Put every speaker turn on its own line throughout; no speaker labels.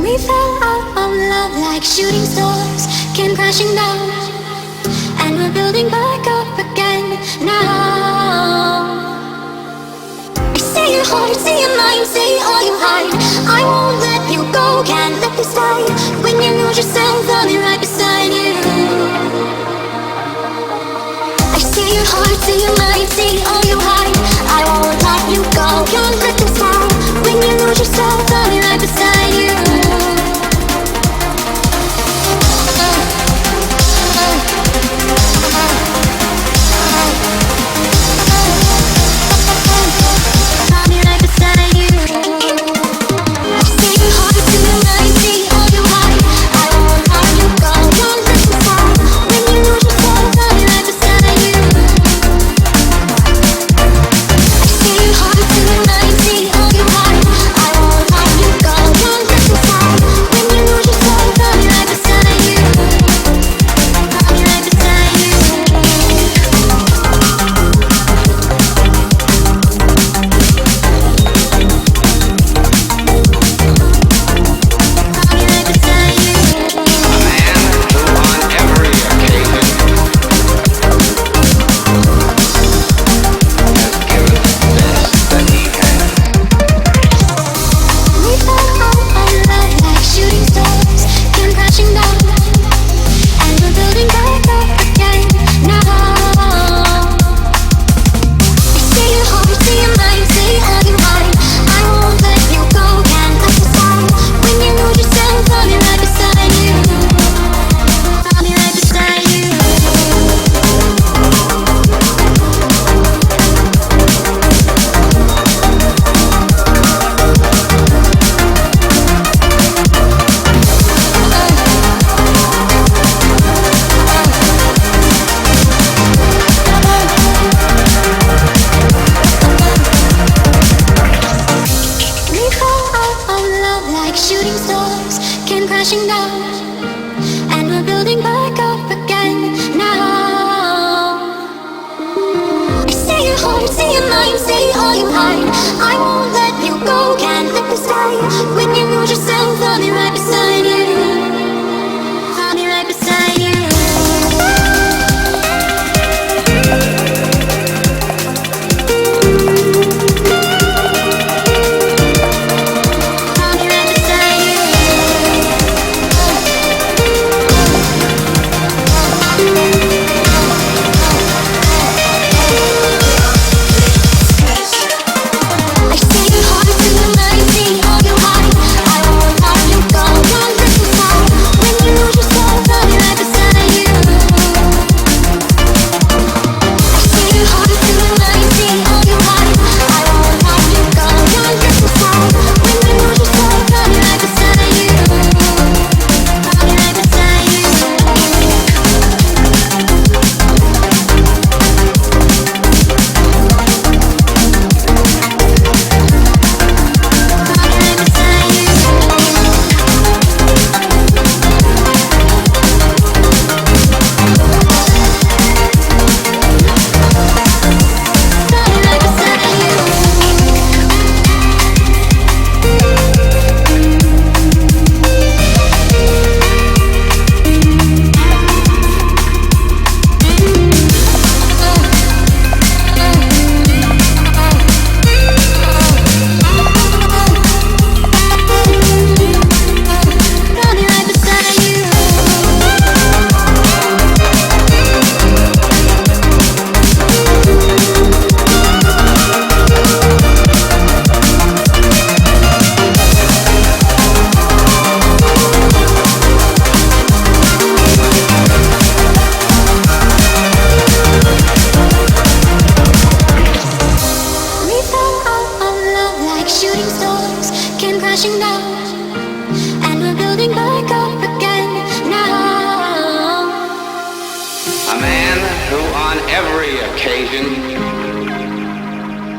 We fell out of love like shooting stars came crashing down, and we're building back up again now. I see your heart, see your mind, see all you hide. I won't let you go, can't let this die. When you lose yourself, I'll be right beside you. I see your heart, see your mind, see all you hide. I won't let you go, can't let this die. When you lose yourself, I'll be right beside you.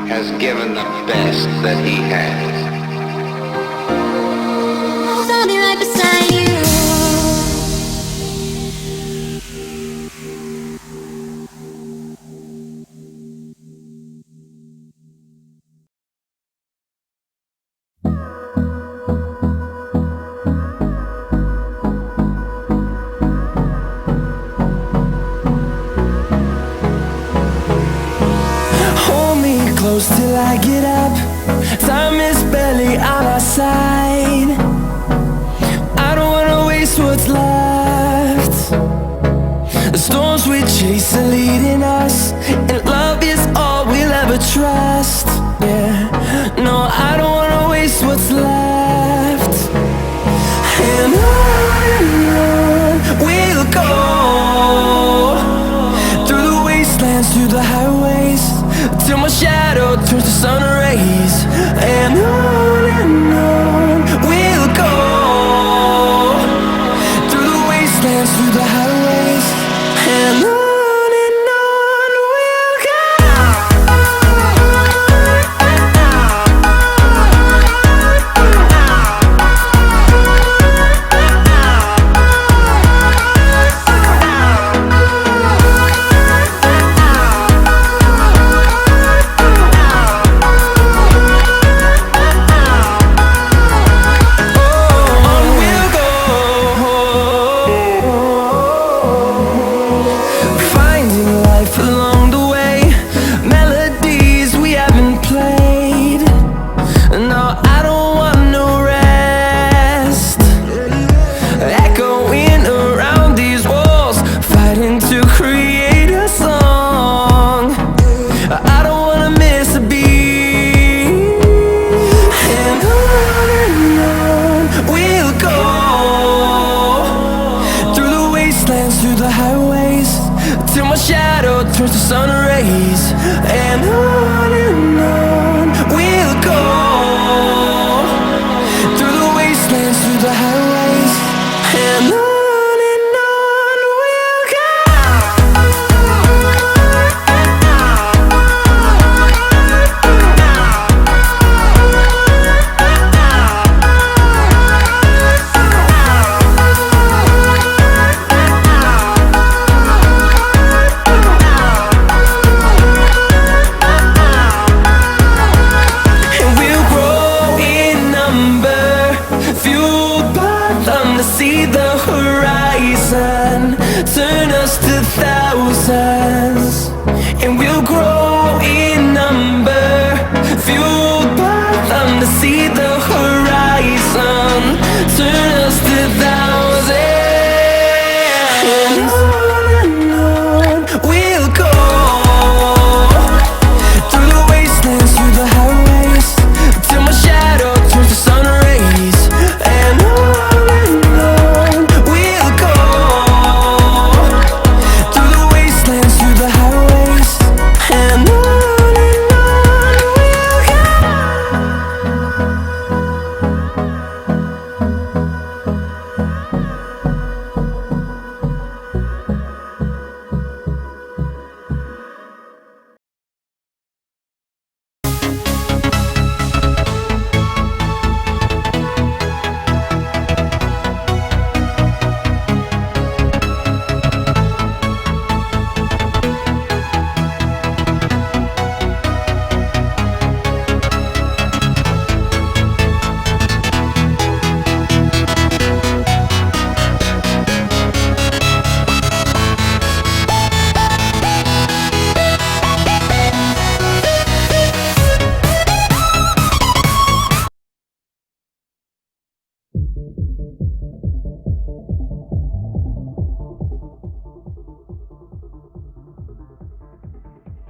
Has given the best that he has.
I'll be right beside you.
close till I get up. Time is barely on our side. I don't wanna waste what's left. The storms we chase are leading us, and love is all we'll ever trust. Yeah, no, I don't wanna waste what's left. And on we'll go, through the wastelands, through the highways, till my shadow turns to sun rays. And on we'll go, through the wastelands, through the highways, and on we'll go. Turns to sun rays, and on we'll go, through the wastelands, through the highways, and on we'll go. See the horizon turn us to thousands, and we'll grow in number, fueled by them to see the horizon turn us to thousands. And on we'll go, through the wastelands, through the highways, till my shadow turns to sun rays. And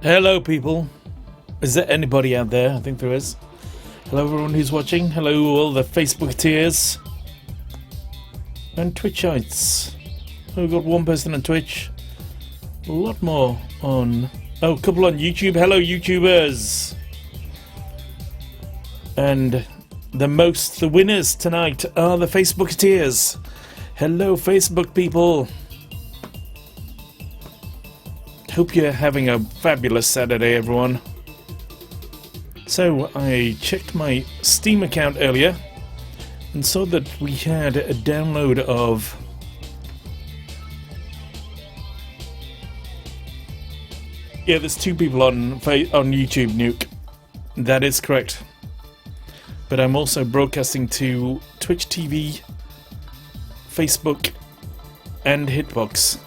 hello people, is there anybody out there? I think there is. Hello everyone who's watching, hello all the Facebooketeers and Twitchites. Oh, we've got one person on Twitch, a lot more on, oh, a couple on YouTube. Hello YouTubers. And the winners tonight are the Facebooketeers. Hello Facebook people. Hope you're having a fabulous Saturday, everyone. So, I checked my Steam account earlier and saw that we had a download of yeah, there's 2 people on YouTube, Nuke. That is correct. But I'm also broadcasting to Twitch TV, Facebook, and Hitbox.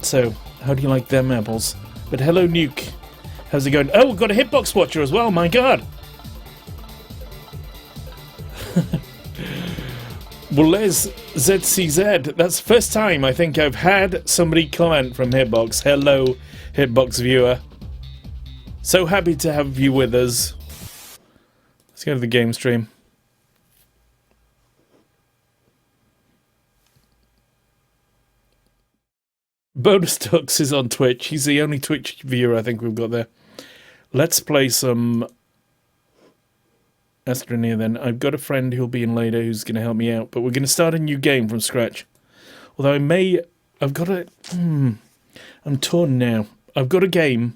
So How do you like them apples? But hello, Nuke. How's it going? Oh, we've got a Hitbox watcher as well. My God. Well, Les ZCZ. That's the first time I think I've had somebody comment from Hitbox. Hello, Hitbox viewer. So happy to have you with us. Let's go to the game stream. Bonus Tux is on Twitch. He's the only Twitch viewer I think we've got there. Let's play some Astroneer then. I've got a friend who'll be in later who's going to help me out, but we're going to start a new game from scratch. Although I've got a... I'm torn now. I've got a game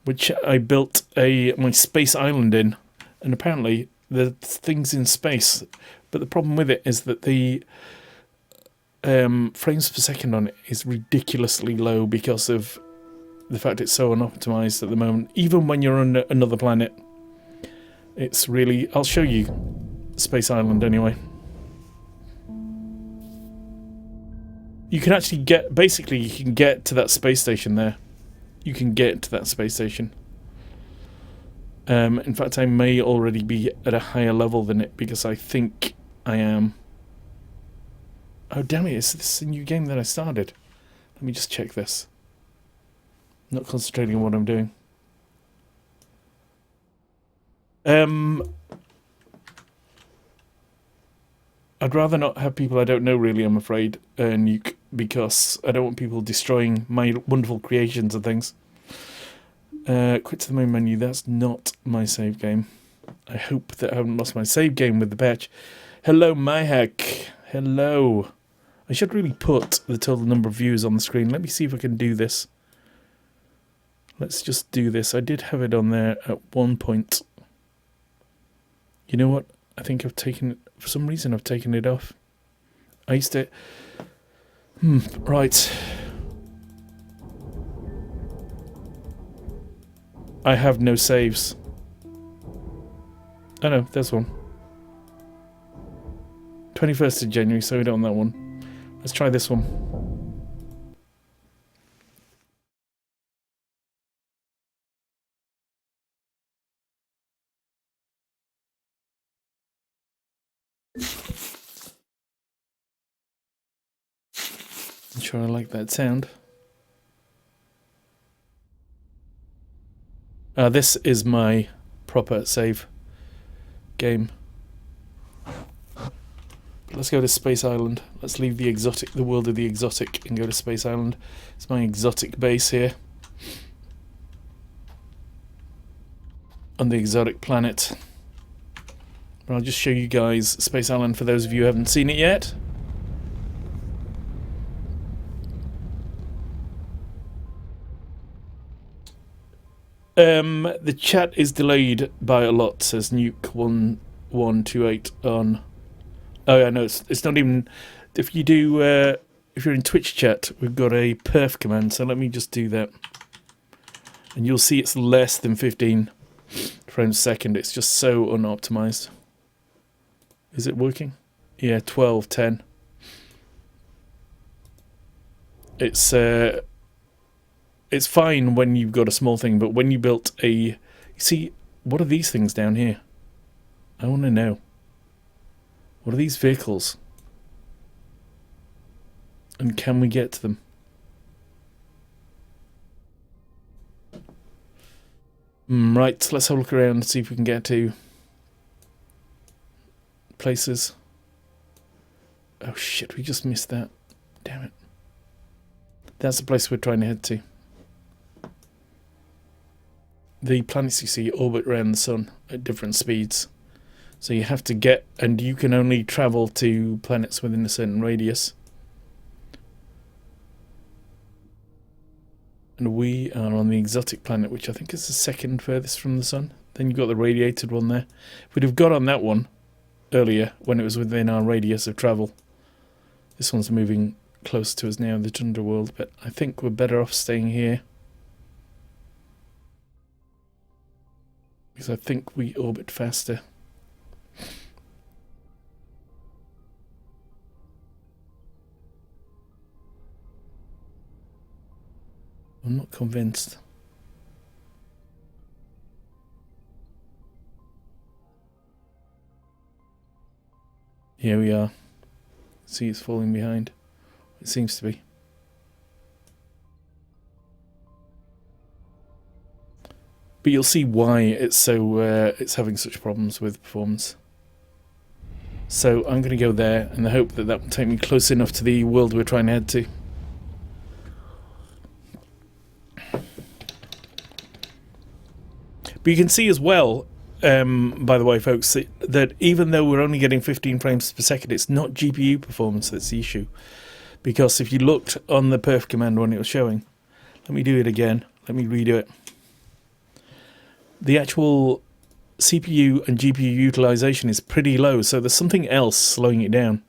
which I built my space island in, and apparently there's things in space, but the problem with it is that the frames per second on it is ridiculously low because of the fact it's so unoptimized at the moment. Even when you're on another planet, it's really... I'll show you Space Island anyway. You can actually get... Basically, you can get to that space station there. You can get to that space station. In fact, I may already be at a higher level than it because I think I am. Oh, damn it. Is this a new game that I started? Let me just check this. I'm not concentrating on what I'm doing. I'd rather not have people I don't know, really, I'm afraid, nuke, because I don't want people destroying my wonderful creations and things. Quit to the main menu. That's not my save game. I hope that I haven't lost my save game with the patch. Hello, Myhack. Hello. I should really put the total number of views on the screen. Let me see if I can do this. Let's just do this. I did have it on there at one point. You know what? I think I've taken it... For some reason, I've taken it off. I used to... Right. I have no saves. Oh no, there's one. 21st of January, so we don't want that one. Let's try this one. I'm sure I like that sound. This is my proper save game. Let's go to Space Island. Let's leave the world of the exotic, and go to Space Island. It's my exotic base here. On the exotic planet. But I'll just show you guys Space Island for those of you who haven't seen it yet. The chat is delayed by a lot, says Nuke1128 on... Oh yeah, no, it's not even... If you do... if you're in Twitch chat, we've got a perf command, so let me just do that. And you'll see it's less than 15 frames a second. It's just so unoptimized. Is it working? Yeah, 12, 10. It's fine when you've got a small thing, but when you built a... You see, what are these things down here? I want to know. What are these vehicles? And can we get to them? Right, let's have a look around and see if we can get to places. Oh shit, we just missed that. Damn it. That's the place we're trying to head to. The planets you see orbit around the sun at different speeds. So you have to get, and you can only travel to planets within a certain radius. And we are on the exotic planet, which I think is the second furthest from the sun. Then you've got the radiated one there. If we'd have got on that one earlier, when it was within our radius of travel. This one's moving close to us now, the tundra world, but I think we're better off staying here. Because I think we orbit faster. I'm not convinced. Here we are. See, it's falling behind. It seems to be. But you'll see why it's it's having such problems with performance. So I'm going to go there in the hope that that will take me close enough to the world we're trying to head to. But you can see as well, by the way, folks, that even though we're only getting 15 frames per second, it's not GPU performance that's the issue. Because if you looked on the perf command when it was showing, let me do it again, let me redo it. The actual CPU and GPU utilization is pretty low, so there's something else slowing it down.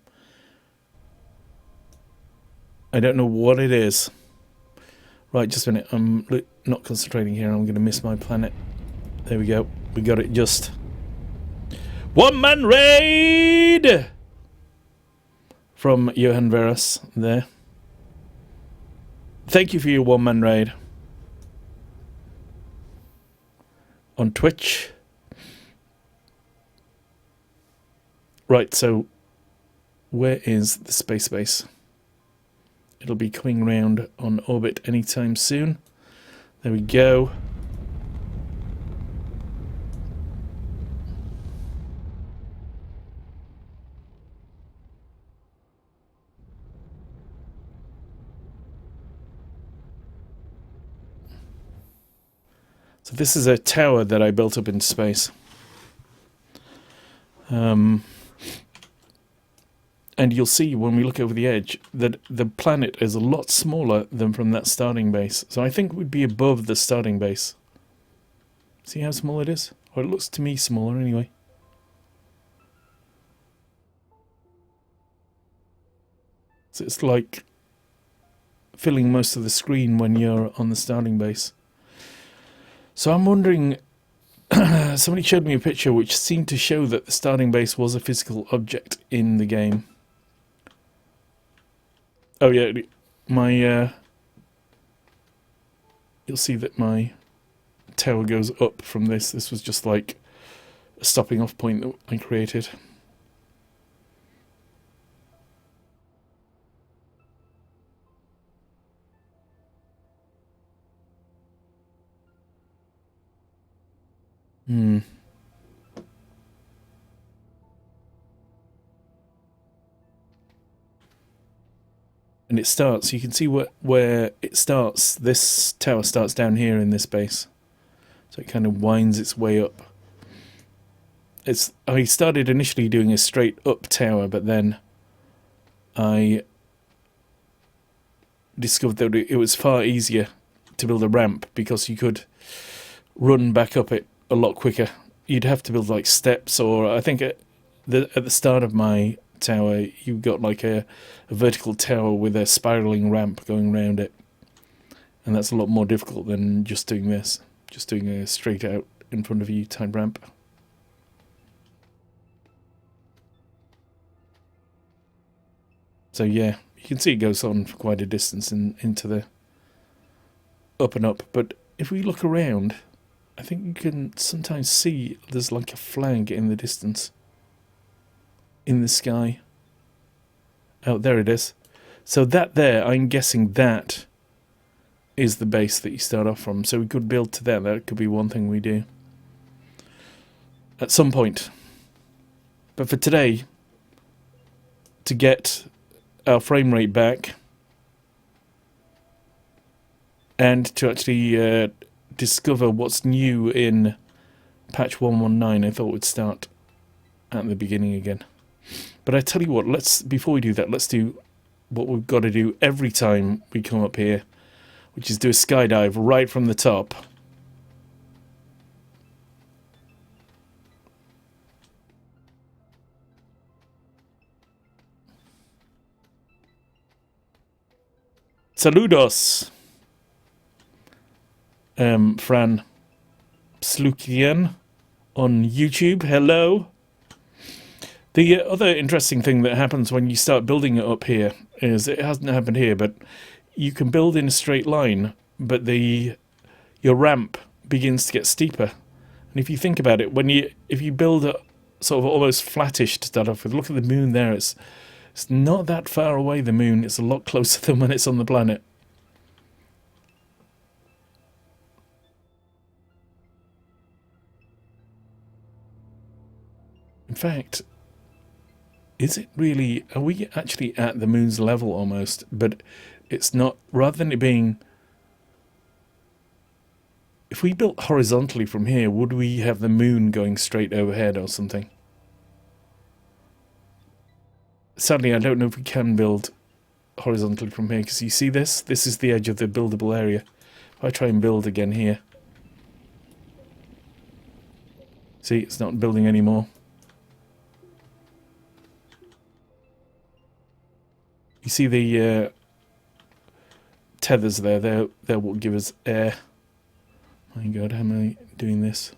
I don't know what it is. Right, just a minute, I'm not concentrating here, I'm going to miss my planet. There we go, we got it just. One-man raid! From Johan Veras there. Thank you for your one-man raid. On Twitch. Right, so where is the space base? It'll be coming round on orbit anytime soon. There we go. So this is a tower that I built up in space. And you'll see when we look over the edge that the planet is a lot smaller than from that starting base. So I think we'd be above the starting base. See how small it is? Or it looks to me smaller anyway. So it's like filling most of the screen when you're on the starting base. So I'm wondering, somebody showed me a picture which seemed to show that the starting base was a physical object in the game. Oh yeah, my, you'll see that my tower goes up from this. This was just like a stopping off point that I created. And it starts, you can see where it starts. This tower starts down here in this base. So it kind of winds its way up. I started initially doing a straight up tower, but then I discovered that it was far easier to build a ramp because you could run back up it a lot quicker. You'd have to build like steps, or I think at the start of my tower you got like a vertical tower with a spiraling ramp going around it, and that's a lot more difficult than just doing this, just doing a straight out in front of you type ramp. So yeah, you can see it goes on for quite a distance into the up and up, but if we look around, I think you can sometimes see there's like a flag in the distance. In the sky. Oh, there it is. So that there, I'm guessing that is the base that you start off from. So we could build to that. That could be one thing we do. At some point. But for today, to get our frame rate back and to actually discover what's new in patch 119, I thought we'd start at the beginning again. But I tell you what, before we do that, let's do what we've got to do every time we come up here, which is do a skydive right from the top. Saludos, Fran Slukian on YouTube. Hello. The other interesting thing that happens when you start building it up here is, it hasn't happened here, but you can build in a straight line, but your ramp begins to get steeper. And if you think about it, if you build a sort of almost flattish to start off with, look at the moon there. It's not that far away, the moon. It's a lot closer than when it's on the planet. In fact, is it really... Are we actually at the moon's level almost? But it's not... Rather than it being... If we built horizontally from here, would we have the moon going straight overhead or something? Sadly, I don't know if we can build horizontally from here, because you see this? This is the edge of the buildable area. If I try and build again here... See, it's not building anymore. You see the tethers there? They're what give us air. My God, how am I doing this?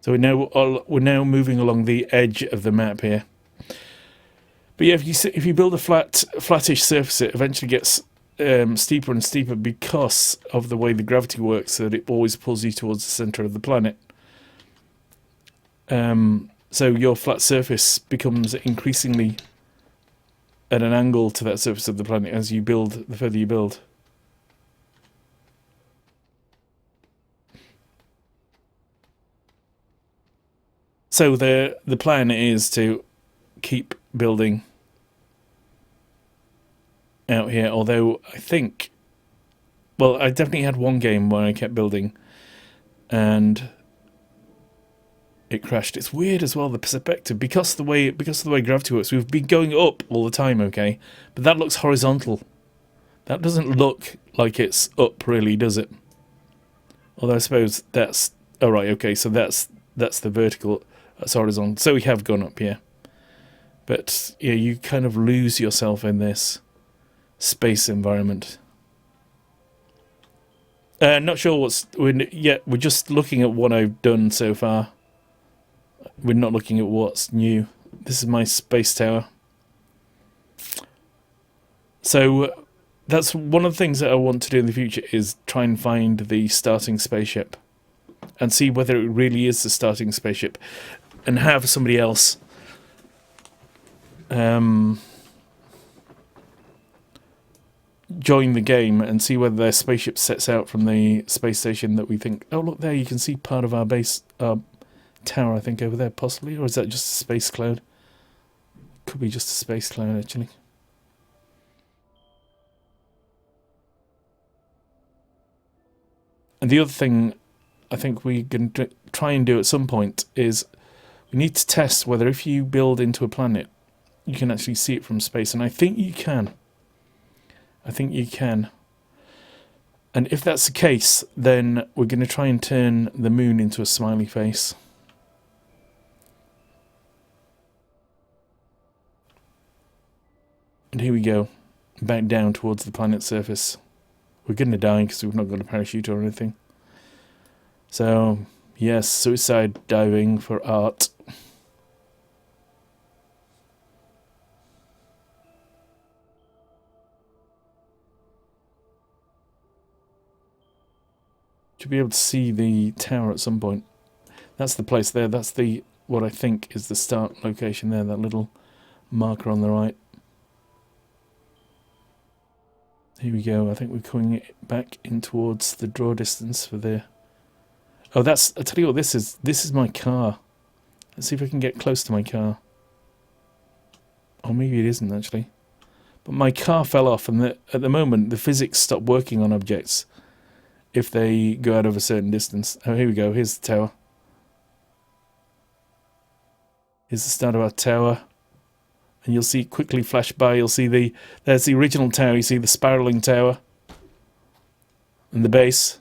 So we're now moving along the edge of the map here. But yeah, if you build a flattish surface, it eventually gets steeper and steeper because of the way the gravity works, so that it always pulls you towards the center of the planet. So your flat surface becomes increasingly at an angle to that surface of the planet as you build, the further you build. So the plan is to keep building out here, although I think... Well, I definitely had one game where I kept building and it crashed. It's weird as well, the perspective, because of the way gravity works. We've been going up all the time, okay, but that looks horizontal. That doesn't look like it's up, really, does it? Although I suppose that's... Oh, right, okay, so that's the vertical, that's horizontal. So we have gone up here. But, yeah, you kind of lose yourself in this space environment. Not sure we're just looking at what I've done so far. We're not looking at what's new. This is my space tower. So that's one of the things that I want to do in the future, is try and find the starting spaceship and see whether it really is the starting spaceship, and have somebody else join the game and see whether their spaceship sets out from the space station that we think... Oh, look there, you can see part of our base tower, I think, over there, possibly. Or is that just a space cloud? Could be just a space cloud, actually. And the other thing I think we can try and do at some point is we need to test whether if you build into a planet, you can actually see it from space. And I think you can. I think you can. And if that's the case, then we're going to try and turn the moon into a smiley face. And here we go, back down towards the planet's surface. We're going to die because we've not got a parachute or anything. So, yes, suicide diving for art. Should be able to see the tower at some point. That's the place there. That's what I think is the start location there, that little marker on the right. Here we go. I think we're coming back in towards the draw distance for the... Oh, I'll tell you what this is. This is my car. Let's see if I can get close to my car. Or maybe it isn't, actually. But my car fell off, and at the moment, the physics stop working on objects if they go out of a certain distance. Oh, here we go. Here's the tower. Here's the start of our tower. And you'll see quickly flash by, you'll see there's the original tower, you see the spiralling tower. And the base.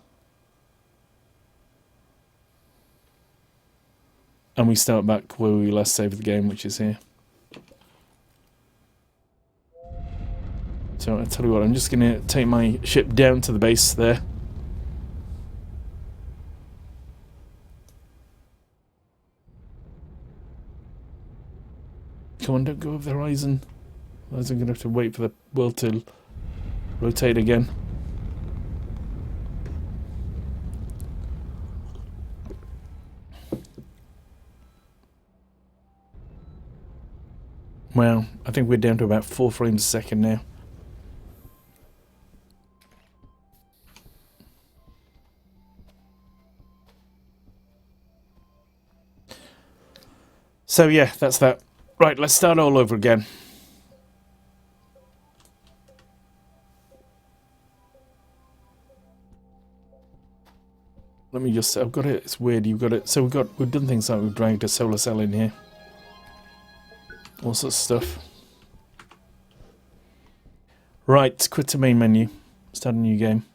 And we start back where we last saved the game, which is here. So I'll tell you what, I'm just going to take my ship down to the base there. Come on, don't go over the horizon. Otherwise I'm going to have to wait for the world to Rotate again. Well, I think we're down to about 4 frames a second now. So yeah, that's that. Right, let's start all over again. Let me just, I've got it, it's weird, you've got it, so we've done things like we've dragged a solar cell in here. All sorts of stuff. Right, quit to main menu. Start a new game.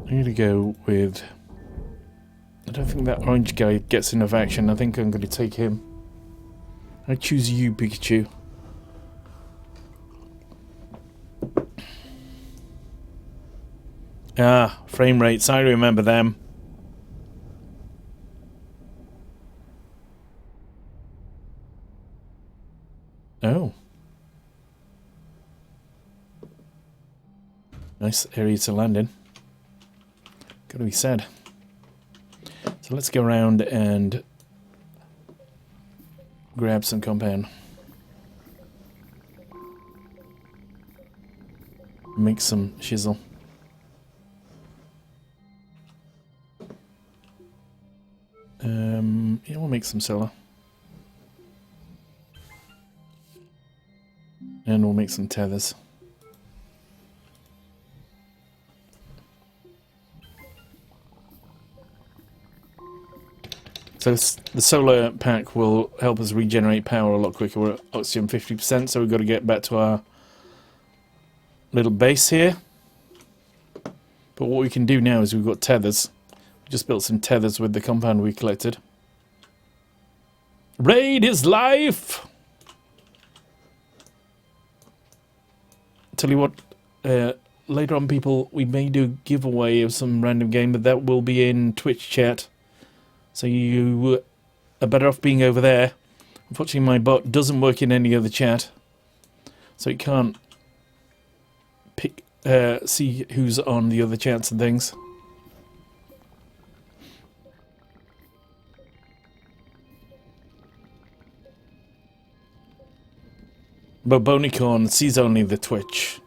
I'm going to go with... I don't think that orange guy gets enough action. I think I'm going to take him. I choose you, Pikachu. Ah, frame rates. I remember them. Oh. Nice area to land in. Gotta be said. So let's go around and grab some compound. Make some chisel. Yeah, we'll make some solar. And we'll make some tethers. So the solar pack will help us regenerate power a lot quicker. We're at oxygen 50%, so we've got to get back to our little base here. But what we can do now is we've got tethers. We just built some tethers with the compound we collected. Raid is life! Tell you what, later on, people, we may do a giveaway of some random game, but that will be in Twitch chat. So you are better off being over there. Unfortunately, my bot doesn't work in any other chat, so it can't pick, see who's on the other chats and things. But Bonicorn sees only the Twitch.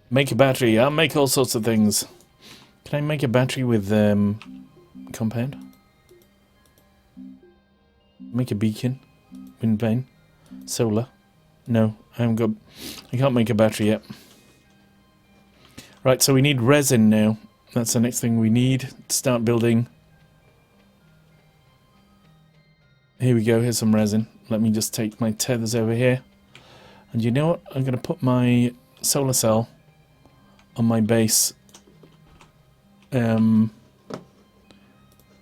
Make a battery. I'll make all sorts of things. Can I make a battery with compound? Make a beacon? Wind vane? Solar? No, I haven't got... I can't make a battery yet. Right, so we need resin now. That's the next thing we need to start building. Here we go, here's some resin. Let me just take my tethers over here. And you know what? I'm going to put my solar cell on my base. No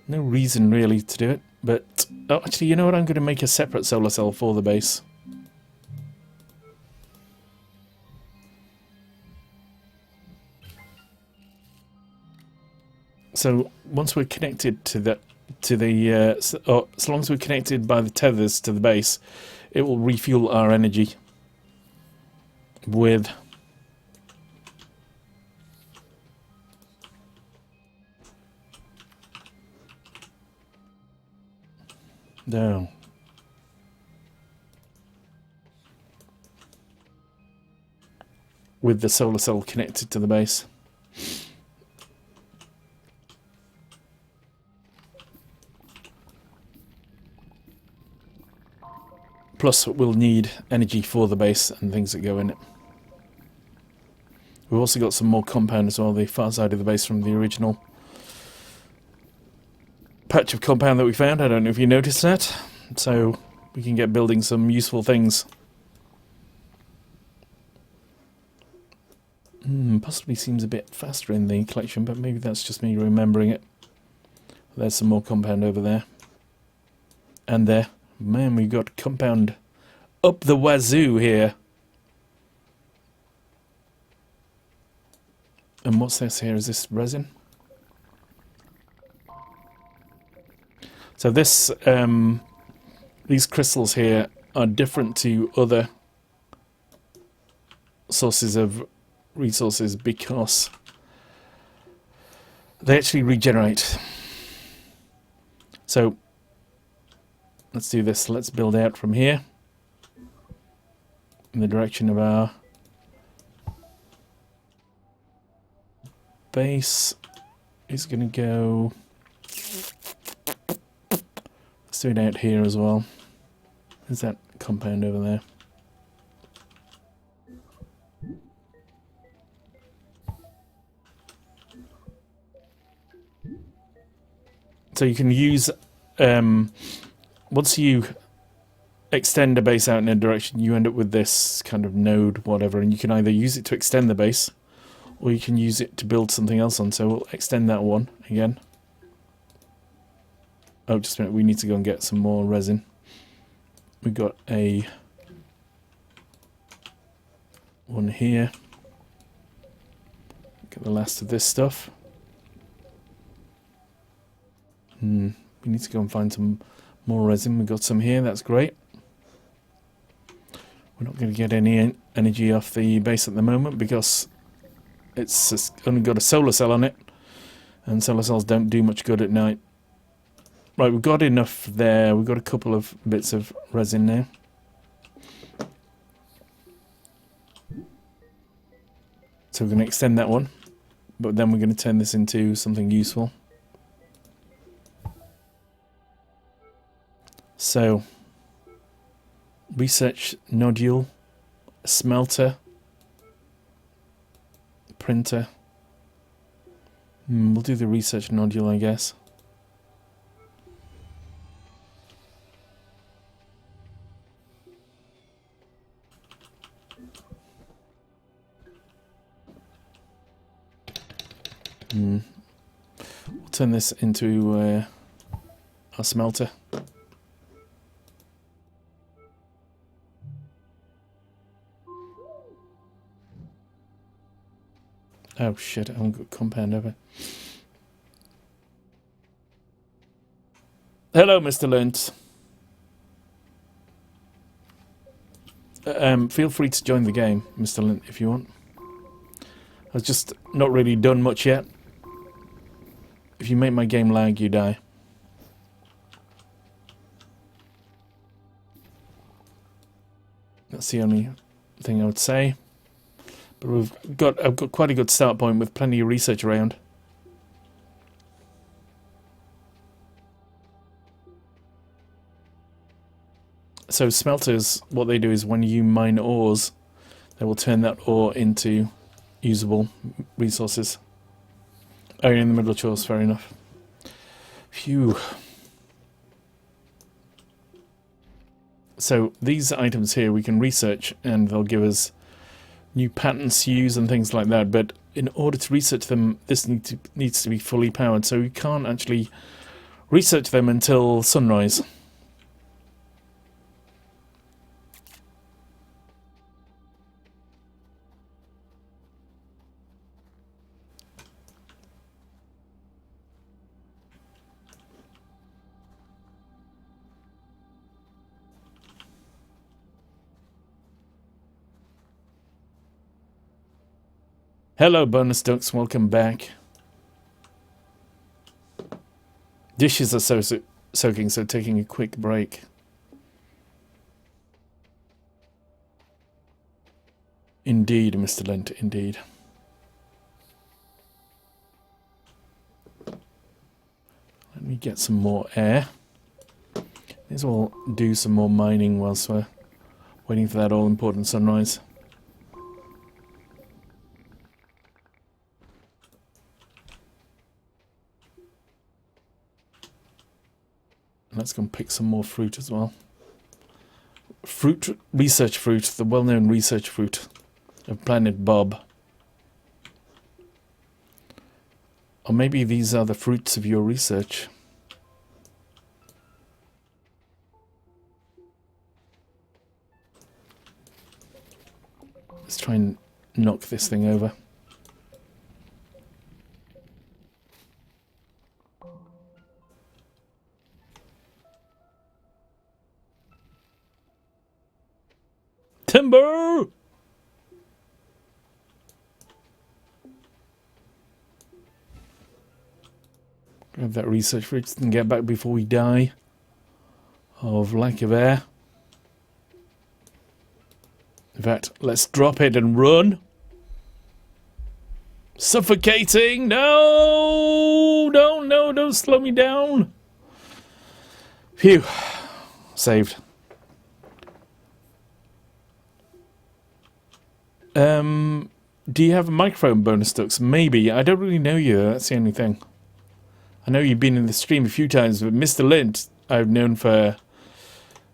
reason really to do it, but oh, actually, you know what? I'm going to make a separate solar cell for the base. So once we're connected to the as long as we're connected by the tethers to the base, it will refuel our energy with no. With the solar cell connected to the base. Plus, we'll need energy for the base and things that go in it. We've also got some more compound as well, the far side of the base from the original patch of compound that we found. I don't know if you noticed that. So we can get building some useful things. possibly seems a bit faster in the collection, but maybe that's just me remembering it. There's some more compound over there. And there. Man, we've got compound up the wazoo here. And what's this here? Is this resin? So this, these crystals here are different to other sources of resources because they actually regenerate. So let's do this. Let's build out from here in the direction of our base. Is going to go. Let's do it out here as well. There's that compound over there. So you can use, once you extend a base out in a direction, you end up with this kind of node, whatever, and you can either use it to extend the base, or you can use it to build something else on. So we'll extend that one again. Oh, just a minute, we need to go and get some more resin. We've got a one here. Get the last of this stuff. We need to go and find some more resin. We've got some here, that's great. We're not going to get any energy off the base at the moment because it's just only got a solar cell on it, and solar cells don't do much good at night. Right, we've got enough there. We've got a couple of bits of resin now. So we're going to extend that one, but then we're going to turn this into something useful. So, research nodule, smelter, printer. We'll do the research nodule, I guess. We'll turn this into our smelter. Oh shit, I haven't got compound over. Hello, Mr. Lent. Feel free to join the game, Mr. Lent, if you want. I've just not really done much yet. If you make my game lag, you die. That's the only thing I would say. But I've got quite a good start point with plenty of research around. So smelters, what they do is when you mine ores, they will turn that ore into usable resources. Oh, you're in the middle of chores, fair enough. Phew. So these items here we can research and they'll give us new patterns to use and things like that, but in order to research them, this needs to be fully powered, so we can't actually research them until sunrise. Hello, bonus ducks, welcome back. Dishes are soaking, so taking a quick break. Indeed, Mr. Lent, indeed. Let me get some more air. May as well do some more mining whilst we're waiting for that all-important sunrise. Let's go and pick some more fruit as well. Research fruit, the well-known research fruit of Planet Bob. Or maybe these are the fruits of your research. Let's try and knock this thing over. Timber! Grab that research fridge and get back before we die of lack of air. In fact, let's drop it and run. Suffocating! No! Don't slow me down. Phew. Saved. Do you have a microphone, Bonus Ducks? Maybe. I don't really know you. That's the only thing. I know you've been in the stream a few times, but Mr. Lint, I've known for...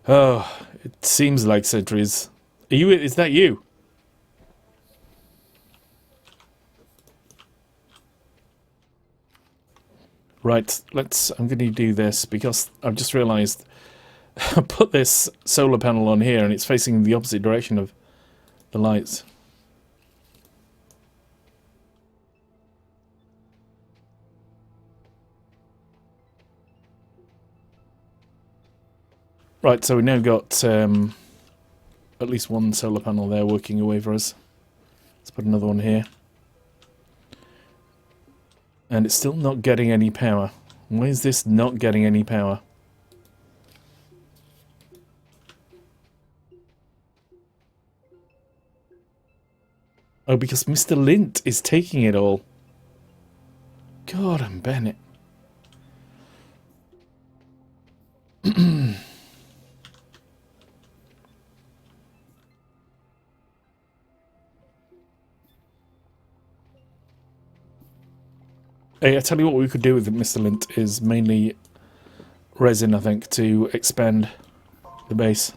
Oh, it seems like centuries. Are you? Is that you? Right, I'm going to do this because I've just realised I put this solar panel on here and it's facing the opposite direction of the lights. Right, so we've now got at least one solar panel there working away for us. Let's put another one here. And it's still not getting any power. Why is this not getting any power? Oh, because Mr. Lint is taking it all. God, I'm Bennett. Hey, I tell you what we could do with Mr. Lint is mainly resin, I think, to expand the base.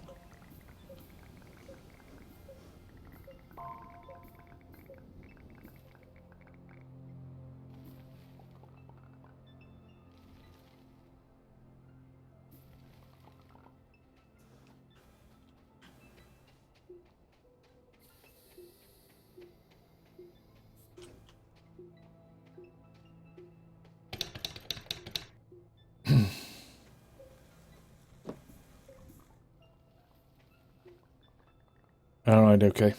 Alright, okay.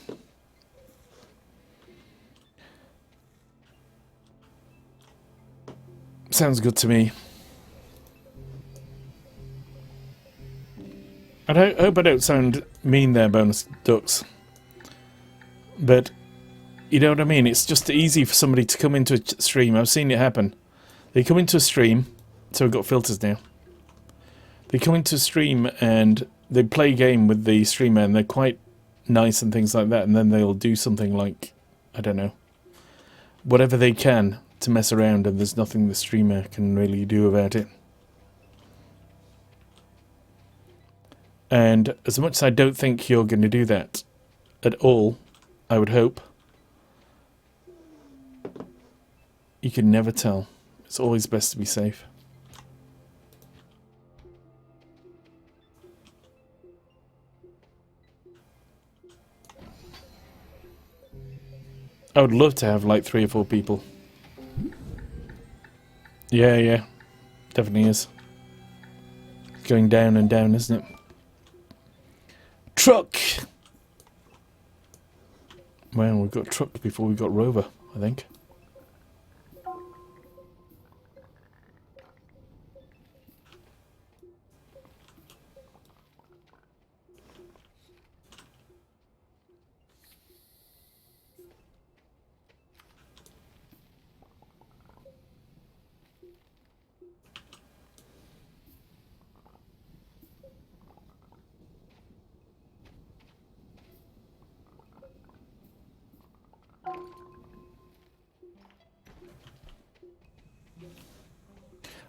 Sounds good to me. I hope I don't sound mean there, Bonus Ducks. But, you know what I mean? It's just easy for somebody to come into a stream. I've seen it happen. They come into a stream, so we've got filters now. They come into a stream and they play a game with the streamer and they're quite nice and things like that, and then they'll do something like, I don't know, whatever they can to mess around, and there's nothing the streamer can really do about it. And as much as I don't think you're going to do that at all, I would hope, you can never tell. It's always best to be safe. I would love to have like 3 or 4 people. Yeah, definitely is. It's going down and down, isn't it? Truck! Well, we got truck before we got rover, I think.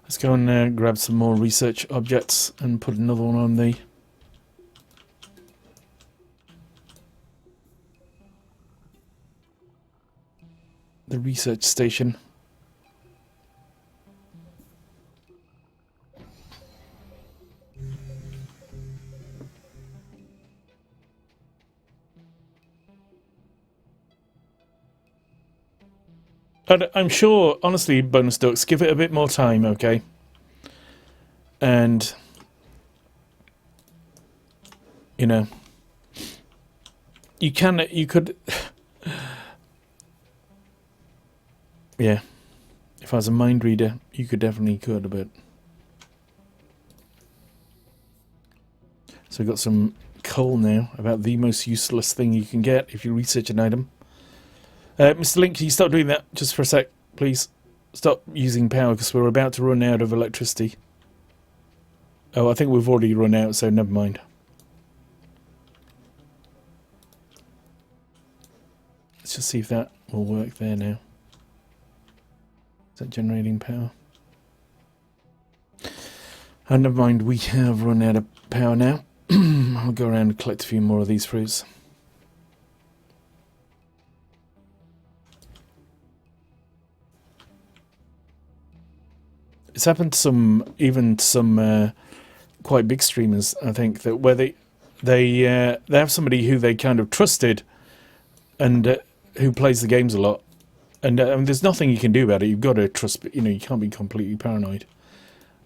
Let's go and grab some more research objects and put another one on the research station. And I'm sure, honestly, Bonus Ducks, give it a bit more time, okay? And, you know, you could, yeah. If I was a mind reader, you could, but. So we've got some coal now about the most useless thing you can get if you research an item. Mr. Link, can you stop doing that just for a sec, please? Stop using power because we're about to run out of electricity. Oh, I think we've already run out, so never mind. Let's just see if that will work there now. Is that generating power? And never mind, we have run out of power now. I'll go around and collect a few more of these fruits. It's happened to some quite big streamers, I think, that where they have somebody who they kind of trusted and who plays the games a lot, and there's nothing you can do about it. You've got to trust, you know, you can't be completely paranoid.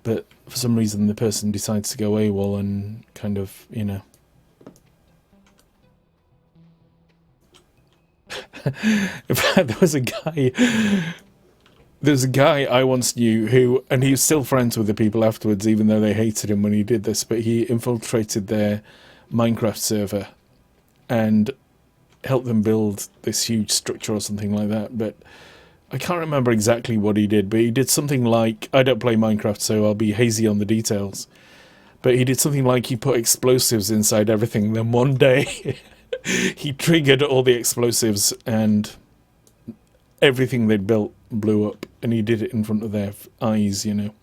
But for some reason, the person decides to go AWOL and kind of, you know. In fact, there was a guy I once knew who, and he was still friends with the people afterwards, even though they hated him when he did this, but he infiltrated their Minecraft server and helped them build this huge structure or something like that. But I can't remember exactly what he did, but he did something like, I don't play Minecraft, so I'll be hazy on the details, but he did something like he put explosives inside everything. Then one day he triggered all the explosives and everything they'd built blew up, and he did it in front of their eyes, you know.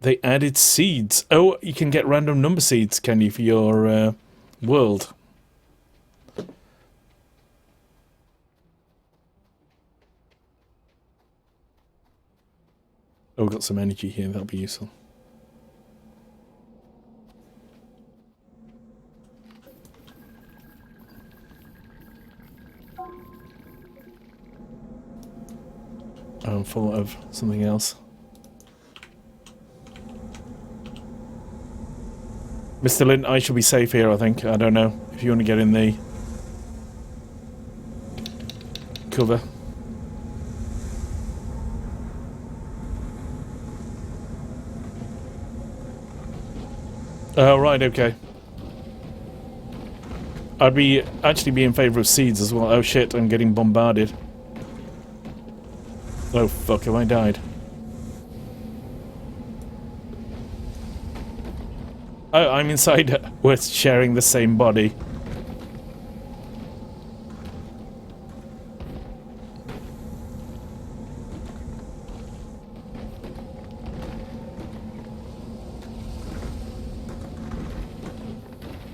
They added seeds. Oh, you can get random number seeds, can you, for your world? Oh, we've got some energy here, that'll be useful. Oh, I'm full of something else. Mr. Lynn, I should be safe here, I think. I don't know if you want to get in the cover. Oh, right, okay. I'd actually be in favour of seeds as well. Oh shit, I'm getting bombarded. Oh fuck, have I died? Oh, I'm inside. We're sharing the same body.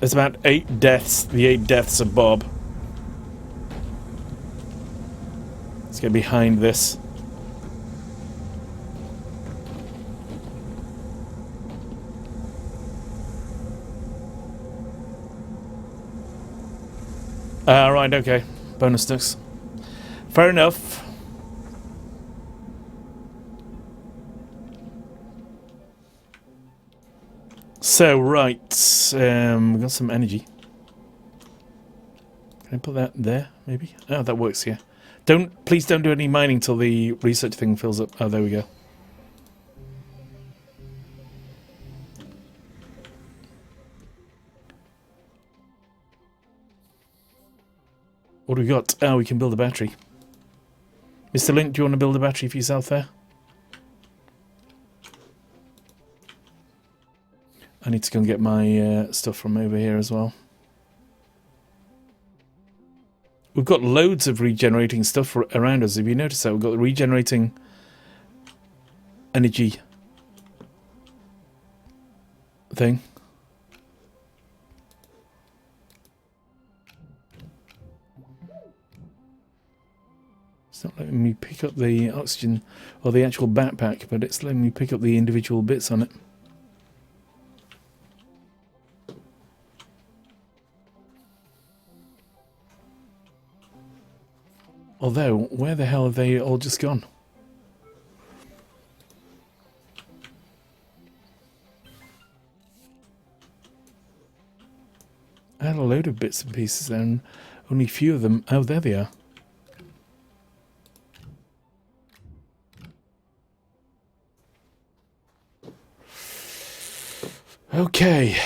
There's about 8 deaths. The 8 deaths of Bob. Let's get behind this. Right, okay. Bonus sticks. Fair enough. So, right. We've got some energy. Can I put that there, maybe? Oh, that works, yeah. Please don't do any mining till the research thing fills up. Oh, there we go. What do we got? Oh, we can build a battery. Mr. Link, do you want to build a battery for yourself there? I need to go and get my stuff from over here as well. We've got loads of regenerating stuff around us. Have you noticed that? We've got the regenerating energy thing. It's not letting me pick up the oxygen or the actual backpack, but it's letting me pick up the individual bits on it. Although, where the hell have they all just gone? I had a load of bits and pieces there, and only a few of them. Oh, there they are. Okay.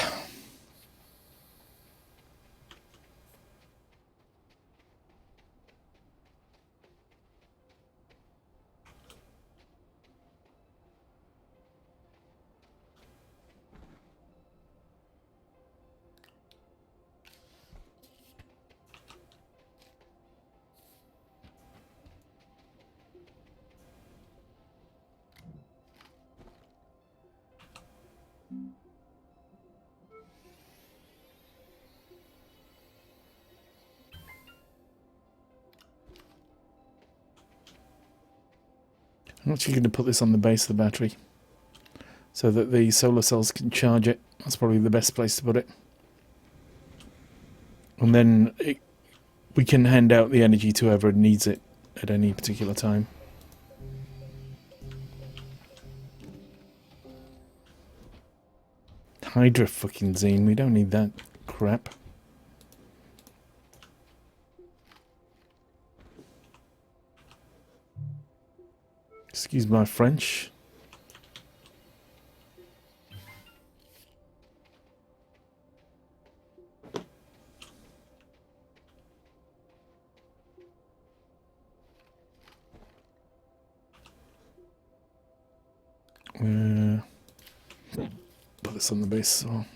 I'm actually going to put this on the base of the battery so that the solar cells can charge it. That's probably the best place to put it. And then we can hand out the energy to whoever needs it at any particular time. Hydra fucking zine, we don't need that crap. Excuse my French. Put this on the base as well.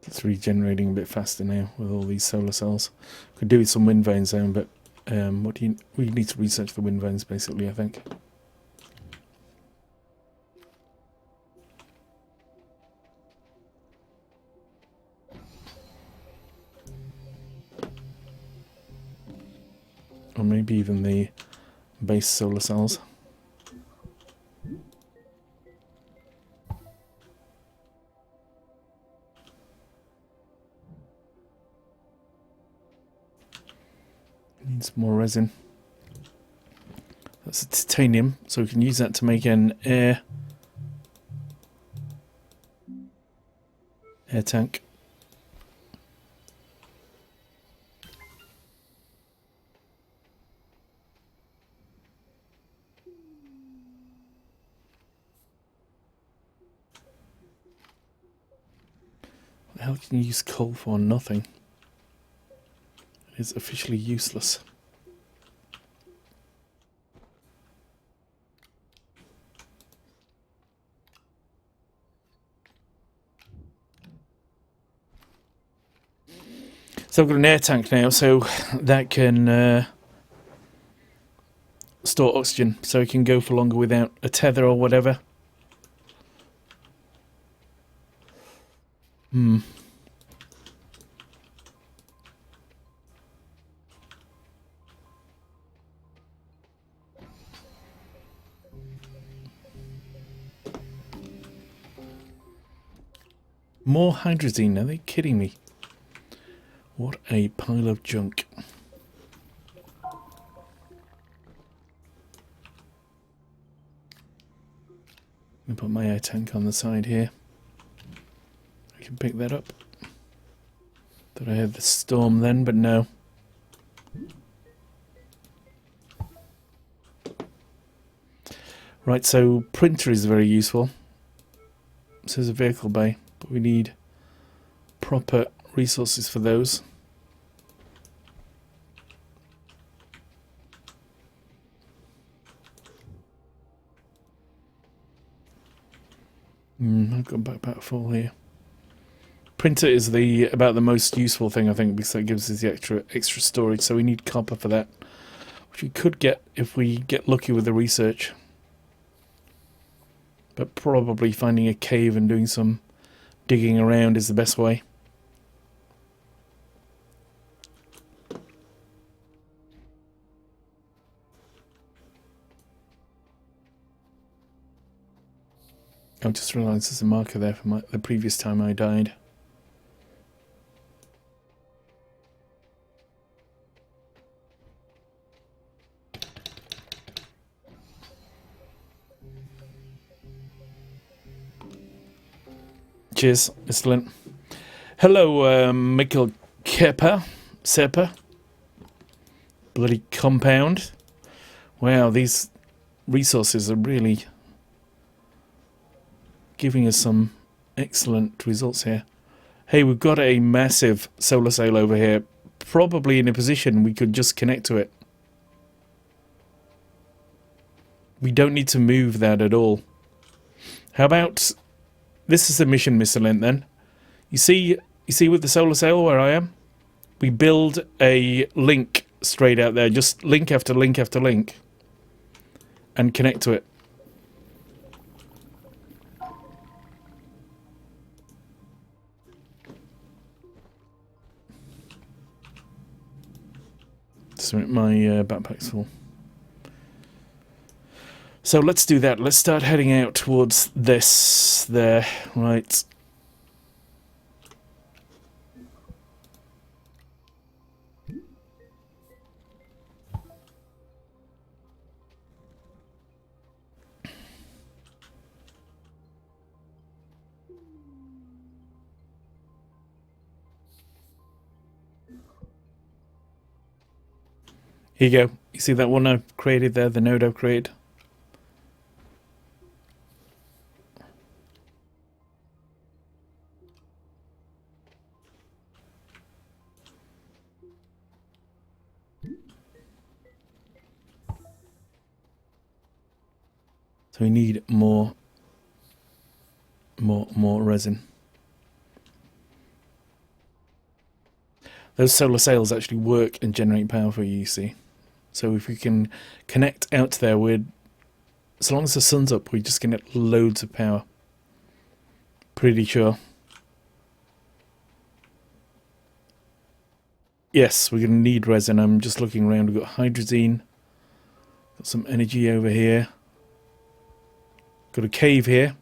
It's regenerating a bit faster now with all these solar cells. Could do with some wind vanes though, but we need to research the wind vanes basically, I think. Or maybe even the base solar cells. Needs more resin. That's a titanium, so we can use that to make an air tank. What the hell can you use coal for? Nothing. It is officially useless. So I've got an air tank now, so that can store oxygen, so it can go for longer without a tether or whatever. More hydrazine, are they kidding me? What a pile of junk. I'll put my air tank on the side here. I can pick that up. Thought I had the storm then, but no. Right, so printer is very useful. This is a vehicle bay, but we need proper resources for those. I've got backpack full here. Printer is about the most useful thing, I think, because that gives us the extra storage. So we need copper for that, which we could get if we get lucky with the research. But probably finding a cave and doing some digging around is the best way. I just realised there's a marker there for the previous time I died. Cheers, Mr. Lynn. Hello, Mikkel Seppa. Bloody compound. Wow, these resources are really giving us some excellent results here. Hey, we've got a massive solar sail over here, probably in a position we could just connect to it. We don't need to move that at all. How about this is the mission, Mr. Lent, then. You see with the solar sail where I am? We build a link straight out there, just link after link after link, and connect to it. So my backpack's full. So let's do that. Let's start heading out towards this there. Right. Here you go. You see that one I've created there, the node I've created? So we need more resin. Those solar sails actually work and generate power for you, you see. So if we can connect out there, so long as the sun's up, we're just going to get loads of power. Pretty sure. Yes, we're going to need resin. I'm just looking around. We've got hydrazine. Got some energy over here. Got a cave here.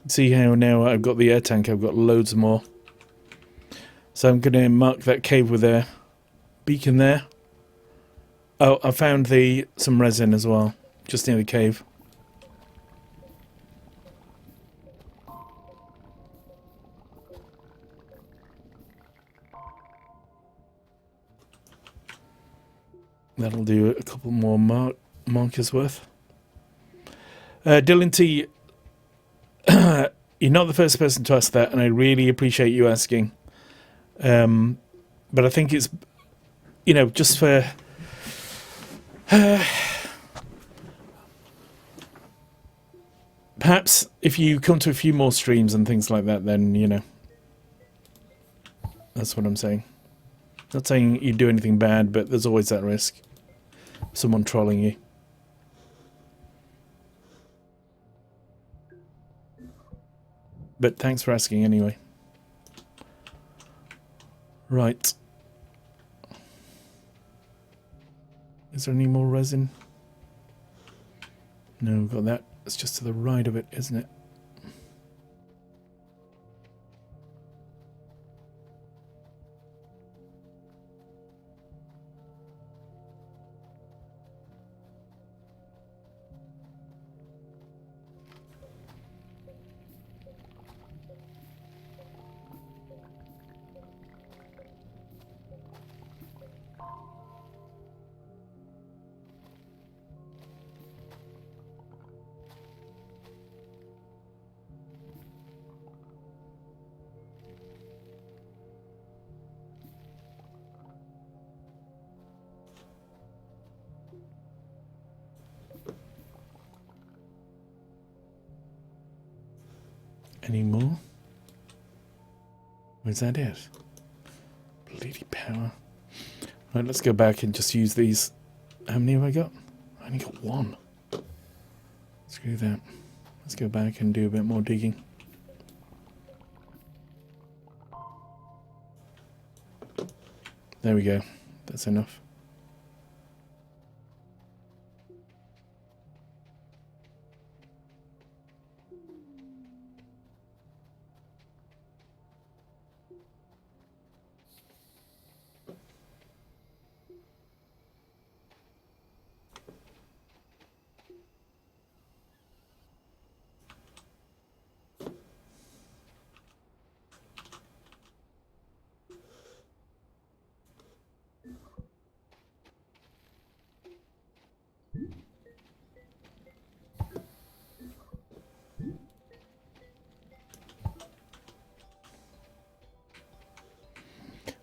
See how now I've got the air tank, I've got loads more. So I'm going to mark that cave with a beacon there. Oh, I found some resin as well, just near the cave. That'll do a couple more markers worth. Dylan T, you're not the first person to ask that, and I really appreciate you asking. But I think it's, just for... perhaps if you come to a few more streams and things like that, then, that's what I'm saying. Not saying you do anything bad, but there's always that risk. Someone trolling you. But thanks for asking anyway. Right. Is there any more resin? No, we've got that. It's just to the right of it, isn't it? Any more? Or is that it? Bloody power. Right, let's go back and just use these. How many have I got? I only got one. Screw that. Let's go back and do a bit more digging. There we go. That's enough.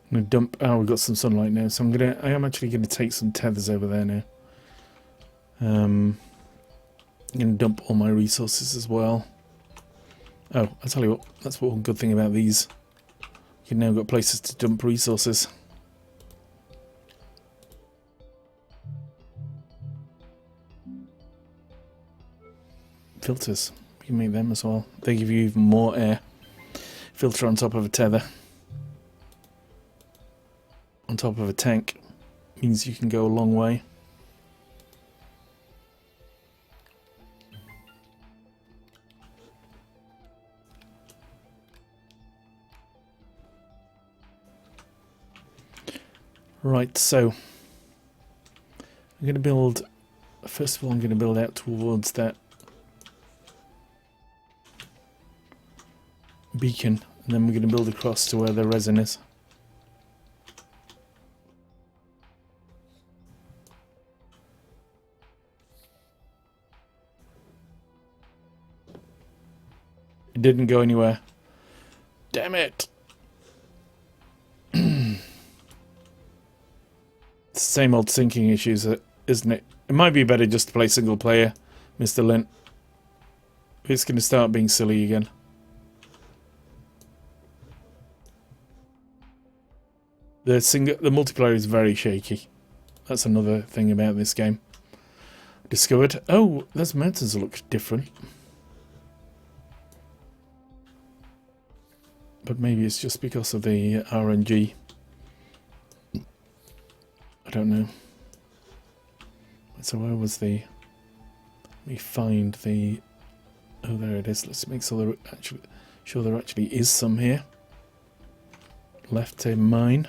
I'm gonna dump. Oh, we've got some sunlight now, so I am actually gonna take some tethers over there now. I'm gonna dump all my resources as well. Oh, I'll tell you what. That's one good thing about these. You've now got places to dump resources. Filters. You can make them as well. They give you even more air. Filter on top of a tether. On top of a tank. Means you can go a long way. Right, so I'm going to build, first of all I'm going to build out towards that beacon, and then we're going to build across to where the resin is. It didn't go anywhere. Damn it! Same old syncing issues, isn't it? It might be better just to play single player, Mr. Lint. It's going to start being silly again. The multiplayer is very shaky. That's another thing about this game. Discovered. Oh, those mountains look different. But maybe it's just because of the RNG. I don't know. So where was the... Let me find the... Oh, there it is. Let's make sure there actually is some here. Left to mine.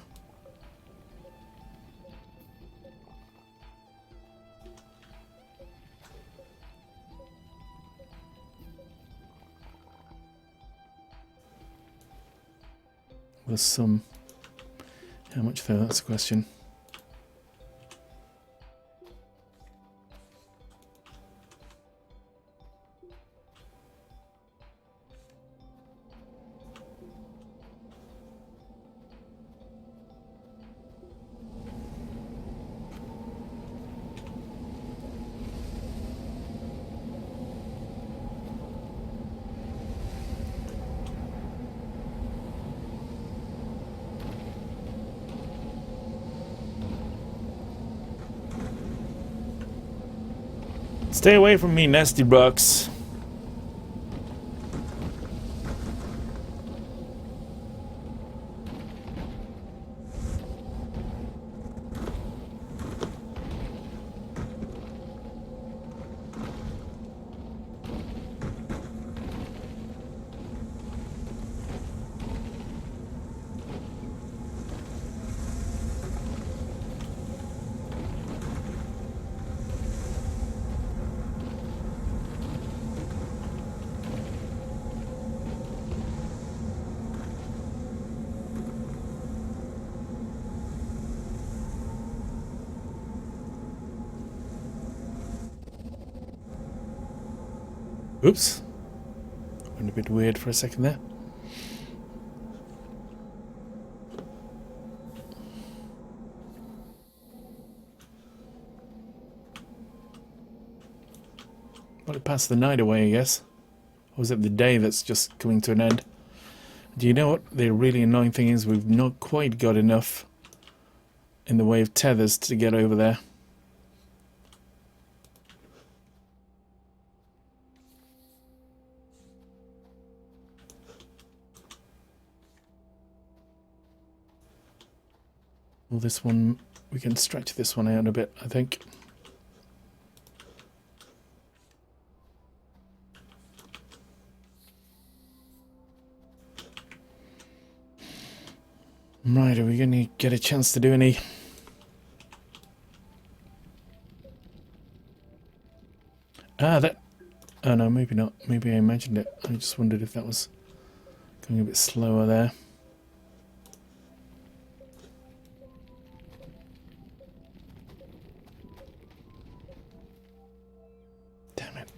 There's some... How much though? That's a question. Stay away from me, nasty bugs. Oops. Went a bit weird for a second there. Well, it passed the night away, I guess. Or was it the day that's just coming to an end? Do you know what the really annoying thing is? We've not quite got enough in the way of tethers to get over there. Well, this one, we can stretch this one out a bit, I think. Right, are we going to get a chance to do any... Ah, that... Oh no, maybe not. Maybe I imagined it. I just wondered if that was going a bit slower there. Damn it.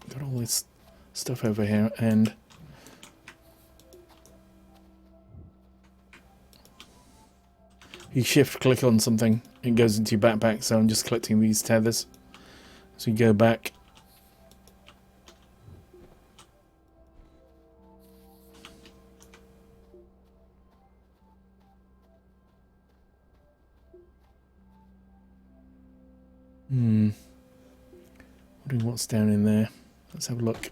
Got all this stuff over here and... You shift click on something, it goes into your backpack, so I'm just collecting these tethers. So you go back. Wondering what's down in there. Let's have a look.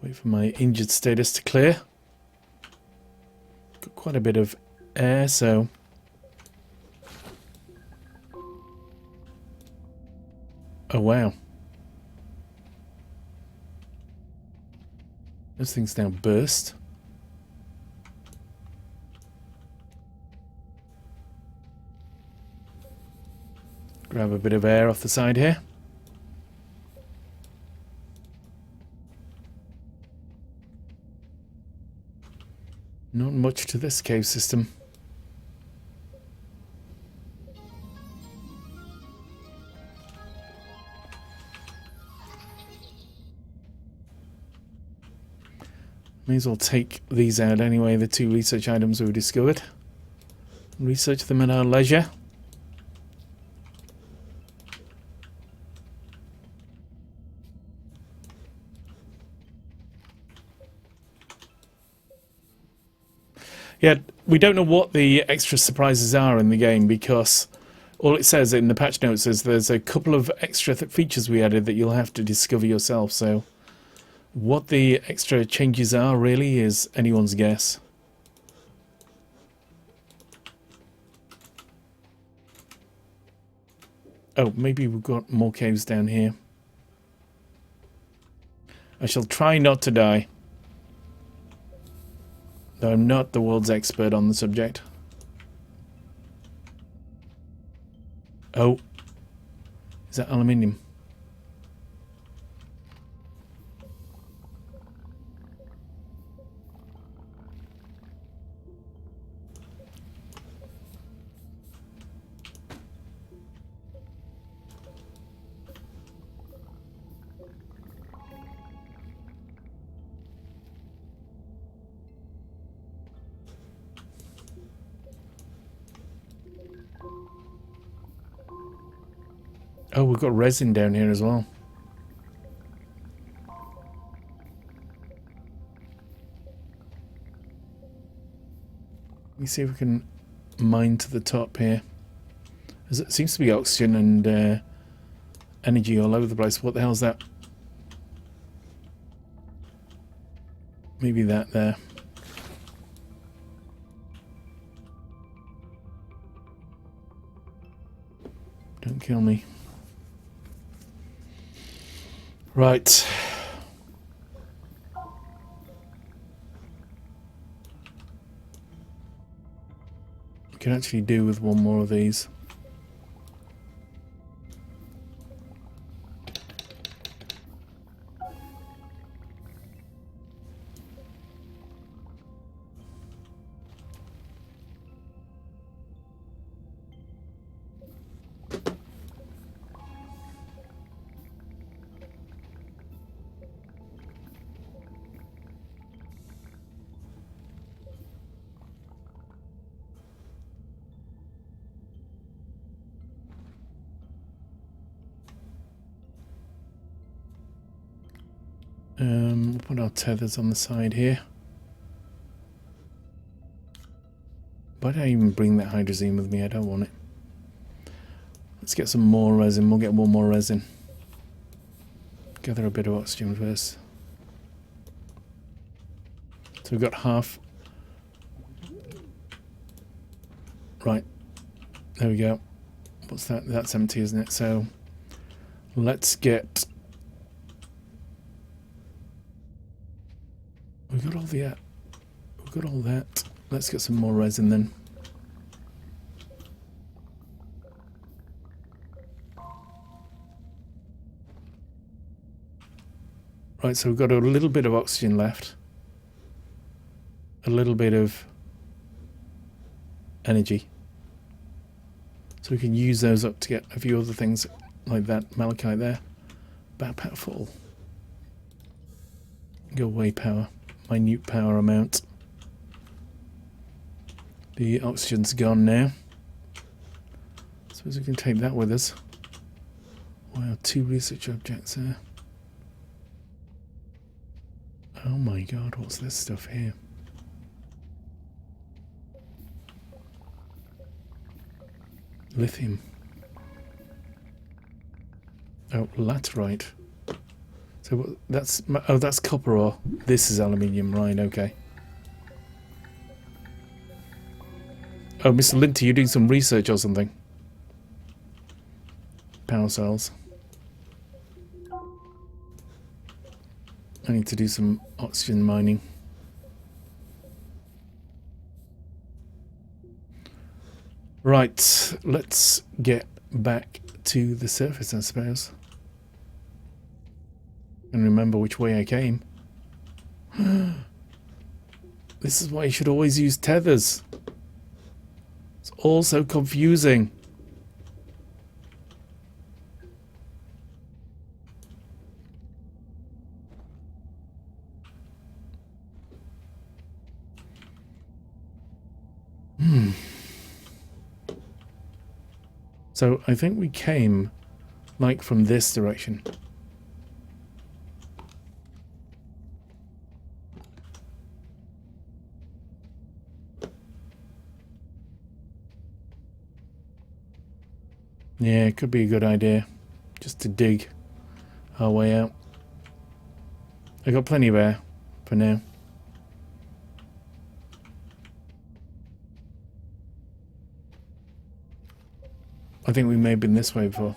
Wait for my injured status to clear. Got quite a bit of air, so... Oh wow. Those things now burst. Grab a bit of air off the side here. Not much to this cave system. May as well take these out anyway, the 2 research items we've discovered. Research them at our leisure. Yeah, we don't know what the extra surprises are in the game because all it says in the patch notes is there's a couple of extra features we added that you'll have to discover yourself. So what the extra changes are really is anyone's guess. Oh, maybe we've got more caves down here. I shall try not to die. Though I'm not the world's expert on the subject. Oh. Is that aluminium? Oh, we've got resin down here as well. Let me see if we can mine to the top here. It seems to be oxygen and energy all over the place. What the hell's that? Maybe that there. Don't kill me. Right. We can actually do with one more of these. We'll put our tethers on the side here. Why did I even bring that hydrazine with me? I don't want it. Let's get some more resin. We'll get one more resin. Gather a bit of oxygen first. So we've got half Right. There we go. What's that? That's empty, isn't it? So let's get... We got all the... We've got all that. Let's get some more resin then. Right, so we've got a little bit of oxygen left. A little bit of energy. So we can use those up to get a few other things like that malachite there. Backpack full. Go away power. Minute power amount. The oxygen's gone now. Suppose we can take that with us. Wow, 2 research objects there. Oh my god, what's this stuff here? Lithium. Oh, laterite. So that's... Oh, that's copper ore. This is aluminium, right, okay. Oh, Mr. Linty, you're doing some research or something. Power cells. I need to do some oxygen mining. Right, let's get back to the surface, I suppose. And remember which way I came. This is why you should always use tethers. It's all so confusing. So I think we came like from this direction. Yeah, it could be a good idea just to dig our way out. I got plenty of air for now. I think we may have been this way before.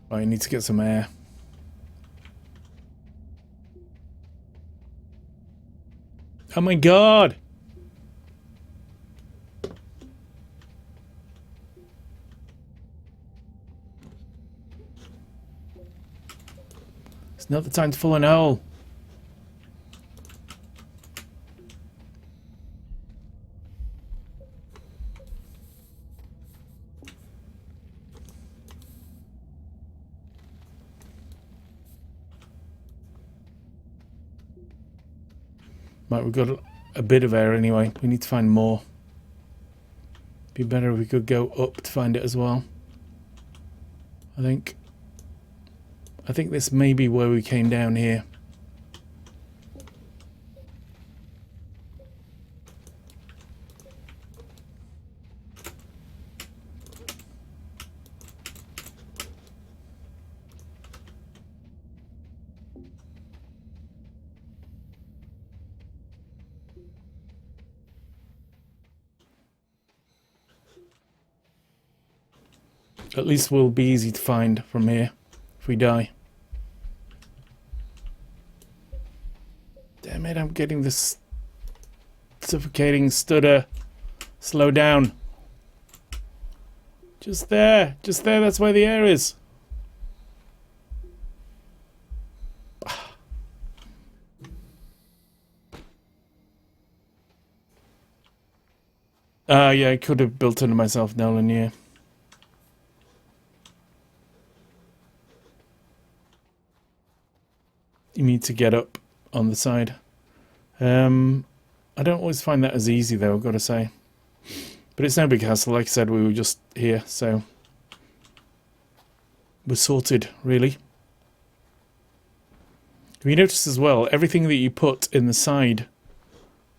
I need to get some air. Oh my god! It's not the time to fall in a hole. Right, we've got a bit of air anyway. We need to find more. Be better if we could go up to find it as well. I think this may be where we came down here. At least we'll be easy to find from here if we die. Damn it, I'm getting this suffocating stutter. Slow down. Just there, that's where the air is. Yeah, I could have built it myself, Nolan, yeah. You need to get up on the side. I don't always find that as easy though, I've got to say. But it's no big hassle, like I said, we were just here, so we're sorted, really. If you notice as well, everything that you put in the side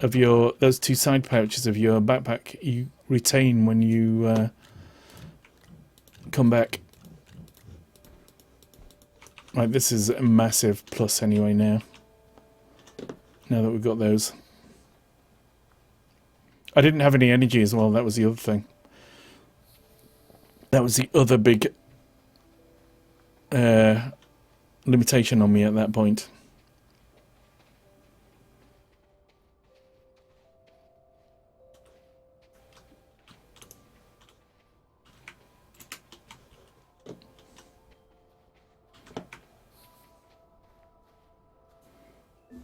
of those two side pouches of your backpack, you retain when you come back. Right, this is a massive plus anyway now. Now that we've got those. I didn't have any energy as well, that was the other thing. That was the other big limitation on me at that point.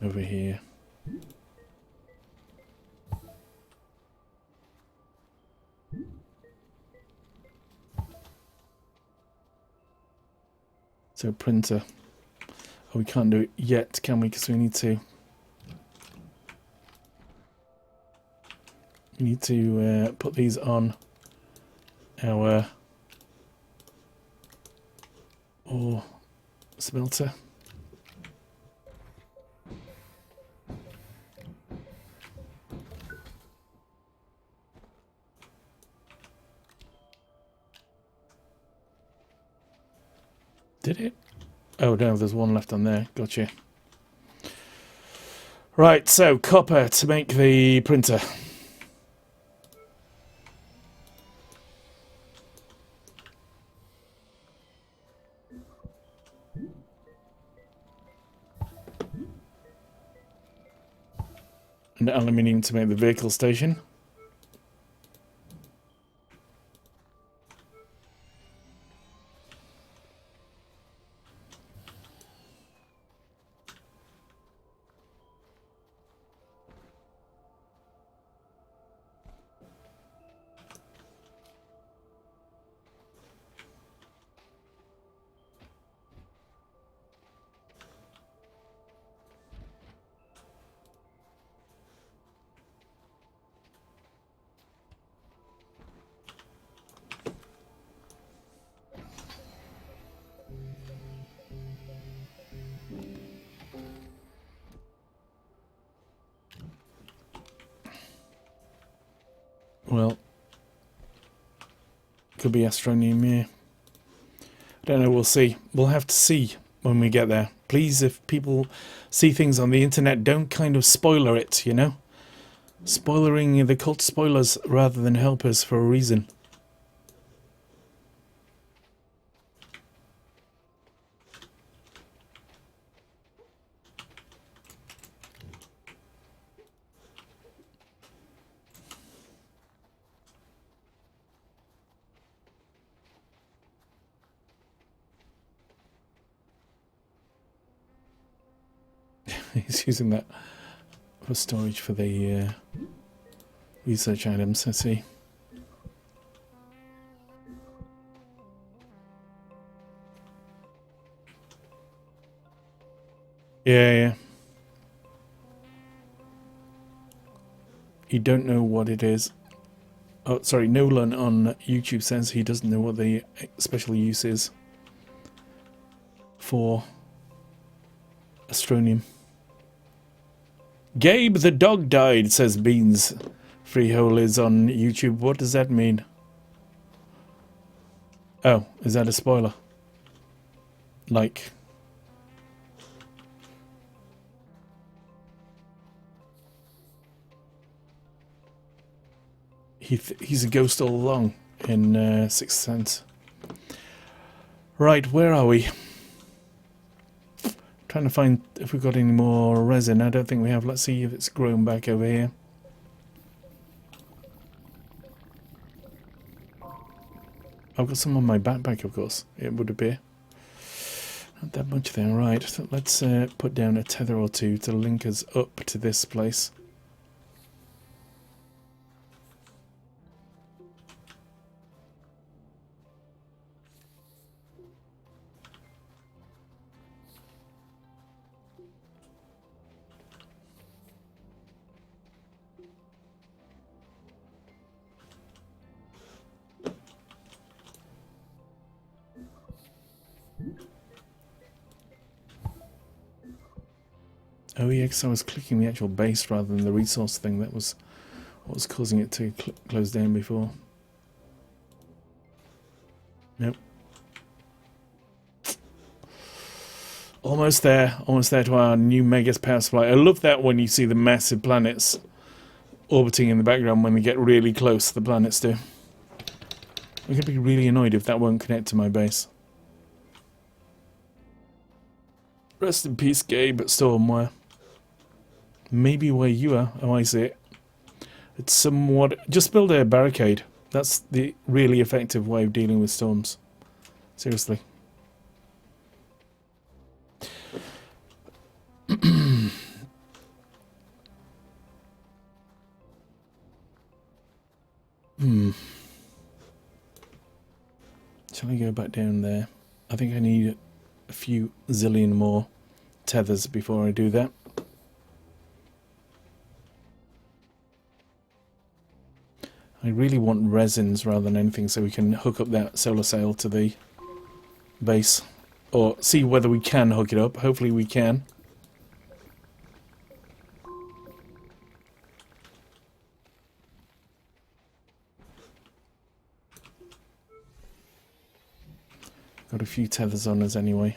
Over here. So printer. Oh, we can't do it yet, can we? Because we need to put these on our ore smelter. Did it? Oh no, there's one left on there. Gotcha. Right, so copper to make the printer. And aluminium to make the vehicle station. Well, could be Astroneer. I don't know, we'll see. We'll have to see when we get there. Please, if people see things on the internet, don't kind of spoiler it, you know? Spoilering the cult spoilers rather than help us for a reason. He's using that for storage for the research items, I see. Yeah. You don't know what it is. Oh, sorry, Nolan on YouTube says he doesn't know what the special use is for Astronium. Gabe the dog died, says Beans. Freehole is on YouTube. What does that mean? Oh, is that a spoiler? Like... He's a ghost all along in Sixth Sense. Right, where are we? Trying to find if we've got any more resin. I don't think we have. Let's see if it's grown back over here. I've got some on my backpack, of course. It would appear. Not that much there. Right, so let's put down a tether or two to link us up to this place. Oh yeah, because I was clicking the actual base rather than the resource thing. That was what was causing it to close down before. Nope. Almost there to our new Megas power supply. I love that when you see the massive planets orbiting in the background when they get really close, the planets do. I'm going to be really annoyed if that won't connect to my base. Rest in peace, Gabe, at Stormware. Maybe where you are. Oh, I see it. It's somewhat... Just build a barricade. That's the really effective way of dealing with storms. Seriously. Shall I go back down there? I think I need a few zillion more tethers before I do that. I really want resins rather than anything so we can hook up that solar sail to the base. Or see whether we can hook it up. Hopefully we can. Got a few tethers on us anyway.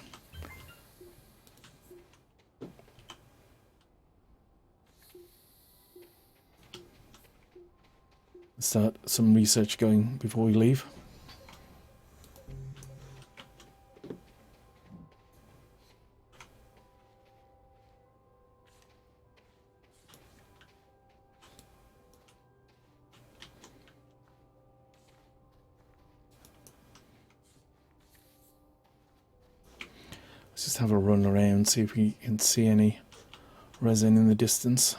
Start some research going before we leave. Let's just have a run around, see if we can see any resin in the distance.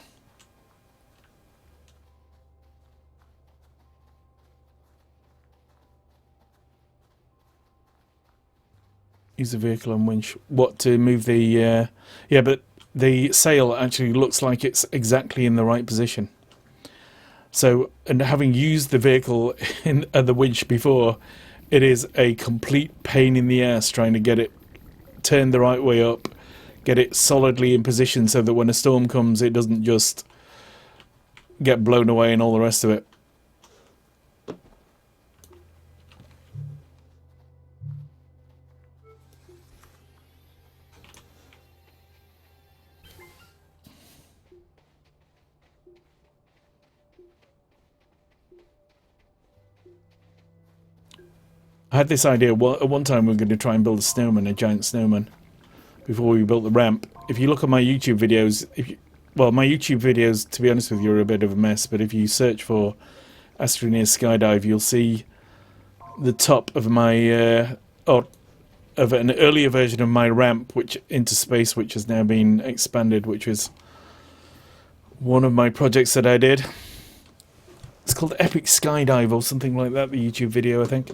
Use the vehicle and winch. What, to move the... yeah, but the sail actually looks like it's exactly in the right position. So, and having used the vehicle in the winch before, it is a complete pain in the ass trying to get it turned the right way up, get it solidly in position so that when a storm comes, it doesn't just get blown away and all the rest of it. I had this idea, well, at one time we were going to try and build a snowman, a giant snowman, before we built the ramp. If you look at my YouTube videos, well, my YouTube videos, to be honest with you, are a bit of a mess, but if you search for Astroneer Skydive, you'll see the top of my, of an earlier version of my ramp, which into space, which has now been expanded, which was one of my projects that I did. It's called Epic Skydive or something like that, the YouTube video, I think.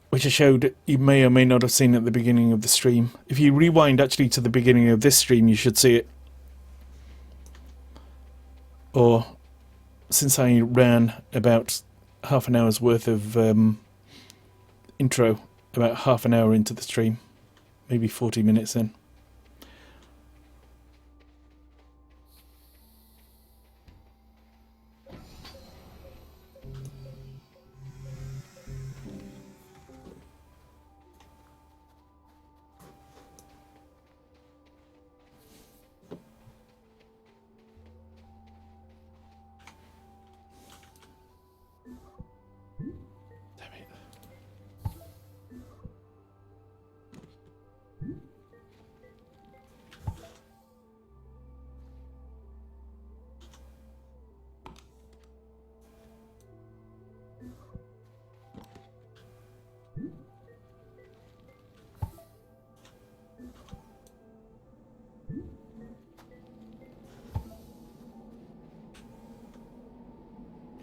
Which I showed, you may or may not have seen at the beginning of the stream. If you rewind actually to the beginning of this stream, you should see it. Or, since I ran about half an hour's worth of intro, about half an hour into the stream, maybe 40 minutes in.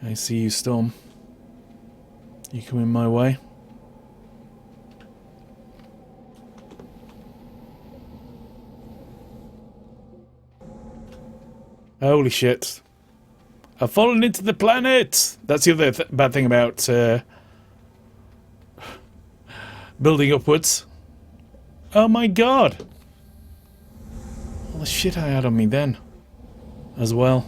I see you, Storm. You coming my way? Holy shit. I've fallen into the planet! That's the other bad thing about building upwards. Oh my god! the shit I had on me then, as well.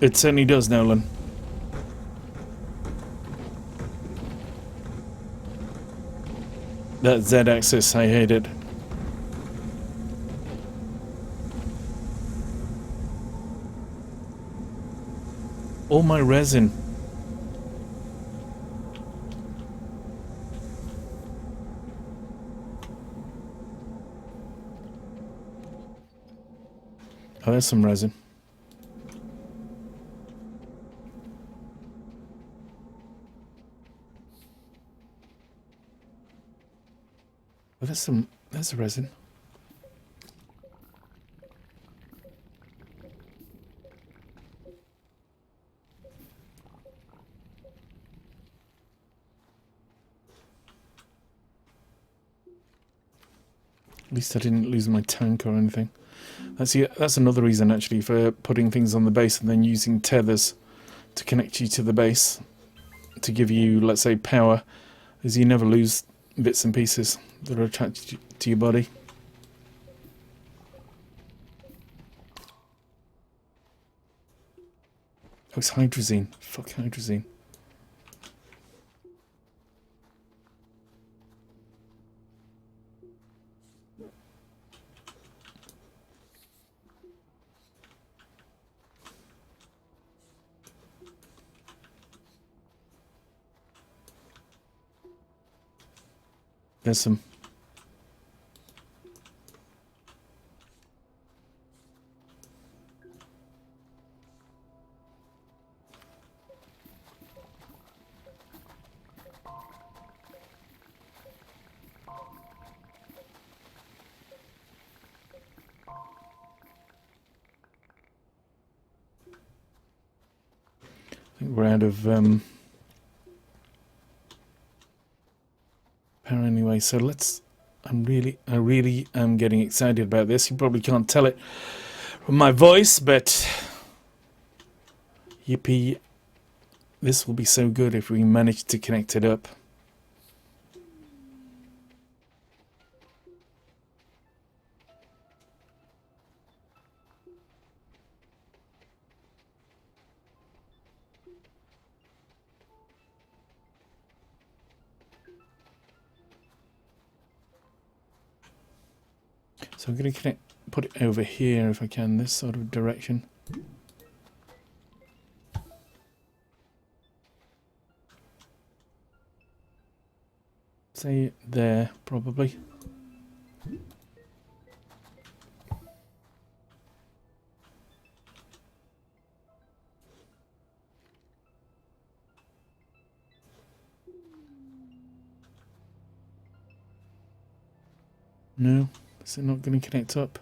It certainly does, Nolan. That Z-axis, I hate it. All my resin. Oh, there's some resin. Oh, there's a resin. At least I didn't lose my tank or anything. That's another reason actually for putting things on the base and then using tethers to connect you to the base to give you, let's say, power, is you never lose bits and pieces that are attached to your body. Oh, it's hydrazine. Fuck hydrazine. There's some. I think we're out of power anyway, so let's... I really am getting excited about this. You probably can't tell it from my voice, but yippee, this will be so good if we manage to connect it up. So I'm going to put it over here if I can, this sort of direction. Say there, probably. No, is it not going to connect up?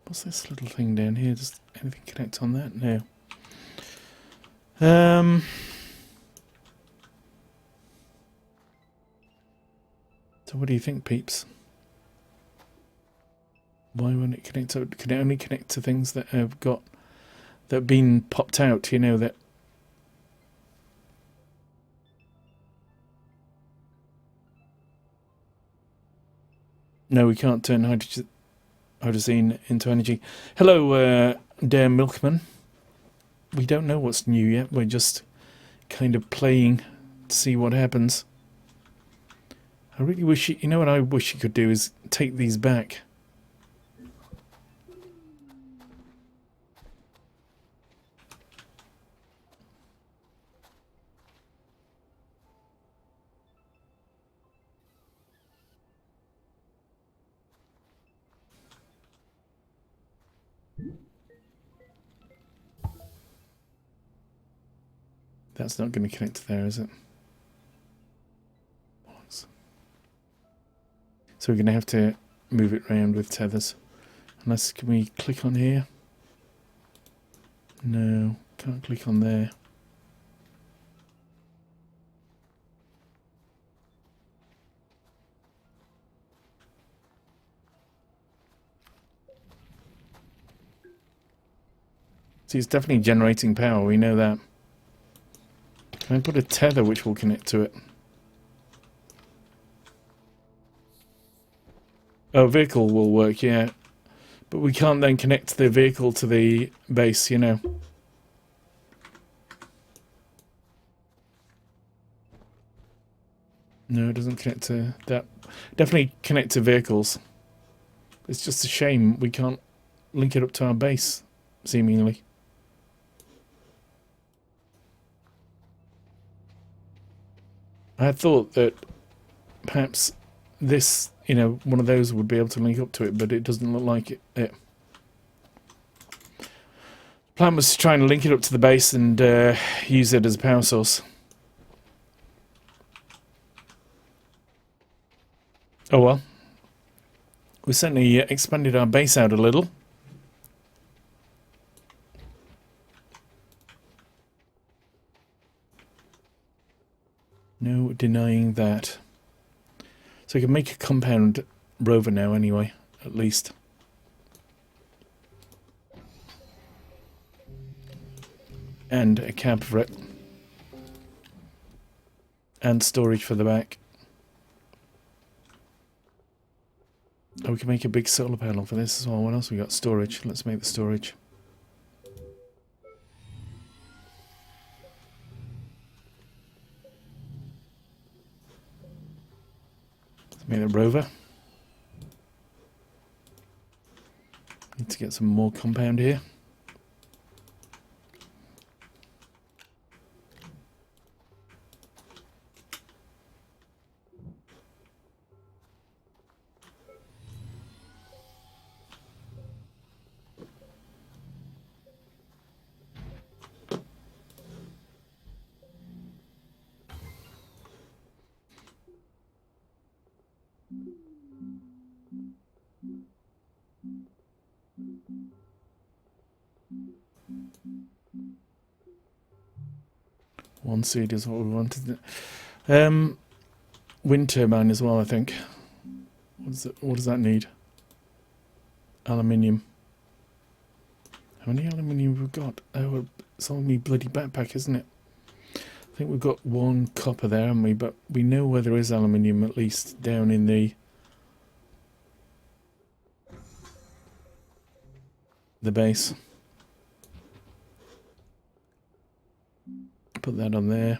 What's this little thing down here? Does anything connect on that? No. So what do you think, peeps? Why won't it connect up? Can it only connect to things that have been popped out, you know, that... No, we can't turn hydrazine into energy. Hello, dear Milkman. We don't know what's new yet. We're just kind of playing to see what happens. I really wish you know what I wish you could do is take these back. That's not going to connect to there, is it? So we're going to have to move it around with tethers. Unless, can we click on here? No, can't click on there. See, it's definitely generating power, we know that. Can I put a tether which will connect to it? Oh, vehicle will work, yeah. But we can't then connect the vehicle to the base, you know. No, it doesn't connect to that. Definitely connect to vehicles. It's just a shame we can't link it up to our base, seemingly. I had thought that perhaps this, you know, one of those would be able to link up to it, but it doesn't look like it. Plan was to try and link it up to the base and use it as a power source. Oh well. We certainly expanded our base out a little. No denying that. So we can make a compound rover now anyway, at least. And a cab for it. And storage for the back. Oh, we can make a big solar panel for this as well. What else we got? Storage. Let's make the storage. Let's make the rover. Need to get some more compound here. One seed is what we wanted. Wind turbine as well, I think. What does that need? Aluminium. How many aluminium have we got? Oh, it's on me bloody backpack, isn't it? I think we've got one copper there, haven't we? But we know where there is aluminium, at least down in the base. Put that on there.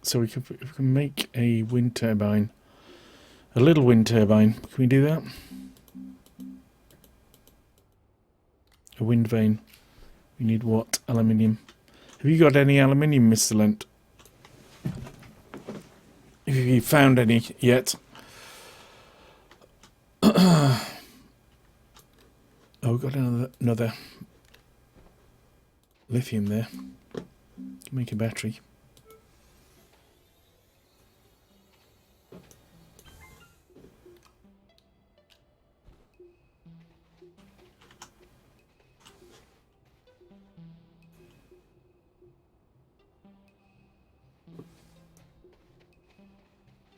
So if we can make a wind turbine, a little wind turbine. Can we do that? A wind vane. We need what? Aluminium. Have you got any aluminium, Mr. Lent? Have you found any yet? Oh, we've got another lithium there. Make a battery.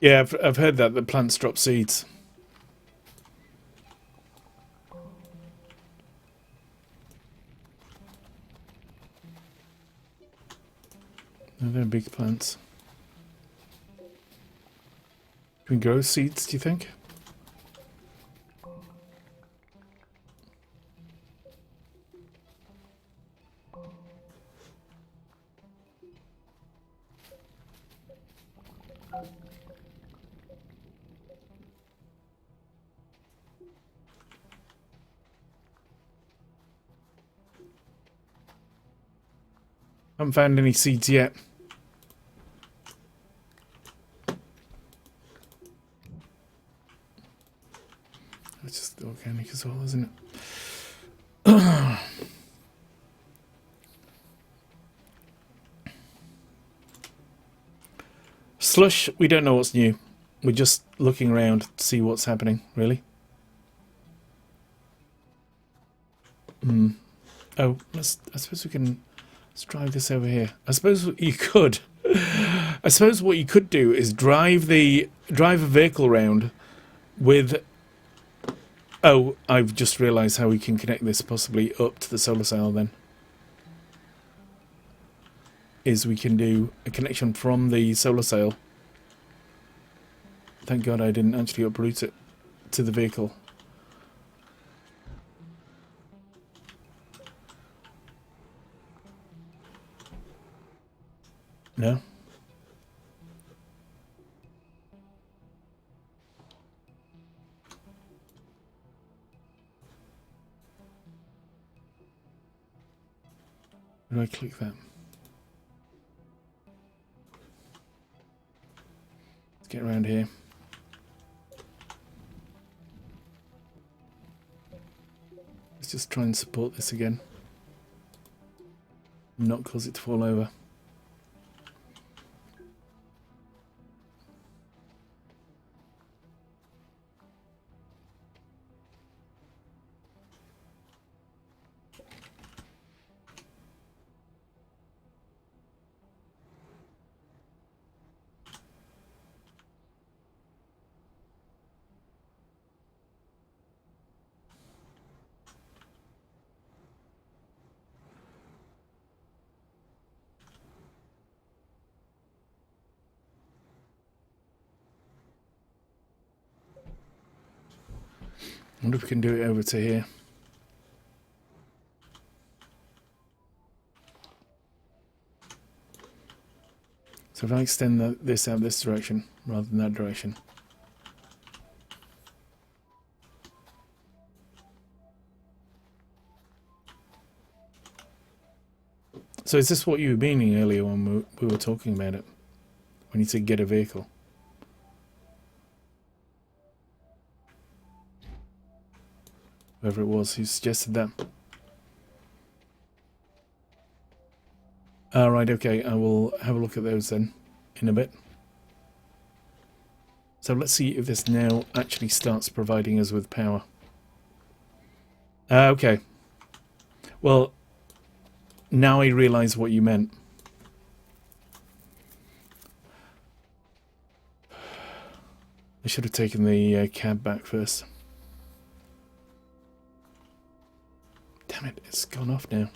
Yeah, I've heard that the plants drop seeds. No, they're big plants. Can we grow seeds, do you think? Haven't found any seeds yet. It's just organic as well, isn't it? Slush, we don't know what's new. We're just looking around to see what's happening, really. Oh, I suppose we can... Let's drive this over here. I suppose what you could... I suppose what you could do is drive a vehicle around with... Oh, I've just realised how we can connect this possibly up to the solar cell then. Is we can do a connection from the solar cell. Thank God I didn't actually uproot it to the vehicle. No? Where do I click that? Let's get around here. Let's just try and support this again. Not cause it to fall over. I wonder if we can do it over to here. So if I extend this out this direction rather than that direction. So is this what you were meaning earlier when we were talking about it? When you said get a vehicle? Whoever it was who suggested that. Alright, okay, I will have a look at those then in a bit. So let's see if this now actually starts providing us with power. Okay. Well, now I realise what you meant. I should have taken the cab back first. Damn it, it's gone off now.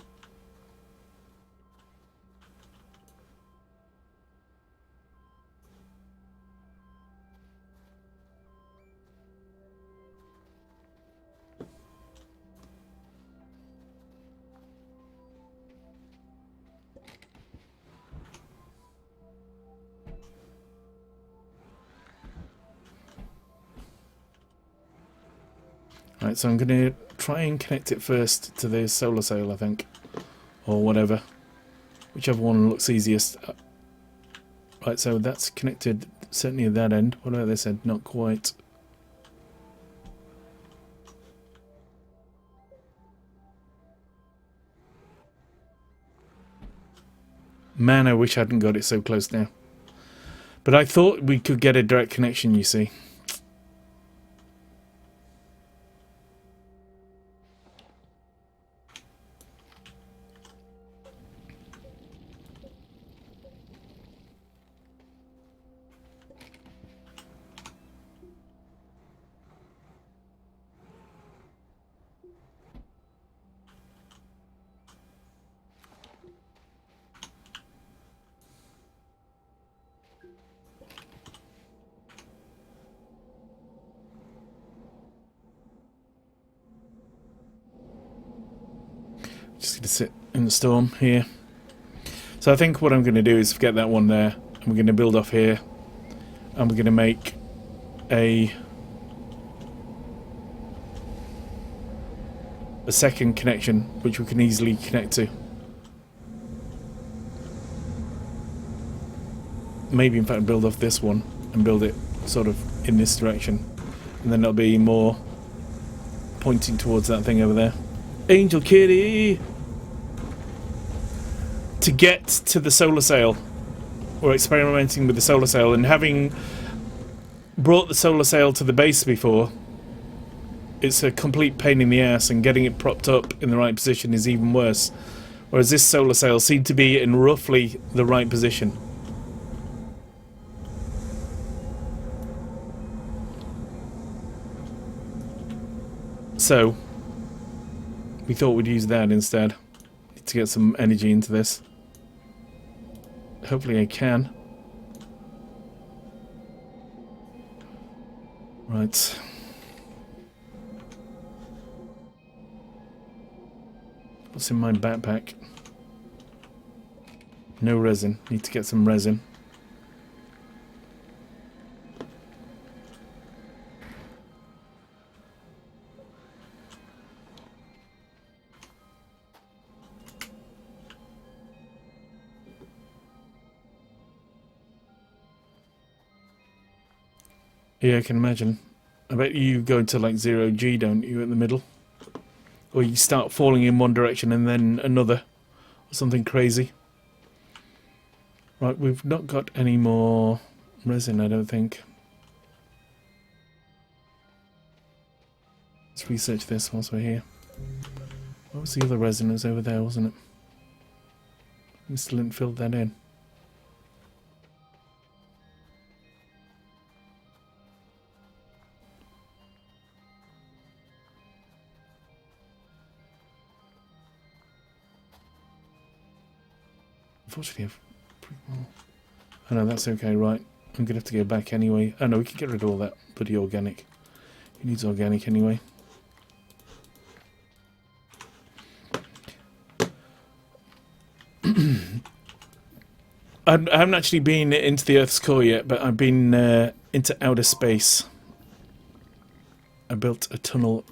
Right, so I'm going to try and connect it first to the solar sail, I think. Or whatever. Whichever one looks easiest. Right, so that's connected certainly at that end. What about this end? Not quite. Man, I wish I hadn't got it so close now. But I thought we could get a direct connection, you see. Just going to sit in the storm here. So I think what I'm going to do is forget that one there. And we're going to build off here. And we're going to make a second connection, which we can easily connect to. maybe in fact build off this one and build it sort of in this direction, and then it'll be more pointing towards that thing over there. Angel Kitty! To get to the solar sail, we're experimenting with the solar sail, and having brought the solar sail to the base before, it's a complete pain in the ass, and getting it propped up in the right position is even worse. Whereas this solar sail seemed to be in roughly the right position. So, we thought we'd use that instead to get some energy into this. Hopefully I can. Right. What's in my backpack? No resin. Need to get some resin. Yeah, I can imagine. I bet you go to like 0G, don't you, in the middle? Or you start falling in one direction and then another. Or something crazy. Right, we've not got any more resin, I don't think. Let's research this whilst we're here. What was the other resin? It was over there, wasn't it? We still didn't fill that in. Unfortunately, oh no, that's okay, right. I'm going to have to go back anyway. Oh no, we can get rid of all that bloody organic. It needs organic anyway. I haven't actually been into the Earth's core yet, but I've been into outer space. I built a tunnel,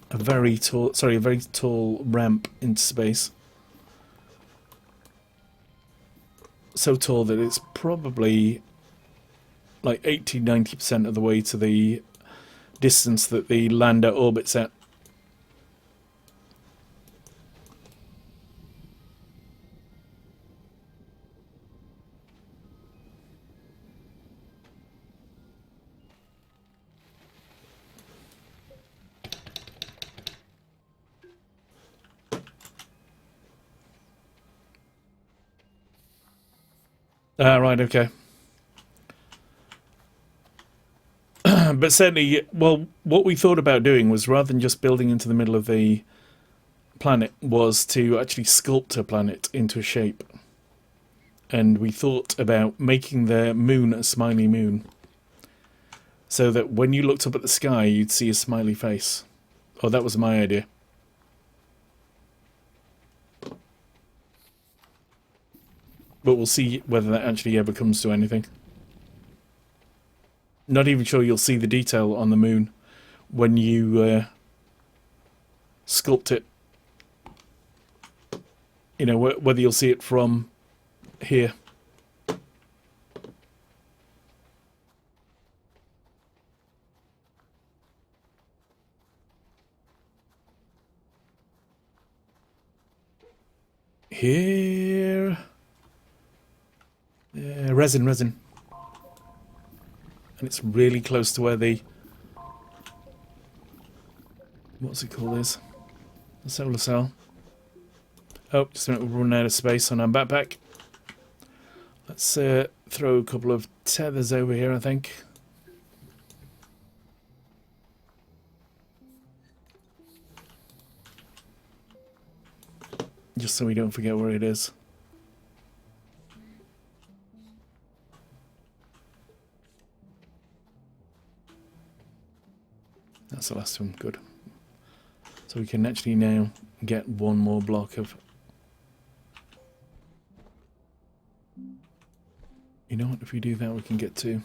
a very tall ramp into space. So tall that it's probably like 80–90% of the way to the distance that the lander orbits at. Right, okay. But certainly, well, what we thought about doing was, rather than just building into the middle of the planet, was to actually sculpt a planet into a shape. And we thought about making the moon a smiley moon, so that when you looked up at the sky, you'd see a smiley face. Oh, that was my idea. But we'll see whether that actually ever comes to anything. Not even sure you'll see the detail on the moon when you sculpt it. You know, whether you'll see it from here. Here. Resin. And it's really close to where the... what's it called is? The solar cell. Oh, just a minute, we're running out of space on our backpack. Let's throw a couple of tethers over here, I think. Just so we don't forget where it is. That's the last one, good. So we can actually now get one more block of... You know what, if we do that we can get two.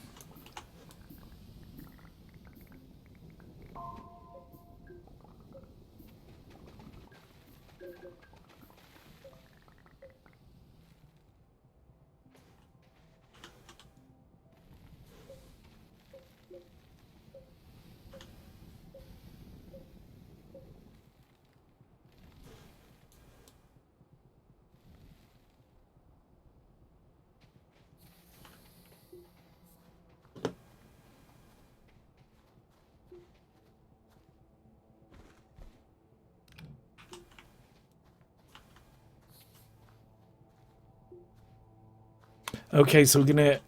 Okay, so we're gonna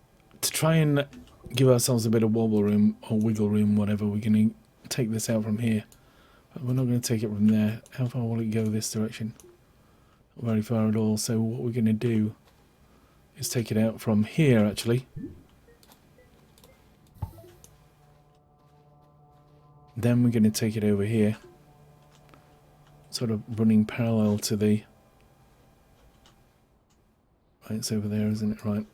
to try and give ourselves a bit of wobble room or wiggle room, whatever. We're gonna take this out from here. But we're not gonna take it from there. How far will it go this direction? Not very far at all. So what we're gonna do is take it out from here, actually. Then we're gonna take it over here, sort of running parallel to the. Right, it's over there, isn't it? Right.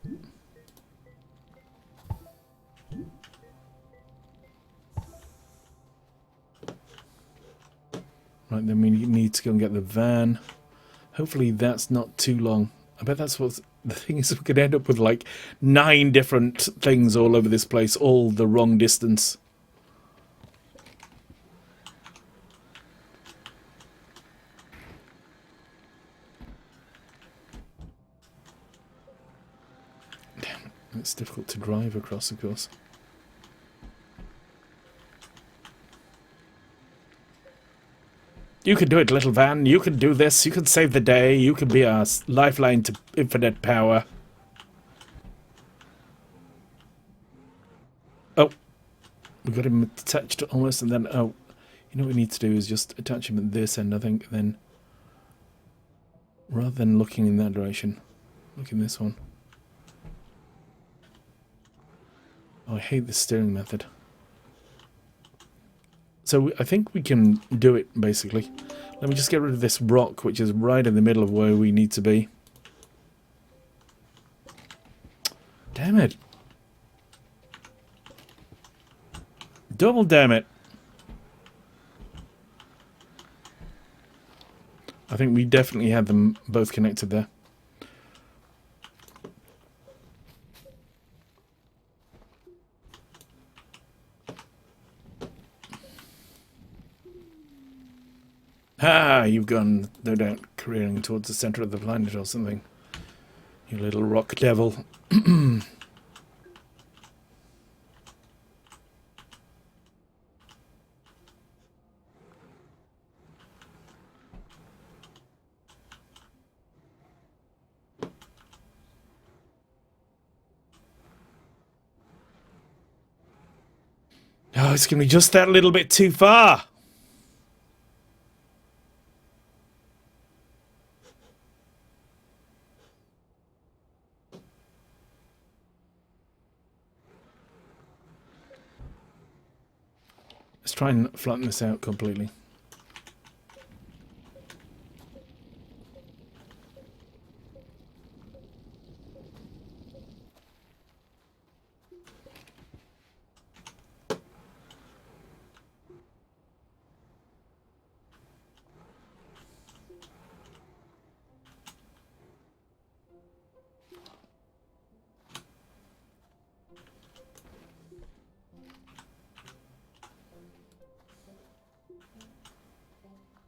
Right, then we need to go and get the van. Hopefully that's not too long. I bet that's what the thing is. We could end up with like 9 different things all over this place, all the wrong distance. Damn it, it's difficult to drive across, of course. You can do it, little van. You can do this. You can save the day. You can be our lifeline to infinite power. Oh. We got him attached almost, and then... Oh. You know what we need to do is just attach him at this end, I think, then... Rather than looking in that direction. Look in this one. Oh, I hate this steering method. So I think we can do it, basically. Let me just get rid of this rock, which is right in the middle of where we need to be. Damn it. Double damn it. I think we definitely had them both connected there. Ah, you've gone, no doubt, careering towards the centre of the planet or something. You little rock devil. Oh, it's going to be just that little bit too far. Let's try and flatten this out completely.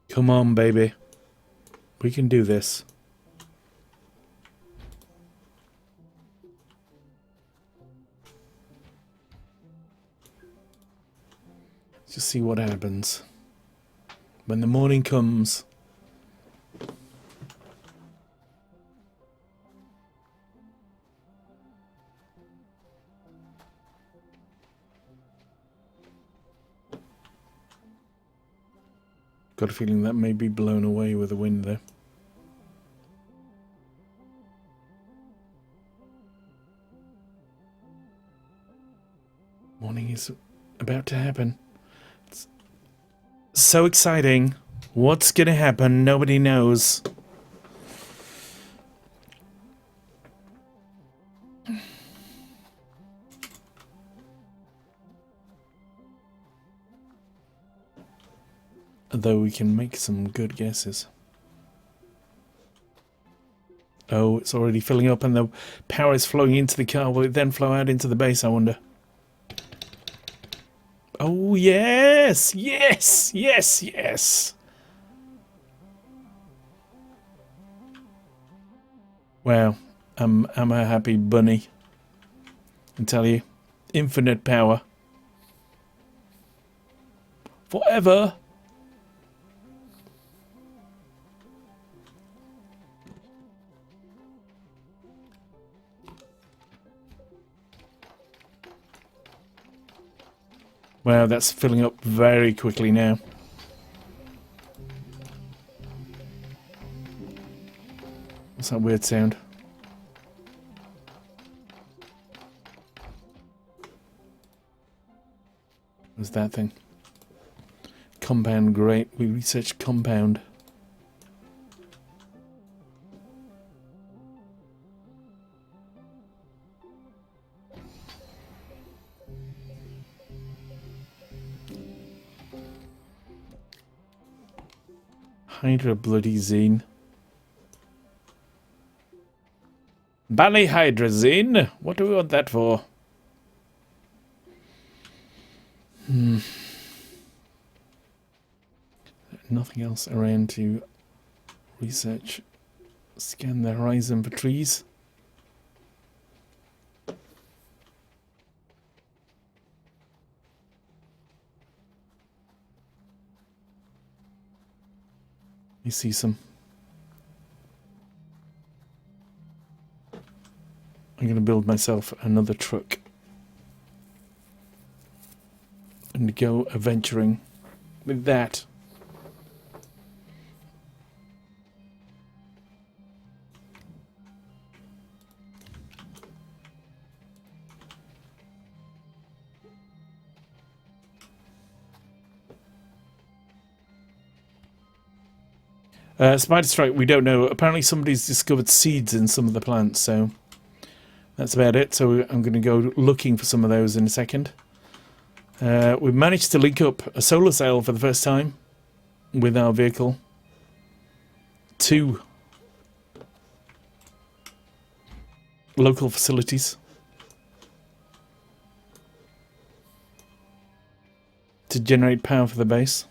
Come on, baby. We can do this. Let's just see what happens. When the morning comes... Got a feeling that may be blown away with the wind there. Morning is about to happen. It's so exciting. What's gonna happen? Nobody knows. Though we can make some good guesses. Oh, it's already filling up and the power is flowing into the car. Will it then flow out into the base, I wonder? Oh, yes! Yes! Yes! Yes! Wow. I'm a happy bunny. I tell you. Infinite power. Forever! Wow, that's filling up very quickly now. What's that weird sound? What's that thing? Compound, great. We researched compound. Hydra bloody zine. Hydrazine? What do we want that for? Nothing else around to research. Scan the horizon for trees. You see some. I'm going to build myself another truck and go adventuring with that. Spider strike, we don't know. Apparently somebody's discovered seeds in some of the plants, so that's about it. So I'm going to go looking for some of those in a second. We've managed to link up a solar sail for the first time with our vehicle to local facilities to generate power for the base.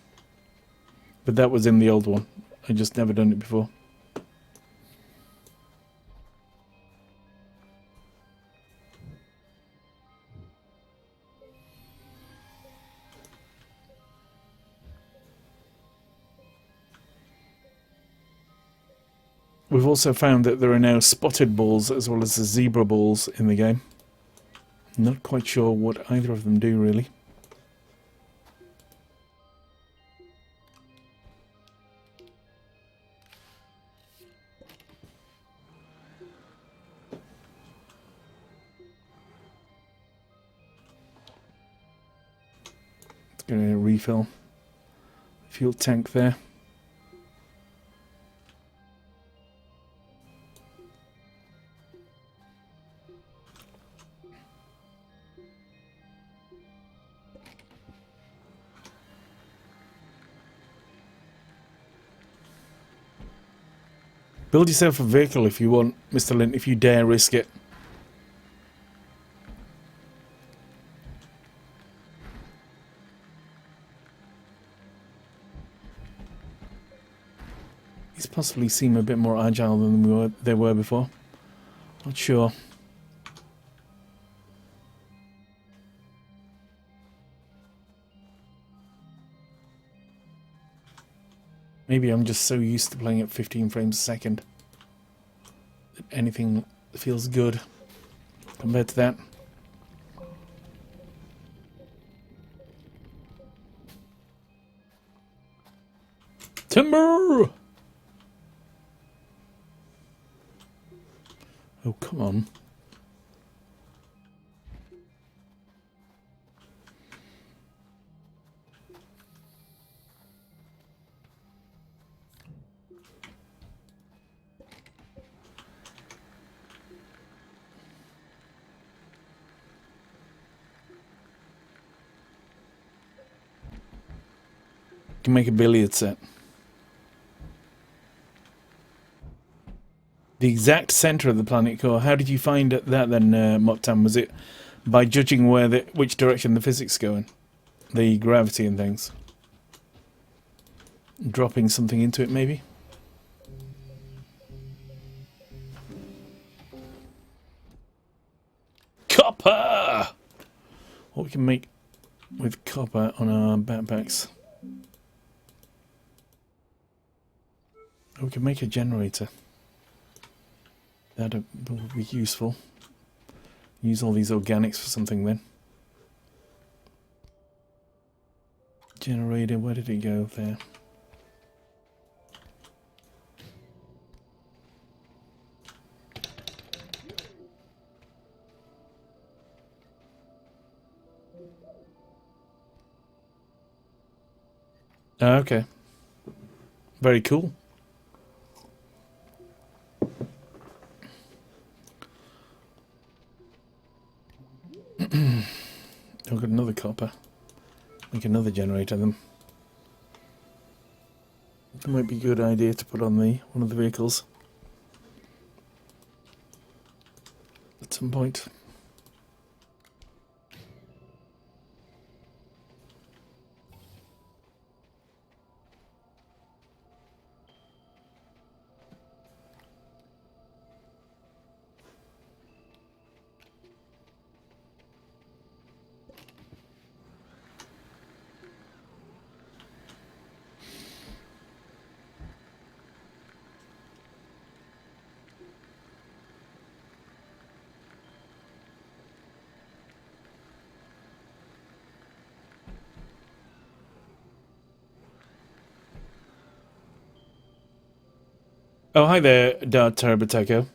But that was in the old one. I just never done it before. We've also found that there are now spotted balls as well as the zebra balls in the game. Not quite sure what either of them do really. Going to refill fuel tank there. Build yourself a vehicle if you want, Mr. Lint, if you dare risk it. These possibly seem a bit more agile than they were before. Not sure. Maybe I'm just so used to playing at 15 frames a second that anything feels good compared to that. Timber! Oh, come on. Can make a billiard set. The exact center of the planet core. How did you find that then, Moptam? Was it by judging which direction the physics going, the gravity and things, dropping something into it, maybe? Copper. What we can make with copper on our backpacks? Oh, we can make a generator. That would be useful. Use all these organics for something then. generator, where did it go there? Okay. Very cool. I've got another copper. Make another generator of them. It might be a good idea to put on one of the vehicles at some point. Oh, hi there, Dart Tarabateko.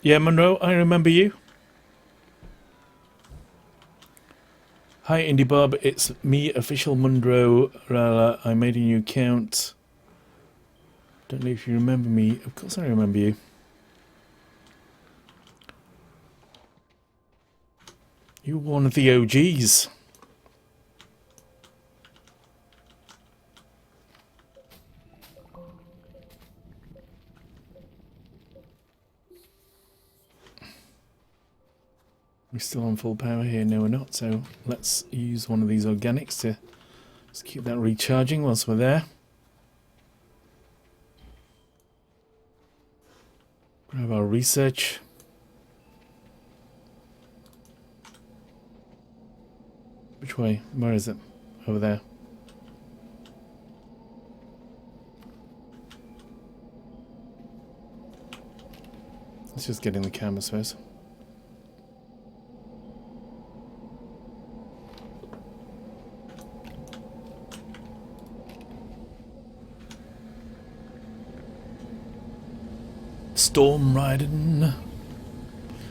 Yeah, Monroe, I remember you. Hi, Indie Bob, it's me, Official Monroe. I made a new account. Don't know if you remember me. Of course I remember you. You were one of the OGs. We're still on full power here, no we're not, so let's use one of these organics to just keep that recharging whilst we're there. Grab our research. Which way? Where is it? Over there. Let's just get in the cameras first. Storm riding.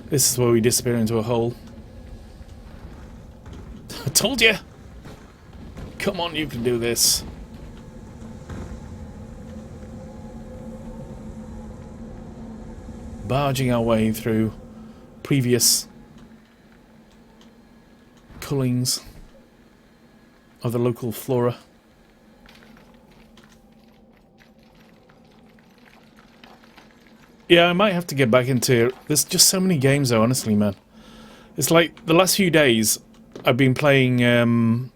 This is where we disappear into a hole. I told you! Come on, you can do this. Barging our way through previous cullings of the local flora. Yeah, I might have to get back into... There's just so many games though, honestly, man. It's like, the last few days, I've been playing,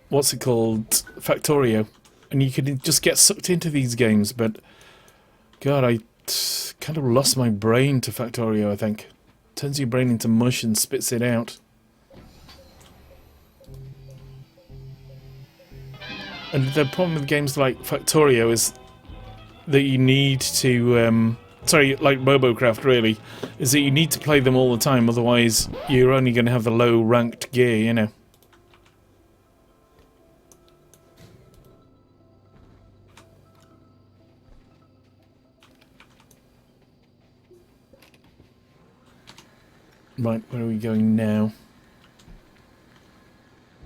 what's it called? Factorio. And you can just get sucked into these games, but... God, I kind of lost my brain to Factorio, I think. Turns your brain into mush and spits it out. And the problem with games like Factorio is that you need to, sorry, like Robocraft really, is that you need to play them all the time, otherwise you're only going to have the low ranked gear, you know. Right, where are we going now?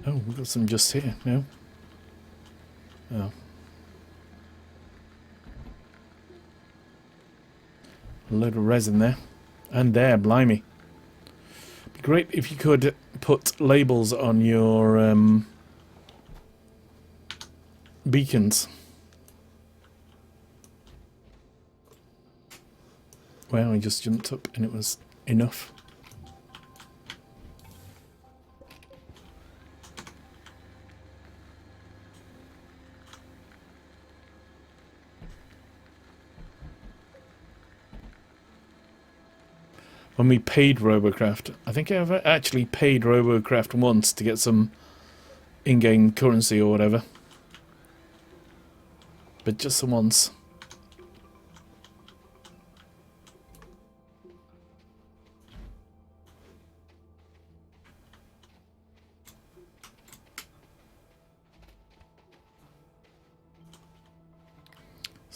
Oh, we've got some just here, no? Oh. A load of resin there. And there, blimey. It'd be great if you could put labels on your beacons. Well, I just jumped up and it was enough. When we paid Robocraft, I think I've actually paid Robocraft once to get some in-game currency or whatever. But just the once.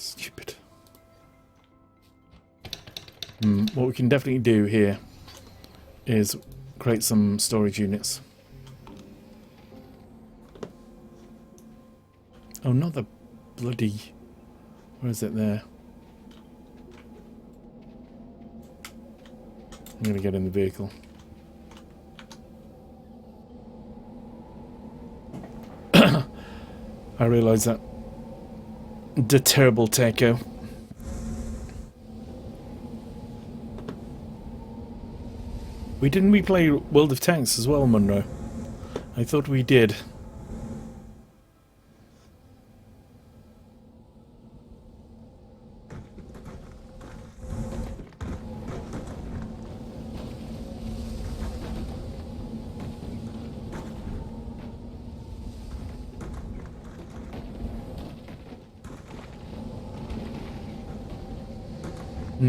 Stupid. What we can definitely do here is create some storage units. Oh, not the bloody... Where is it there? I'm going to get in the vehicle. I realise that. The terrible taco. Didn't we play World of Tanks as well, Munro? I thought we did.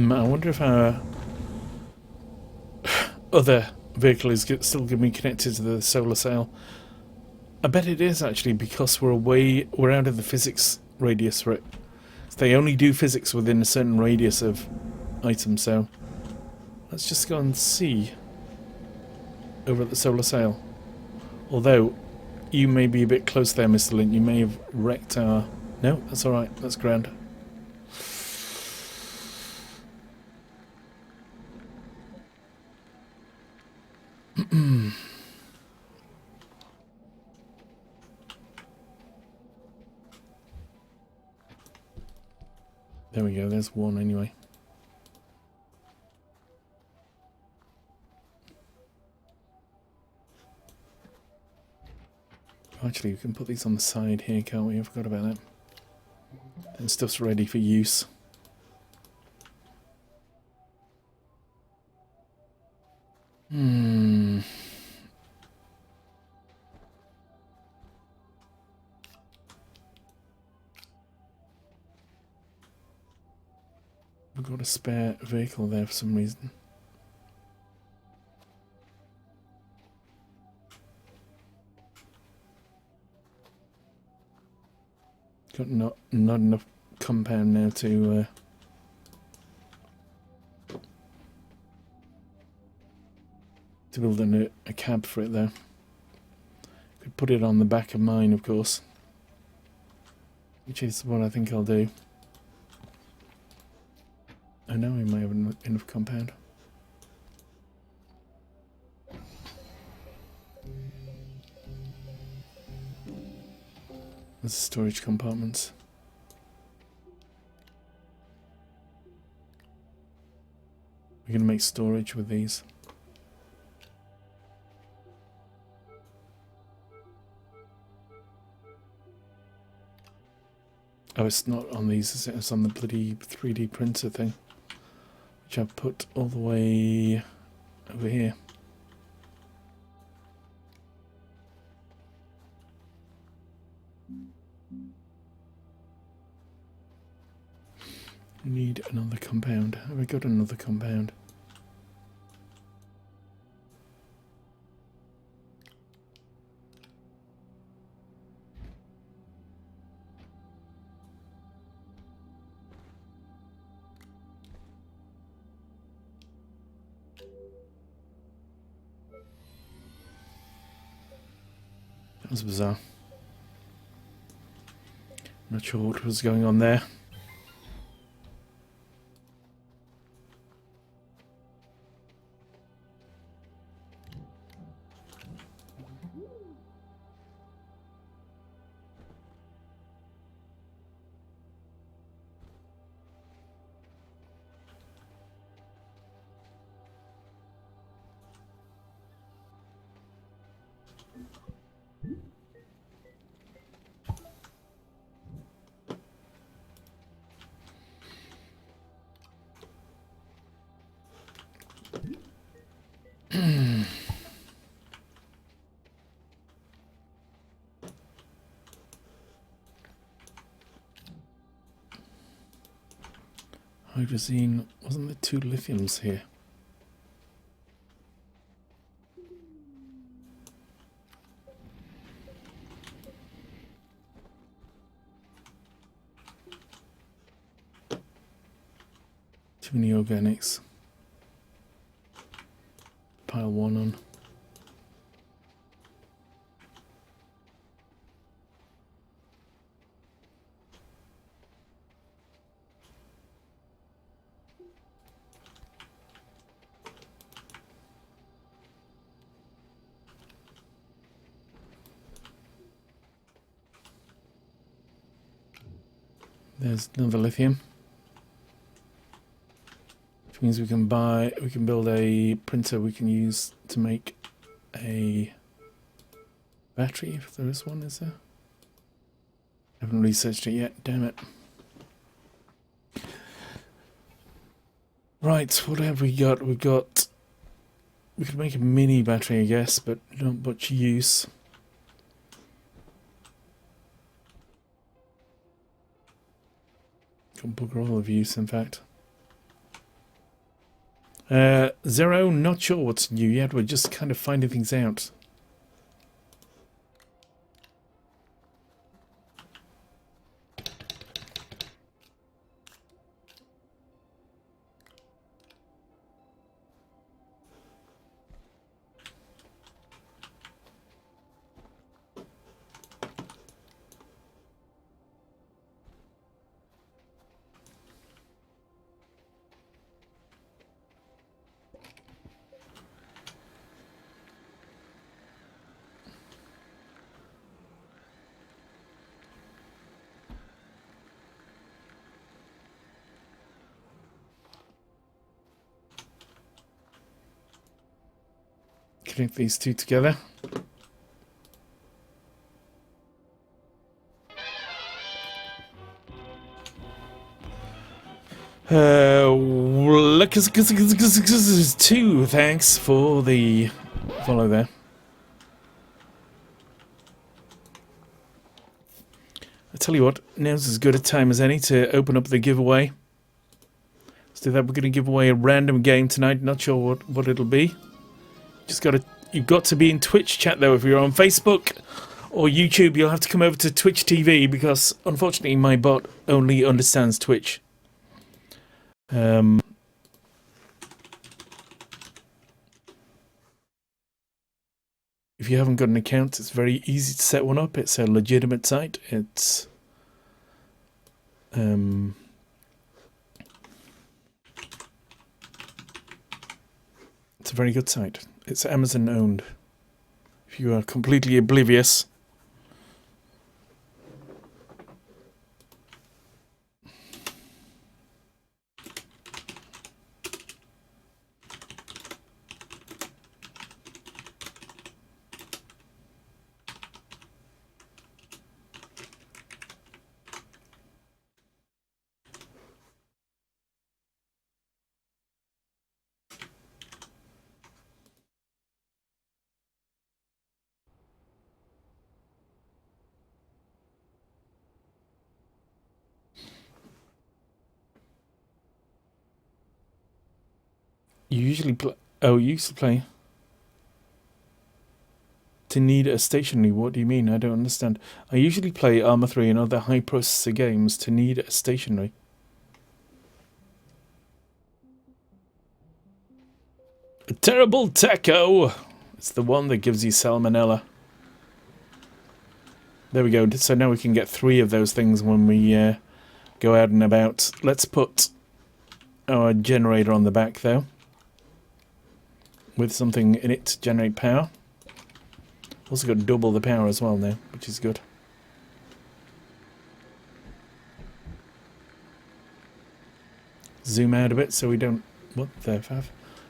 I wonder if our other vehicle is still going to be connected to the solar sail. I bet it is actually, because we're out of the physics radius for it. So they only do physics within a certain radius of items, so let's just go and see over at the solar sail. Although you may be a bit close there, Mr. Lint. You may have wrecked our... No, that's alright, that's grand. There we go, there's one anyway. Actually, we can put these on the side here, can't we? I forgot about that. And stuff's ready for use. We've got a spare vehicle there for some reason. Got not enough compound now to build a cab for it though. Could put it on the back of mine, of course, which is what I think I'll do. I know we might have enough compound. There's storage compartments. We're going to make storage with these. Oh, it's not on these, is it? It's on the bloody 3D printer thing, which I've put all the way over here. Need another compound. Have I got another compound? That was bizarre. Not sure what was going on there. Hydrazine, wasn't there 2 lithiums here? Too many organics. Pile one on. There's another lithium. Which means we can build a printer we can use to make a battery, if there is one, is there? I haven't researched it yet, damn it. Right, what have we got? We could make a mini battery, I guess, but not much use. Can't bugger all of use, in fact. Zero, not sure what's new yet. We're just kind of finding things out. Connect these two together. Look, two. Thanks for the follow there. I tell you what, now's as good a time as any to open up the giveaway. Let's do that. We're going to give away a random game tonight. Not sure what it'll be. You've got to be in Twitch chat though. If you're on Facebook or YouTube, you'll have to come over to Twitch TV because unfortunately my bot only understands Twitch. If you haven't got an account, it's very easy to set one up. It's a legitimate site. It's a very good site. It's Amazon owned. If you are completely oblivious. You usually play... Oh, you used to play... To need a stationary, what do you mean? I don't understand. I usually play Arma 3 and other high processor games to need a stationary. A terrible taco! It's the one that gives you salmonella. There we go. So now we can get 3 of those things when we go out and about. Let's put our generator on the back though, with something in it to generate power. Also got double the power as well now, which is good. Zoom out a bit so we don't... What the faff?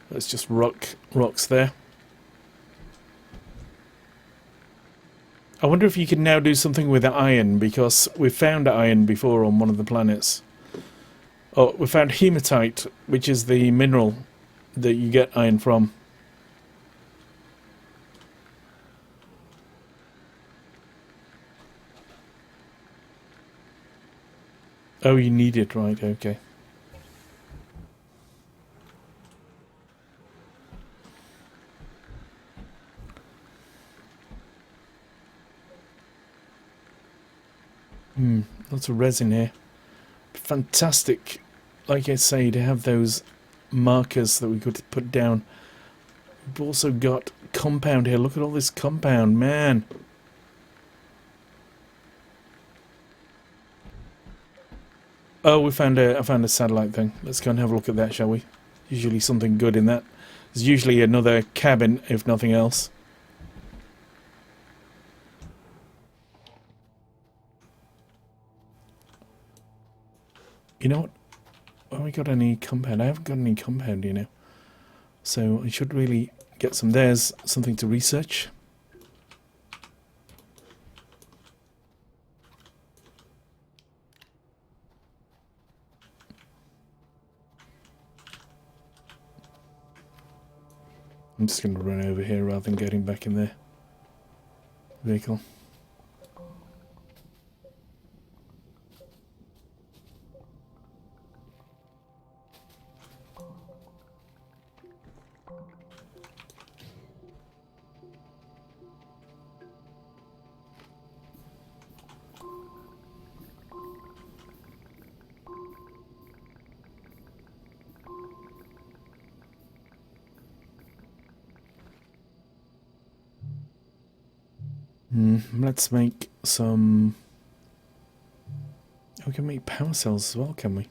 Let's just rocks there. I wonder if you can now do something with the iron, because we found iron before on one of the planets. Oh, we found hematite, which is the mineral that you get iron from. Oh, you need it, right, okay. Lots of resin here. Fantastic like I say, to have those markers that we could put down. We've also got compound here. Look at all this compound, man. Oh, I found a satellite thing. Let's go and have a look at that, shall we? Usually something good in that. There's usually another cabin, if nothing else. You know what? Have we got any compound? I haven't got any compound, you know. So I should really get some. There's something to research. I'm just going to run over here rather than getting back in the vehicle. Let's make some... We can make power cells as well, can we?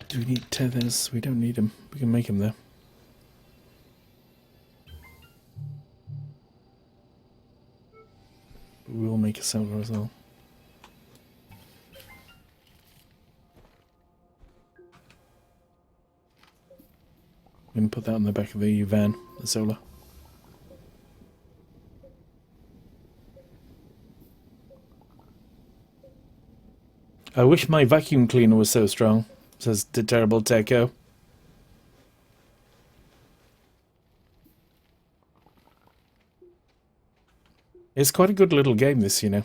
Do we need tethers? We don't need them. We can make them though. We'll make a solar as well. I'm going to put that on the back of the van, the solar. I wish my vacuum cleaner was so strong, says the terrible Techo. It's quite a good little game, this, you know.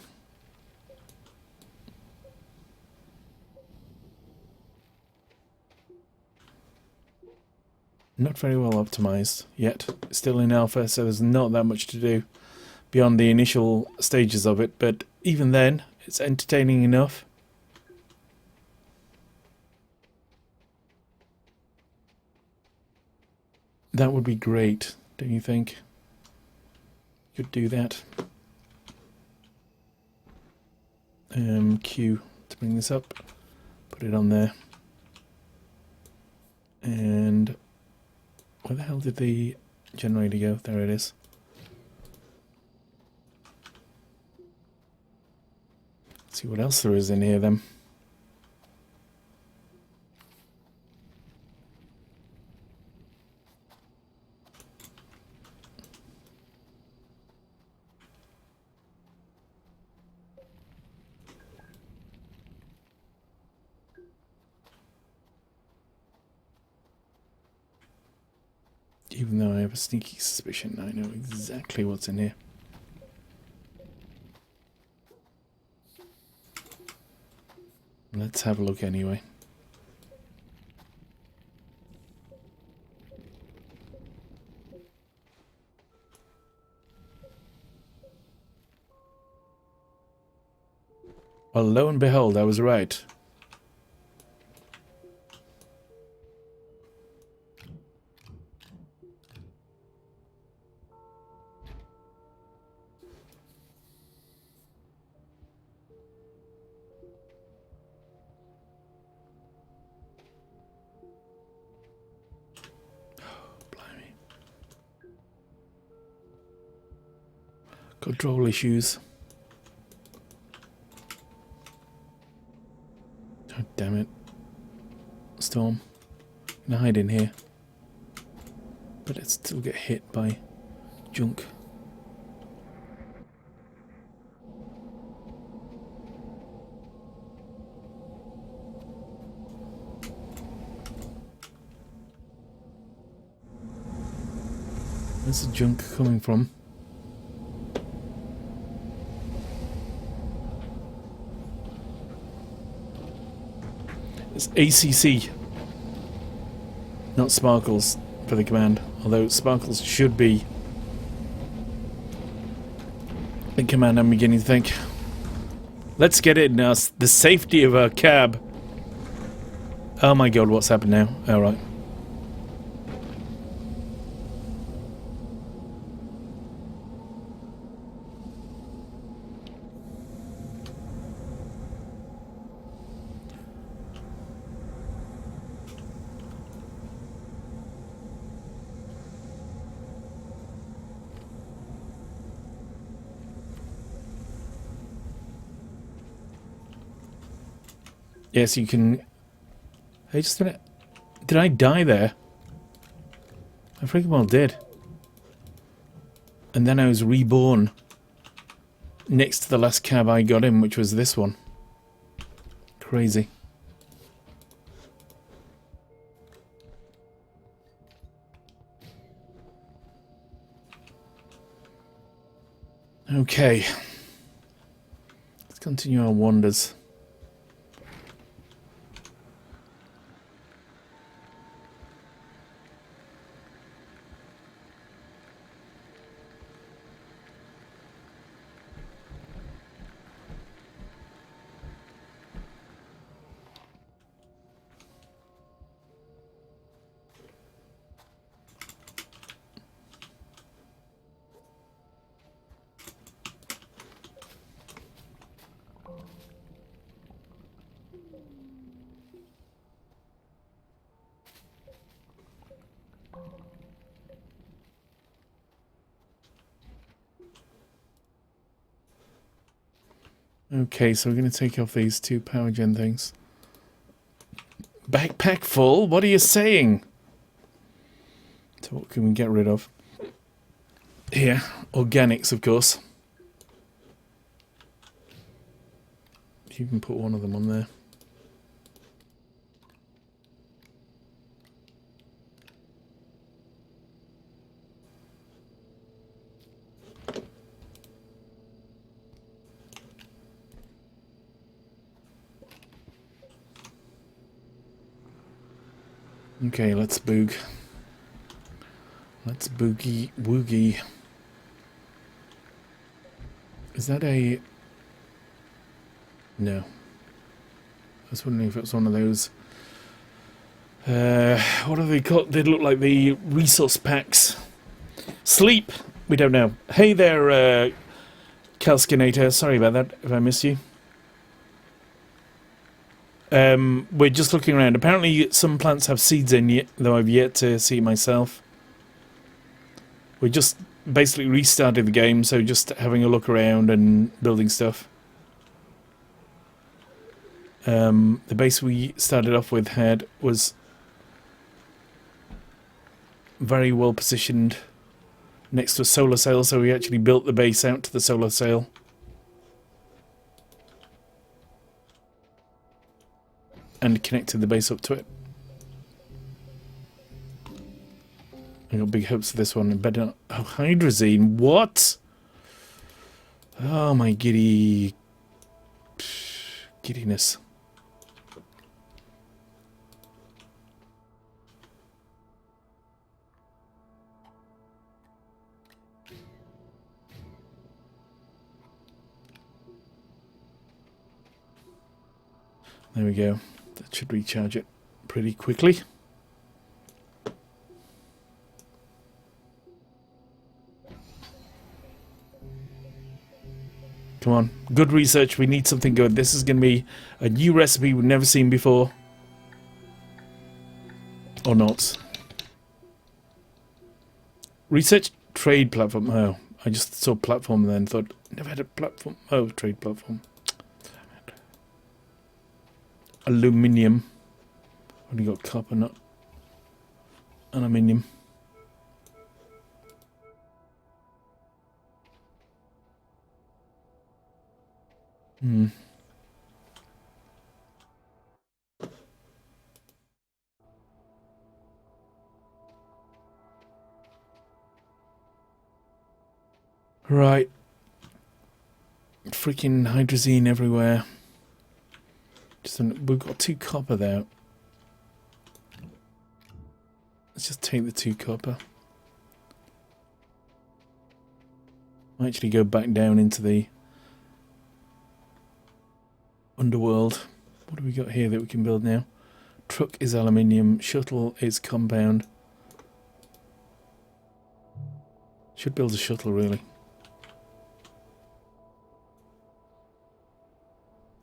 Not very well optimized yet. Still in alpha, so there's not that much to do beyond the initial stages of it, but even then, it's entertaining enough. That would be great, don't you think? Could do that. Q to bring this up. Put it on there. And where the hell did the generator go? There it is. Let's see what else there is in here then. Even though I have a sneaky suspicion, I know exactly what's in here. Let's have a look anyway. Well, lo and behold, I was right. Control issues. Oh, damn it. Storm. I'm gonna hide in here. But it still get hit by junk. Where's the junk coming from? It's ACC, not Sparkles for the command, although Sparkles should be the command I'm beginning to think. Let's get in now. The safety of our cab. Oh my god, what's happened now? Alright. Yes, you can... Hey, just a minute. Did I die there? I freaking well did. And then I was reborn next to the last cab I got in, which was this one. Crazy. Okay. Let's continue our wanders. Okay, so we're going to take off these 2 power gen things. Backpack full? What are you saying? So what can we get rid of? Here, organics, of course. You can put one of them on there. Okay, let's boog. Let's boogie woogie. Is that a... No. I was wondering if it was one of those... what are they called? They look like the resource packs. Sleep! We don't know. Hey there, Calskinator. Sorry about that, if I miss you. We're just looking around. Apparently some plants have seeds in yet, though I've yet to see myself. We just basically restarted the game, so just having a look around and building stuff. The base we started off with was very well positioned next to a solar sail, so we actually built the base out to the solar sail. And connected the base up to it. I got big hopes for this one. Better. Oh, hydrazine. What? Oh, my giddiness. There we go. That should recharge it pretty quickly. Come on. Good research. We need something good. This is going to be a new recipe we've never seen before. Or not. Research trade platform. Oh, I just saw platform and then thought, never had a platform. Oh, trade platform. Aluminium. Only got copper, not aluminium. Right. Freaking hydrazine everywhere. We've got 2 copper there. Let's just take the 2 copper. I'll actually go back down into the... Underworld. What do we got here that we can build now? Truck is aluminium. Shuttle is compound. Should build a shuttle, really.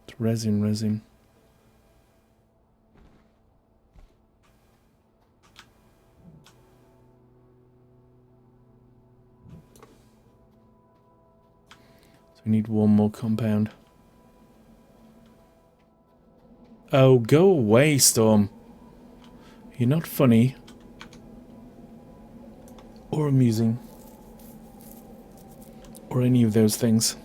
It's resin. So we need one more compound. Oh, go away, Storm. You're not funny. Or amusing. Or any of those things.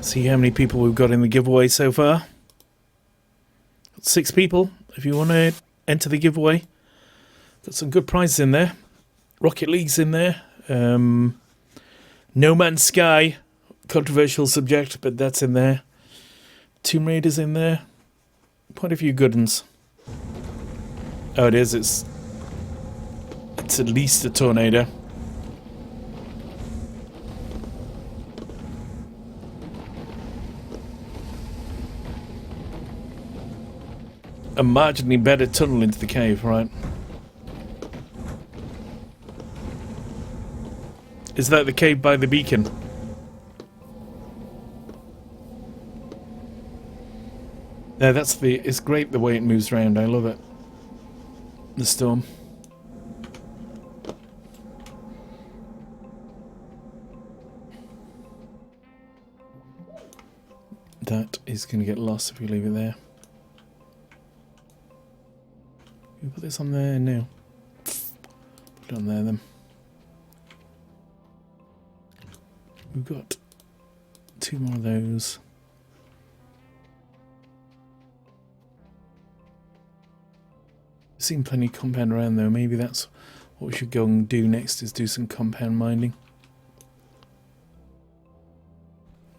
See how many people we've got in the giveaway so far. 6 people, if you want to enter the giveaway. Got some good prizes in there. Rocket League's in there. No Man's Sky, controversial subject, but that's in there. Tomb Raider's in there. Quite a few good ones. Oh, it is. It's at least a tornado. A marginally better tunnel into the cave, right? Is that the cave by the beacon? Yeah, that's the... It's great the way it moves around. I love it. The storm. That is going to get lost if we leave it there. Can we put this on there? No. Put it on there then. We've got 2 more of those. Seen plenty of compound around though. Maybe that's what we should go and do next, is do some compound mining.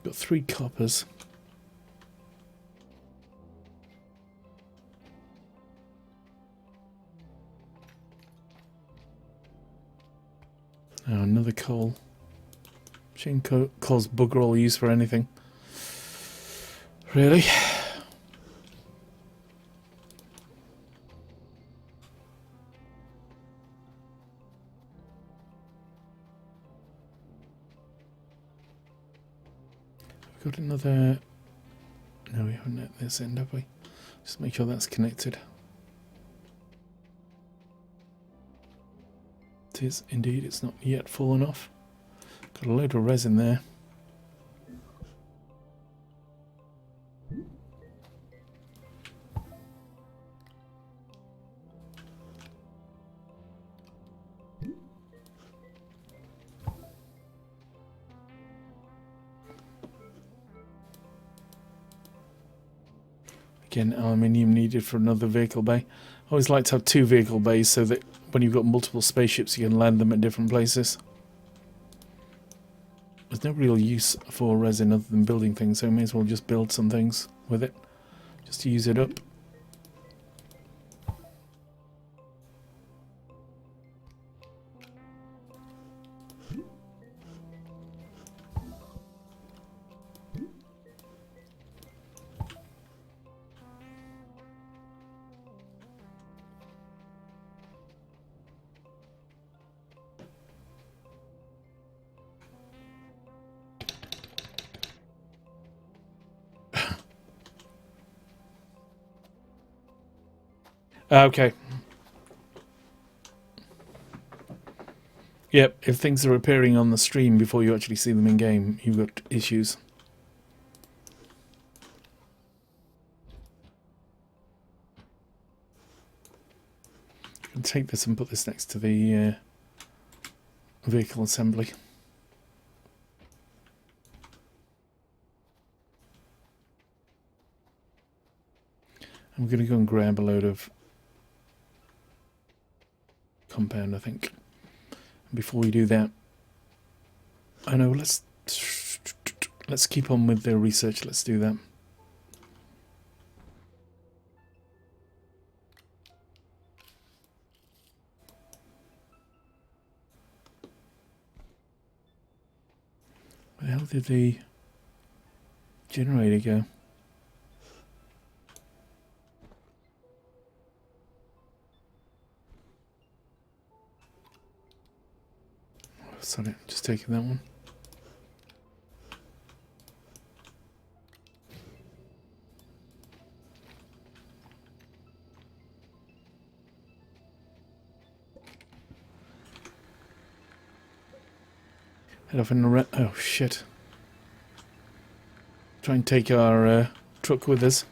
Got 3 coppers. Oh, another coal. Shame coal's bugger all use for anything. Really? We've got another... No, we haven't at this end, have we? Just make sure that's connected. It is indeed, it's not yet full enough. Got a load of resin there. Again, aluminium needed for another vehicle bay. I always like to have 2 vehicle bays so that when you've got multiple spaceships you can land them at different places. There's no real use for resin other than building things, so we may as well just build some things with it, just to use it up. Okay. Yep, if things are appearing on the stream before you actually see them in game, you've got issues. I can take this and put this next to the vehicle assembly. I'm going to go and grab a load of compound, I think. before we do that. I know, let's keep on with the research. Let's do that. Where the hell did the generator go? Oh, sorry, just taking that one. Head off in the oh shit. Try and take our truck with us.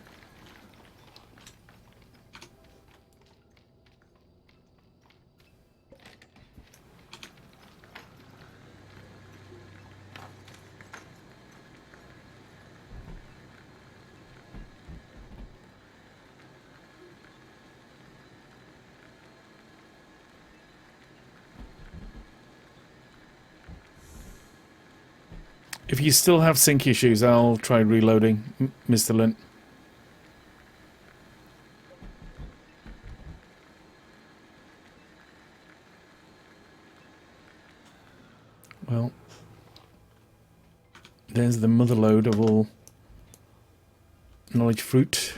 If you still have sync issues, I'll try reloading, Mr. Lint. Well, there's the mother lode of all knowledge fruit.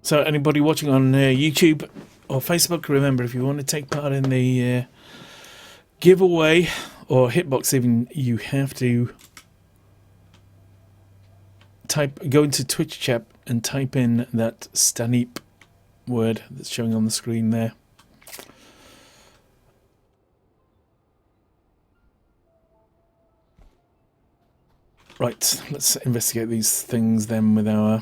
So anybody watching on YouTube or Facebook, remember, if you want to take part in the giveaway or hitbox even, you have to go into Twitch chat and type in that Stanip word that's showing on the screen there. Right, let's investigate these things then with our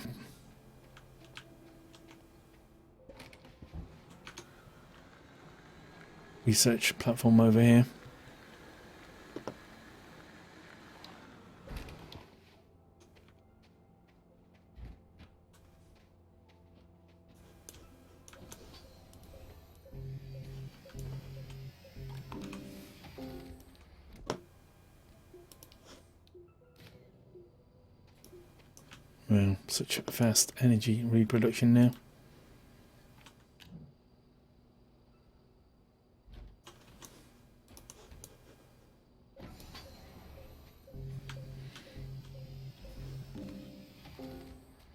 research platform over here. Well, such fast energy reproduction now.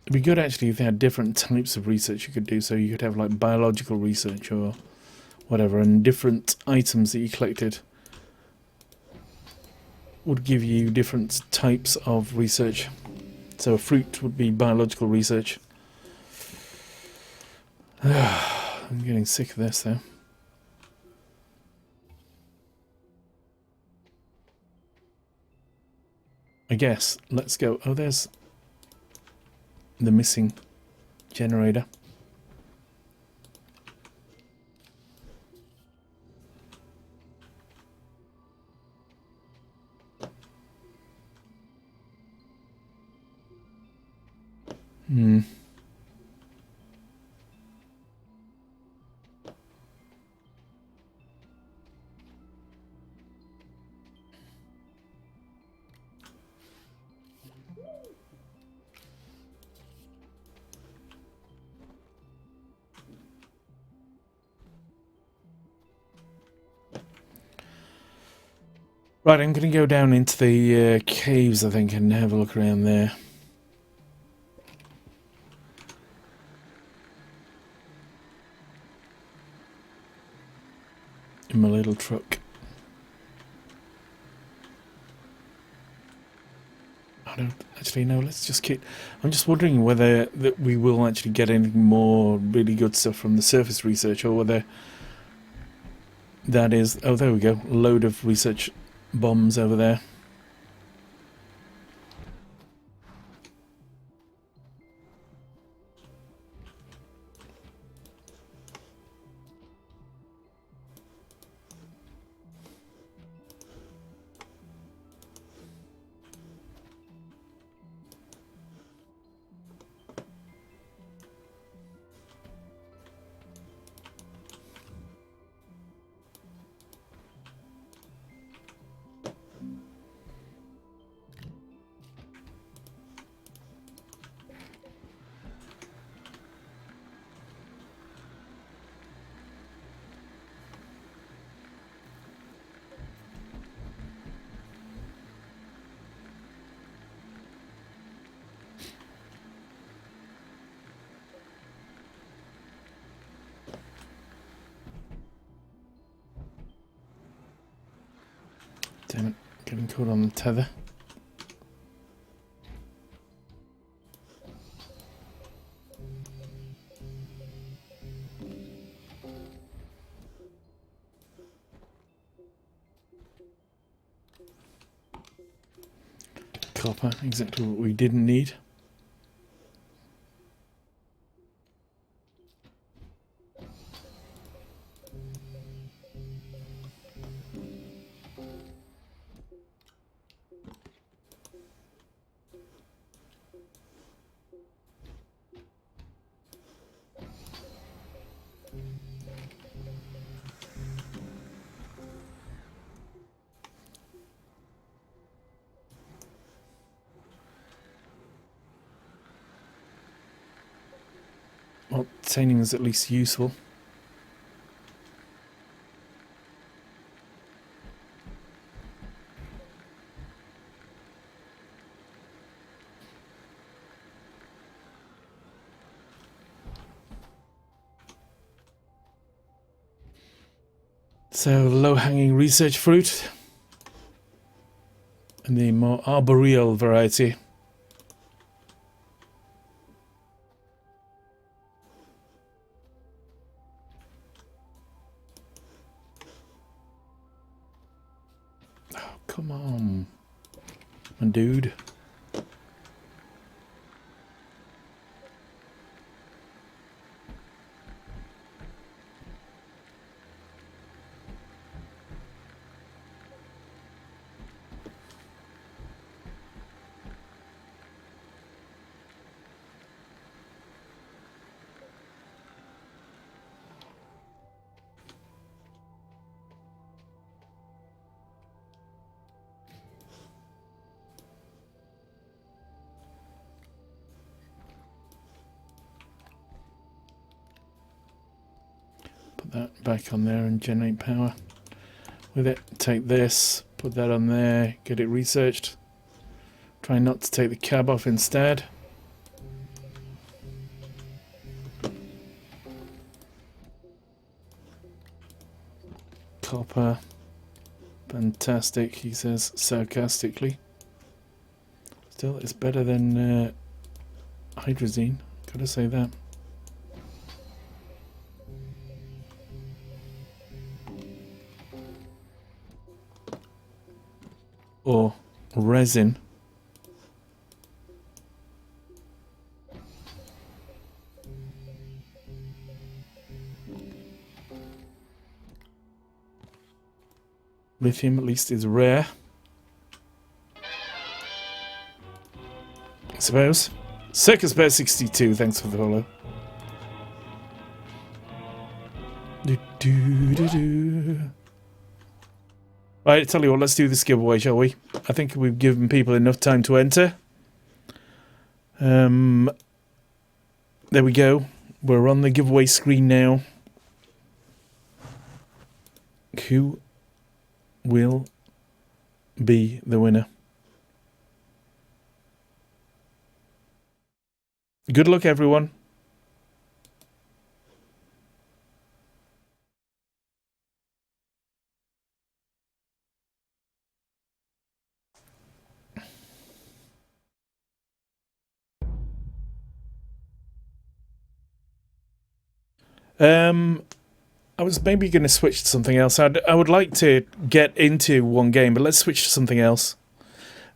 It'd be good actually if they had different types of research you could do, so you could have like biological research or whatever, and different items that you collected would give you different types of research. So a fruit would be biological research. I'm getting sick of this though. I guess. Let's go. Oh, there's the missing generator. Right, I'm going to go down into the caves, I think, and have a look around there. In my little truck. I don't actually know. Let's just keep... I'm just wondering whether that we will actually get anything more really good stuff from the surface research, or whether that is... Oh, there we go. A load of research bombs over there. Damn it, getting caught on the tether. Copper, exactly what we didn't need. Well, titanium is at least useful. So, low-hanging research fruit. And the more arboreal variety. Oh, come on. My dude. That back on there and generate power with it. Take this, put that on there, get it researched. Try not to take the cab off instead. Copper. Fantastic, he says sarcastically. Still, it's better than hydrazine, gotta say that. Or resin. Lithium at least is rare. I suppose. Circus Bear 62, thanks for the follow. Right, tell you what, let's do this giveaway, shall we? I think we've given people enough time to enter. There we go. We're on the giveaway screen now. Who will be the winner? Good luck, everyone. I was maybe going to switch to something else. I would like to get into one game, but let's switch to something else.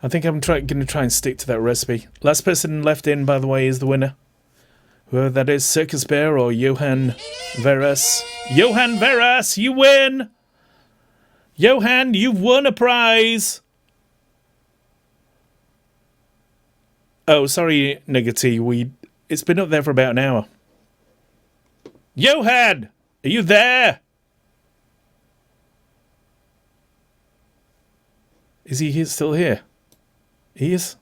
I think I'm going to try and stick to that recipe. Last person left in, by the way, is the winner. Whoever that is, Circus Bear or Johan Veras. Johan Veras, you win! Johan, you've won a prize! Oh, sorry, Niggerty. It's been up there for about an hour. Johan! Are you there? Is he still here? He is?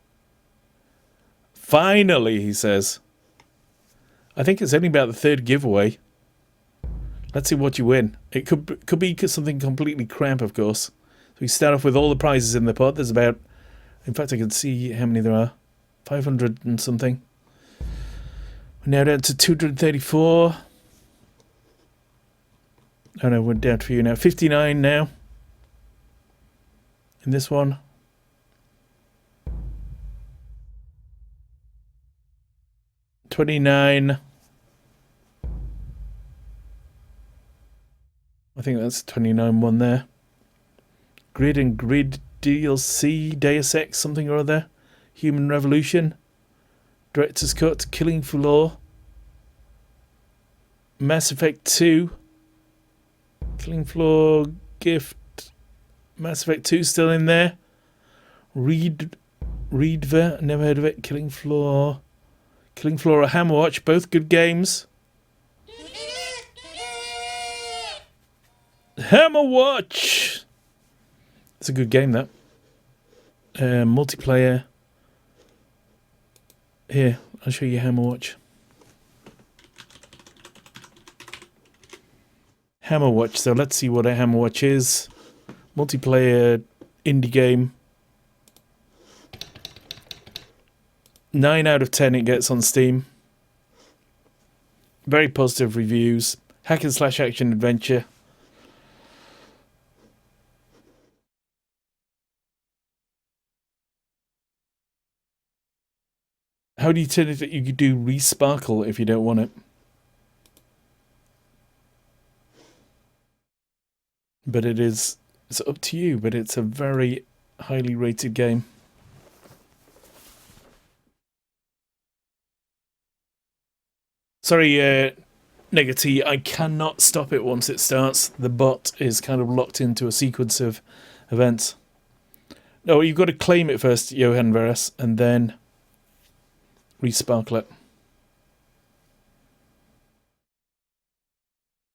Finally, he says. I think it's only about the third giveaway. Let's see what you win. It could be something completely crap, of course. So we start off with all the prizes in the pot. There's about... In fact, I can see how many there are. 500 and something. We're now down to 234. Oh no, we're down to you now. 59 now. In this one. $29. I think that's 29 one there. Grid and Grid DLC, Deus Ex, something or other. Human Revolution. Director's Cut, Killing Floor. Mass Effect 2. Killing Floor, Gift. Mass Effect 2 still in there. Readver, never heard of it. Killing Floor or Hammerwatch, both good games. Hammerwatch! It's a good game, that. Multiplayer. Here, I'll show you Hammerwatch. Hammerwatch, so let's see what a Hammerwatch is. Multiplayer indie game. 9 out of 10 it gets on Steam. Very positive reviews. Hack and slash action adventure. How do you turn it that you could do resparkle if you don't want it? But it's up to you, but it's a very highly rated game. Sorry, Negative, I cannot stop it once it starts. The bot is kind of locked into a sequence of events. No, you've got to claim it first, Johan Veras, and then resparkle it.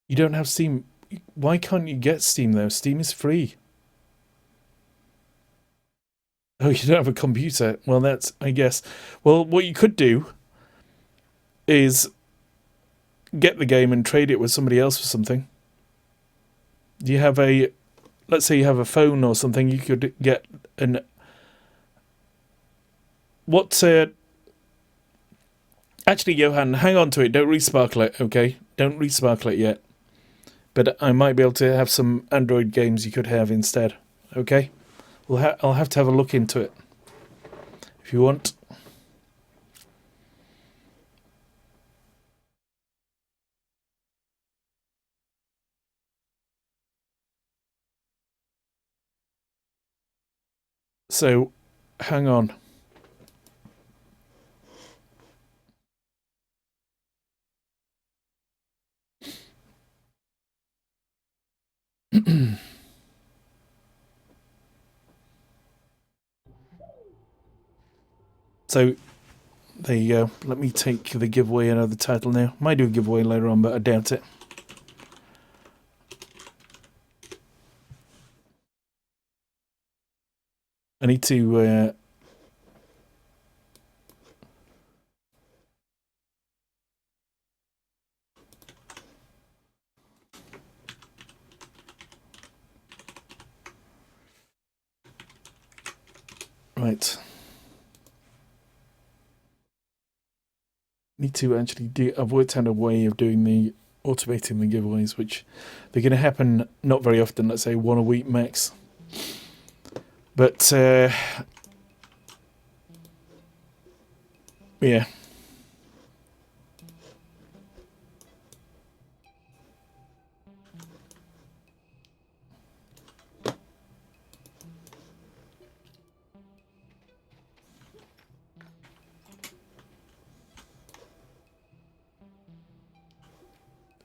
You don't have Steam. Why can't you get Steam, though? Steam is free. Oh, you don't have a computer. Well, that's, I guess. Well, what you could do is get the game and trade it with somebody else for something. Do you have a... Let's say you have a phone or something. You could get an... What... Actually, Johan, hang on to it. Don't resparkle it, okay? Don't resparkle it yet. But I might be able to have some Android games you could have instead. Okay? I'll have to have a look into it. If you want. So, hang on. So there you go. Let me take the giveaway another title now. Might do a giveaway later on, but I doubt it. I need to right. Need to actually do. I've worked out a way of doing the automating the giveaways, which they're going to happen not very often. Let's say one a week max. But yeah.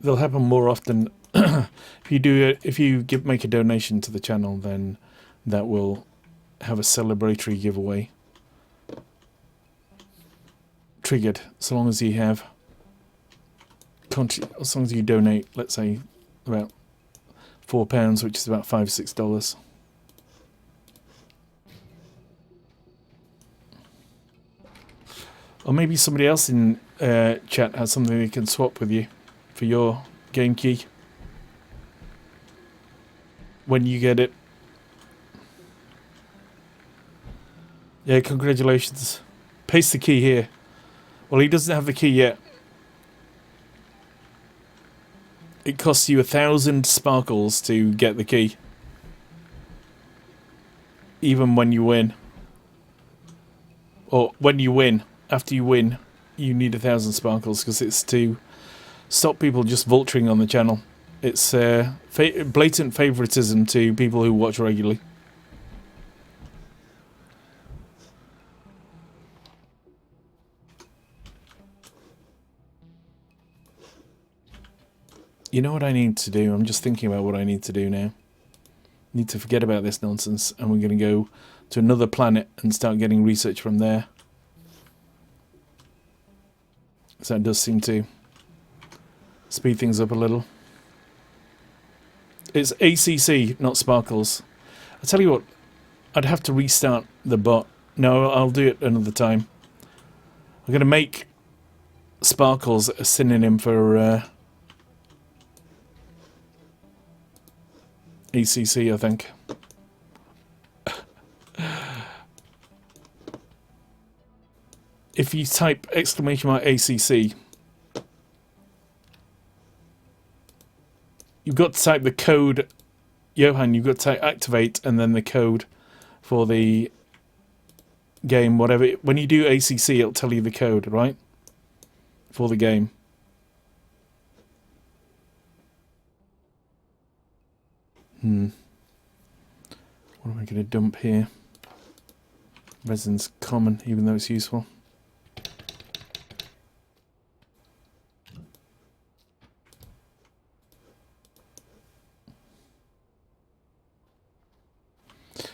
They'll happen more often. If you do it, if you make a donation to the channel, then that will have a celebratory giveaway triggered. So long as you have, as long as you donate, let's say about £4, which is about $5-6. Or maybe somebody else in chat has something they can swap with you for your game key when you get it. Yeah, congratulations. Paste the key here. Well, he doesn't have the key yet. It costs you 1,000 sparkles to get the key. Even when you win. Or when you win. After you win, you need 1,000 sparkles because it's to stop people just vulturing on the channel. It's blatant favoritism to people who watch regularly. You know what I need to do? I'm just thinking about what I need to do now. I need to forget about this nonsense, and we're going to go to another planet and start getting research from there. So that does seem to speed things up a little. It's ACC, not Sparkles. I tell you what, I'd have to restart the bot. No, I'll do it another time. I'm going to make Sparkles a synonym for ACC, I think. If you type !ACC, you've got to type the code, Johan, you've got to type activate and then the code for the game, whatever. When you do ACC, it'll tell you the code, right? For the game. What am I going to dump here? Resin's common, even though it's useful.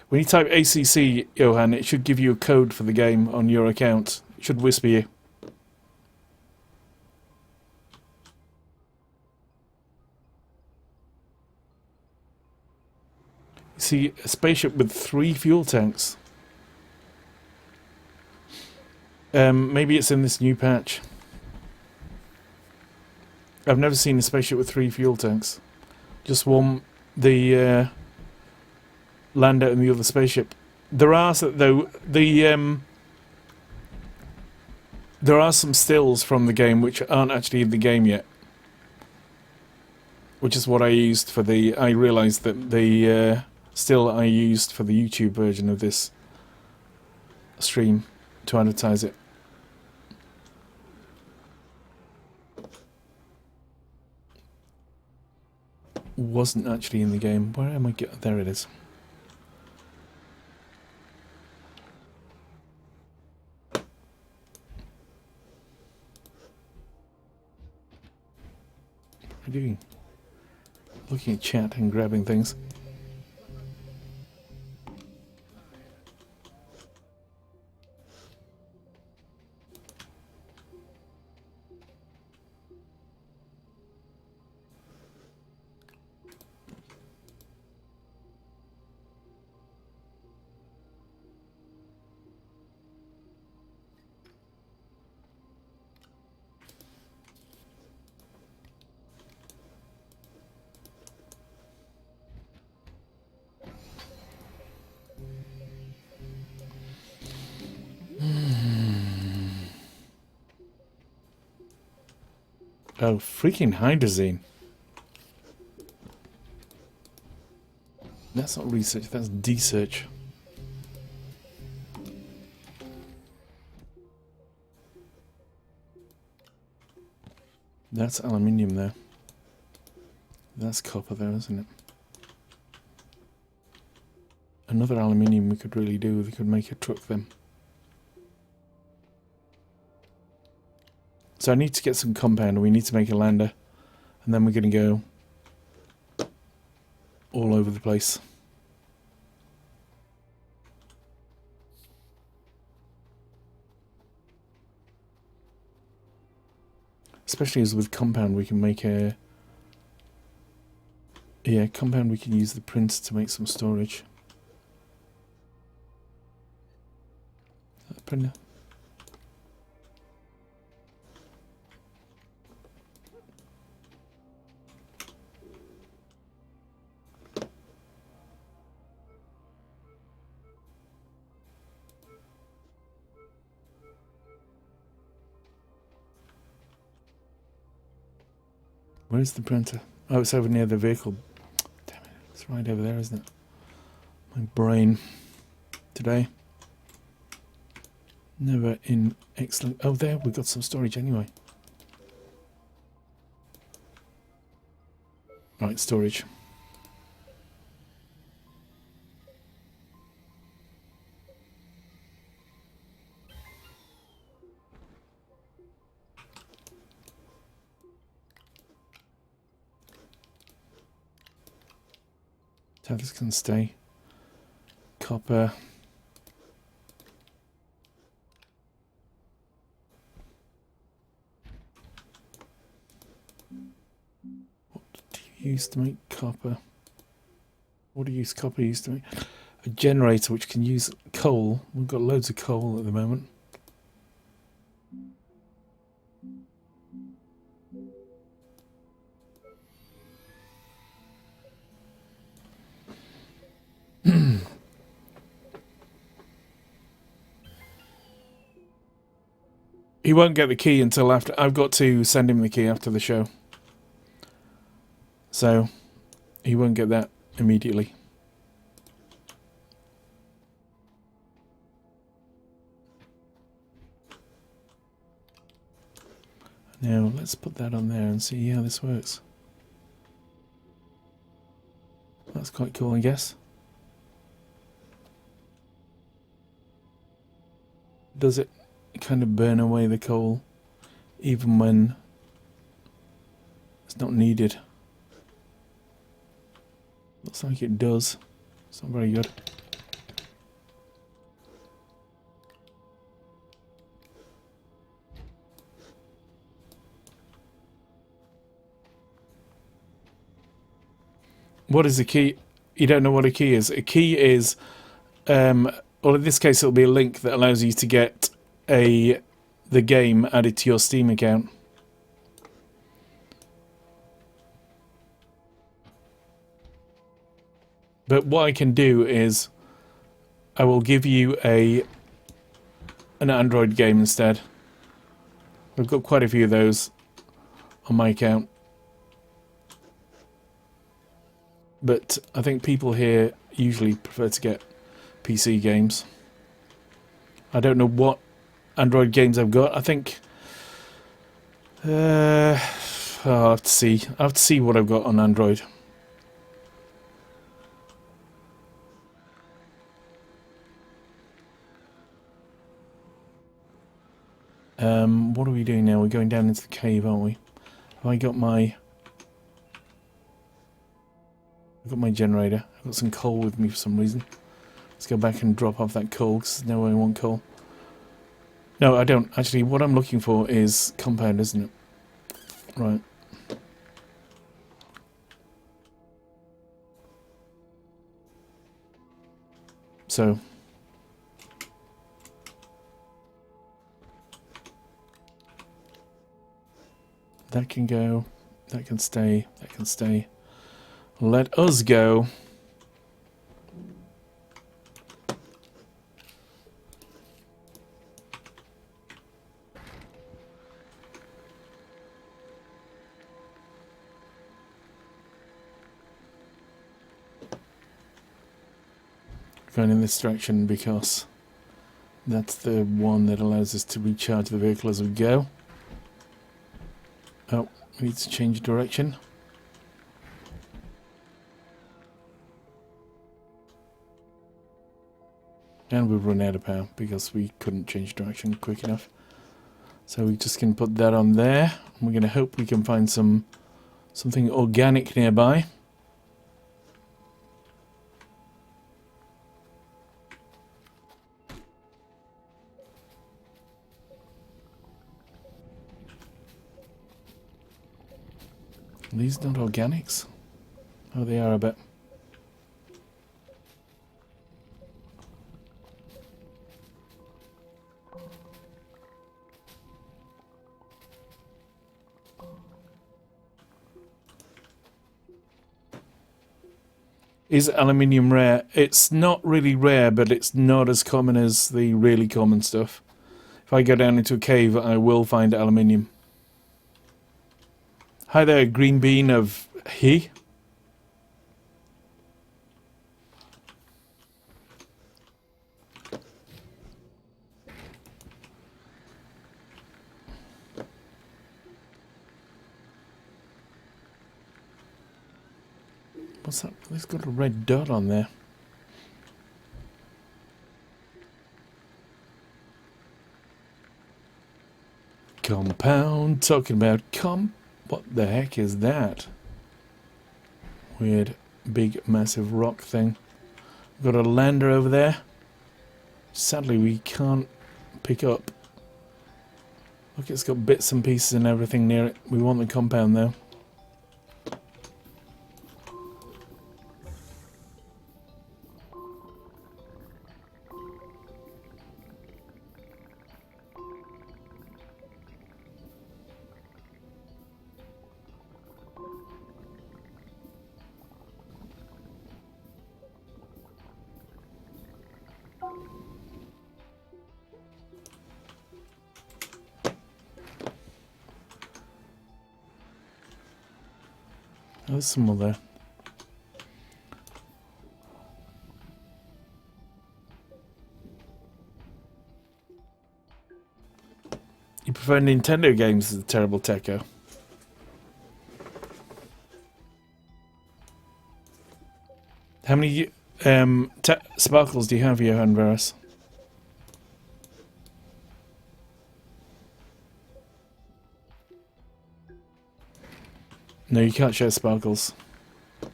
When you type ACC, Johan, it should give you a code for the game on your account. It should whisper you. See, a spaceship with 3 fuel tanks. Maybe it's in this new patch. I've never seen a spaceship with 3 fuel tanks. Just one, the lander and the other spaceship. There are, though, there are some stills from the game which aren't actually in the game yet. Which is what I used for the... I realised that the still I used for the YouTube version of this stream to advertise it. Wasn't actually in the game. Where am I? There it is. What am I doing? Looking at chat and grabbing things. Oh, freaking hydrazine. That's not research, that's desearch. That's aluminium there. That's copper there, isn't it? Another aluminium we could really do, we could make a truck then. So I need to get some compound, we need to make a lander. And then we're going to go all over the place. Especially as with compound we can make a... Yeah, compound we can use the printer to make some storage. Printer. Where's the printer? Oh, it's over near the vehicle. Damn it, it's right over there, isn't it? My brain today. Never in excellent... Oh, there, we've got some storage anyway. Right, storage. So this can stay. Copper. What do you use to make copper? What do you use copper used to make? A generator which can use coal. We've got loads of coal at the moment. He won't get the key until after... I've got to send him the key after the show. So, he won't get that immediately. Now, let's put that on there and see how this works. That's quite cool, I guess. Does it kind of burn away the coal even when it's not needed? Looks like it does. It's not very good. What is a key? You don't know what a key is. A key is, well, in this case, it'll be a link that allows you to get the game added to your Steam account. But what I can do is, I will give you an Android game instead. I've got quite a few of those on my account. But I think people here usually prefer to get PC games. I don't know what Android games I've got. I think I'll have to see. I have to see what I've got on Android. What are we doing now? We're going down into the cave, aren't we? Have I got my... I've got my generator. I've got some coal with me for some reason. Let's go back and drop off that coal, because there's no way I want coal. No, I don't. Actually, what I'm looking for is compound, isn't it? Right. So... that can go, that can stay, that can stay. Let us go. going in this direction because that's the one that allows us to recharge the vehicle as we go. Oh, we need to change direction. And we've run out of power because we couldn't change direction quick enough. So we're just going to put that on there. We're going to hope we can find something organic nearby. Are these not organics? Oh, they are a bit. Is aluminium rare? It's not really rare, but it's not as common as the really common stuff. If I go down into a cave, I will find aluminium. Hi there, green bean of he. What's that? It's got a red dot on there. Compound. Talking about what the heck is that? Weird, big, massive rock thing. We've got a lander over there. Sadly, we can't pick up. Look, it's got bits and pieces and everything near it. We want the compound, though. Oh, there's some more there. You prefer Nintendo games as a terrible techo? How many sparkles do you have, Johan Veras? No, you can't share sparkles. But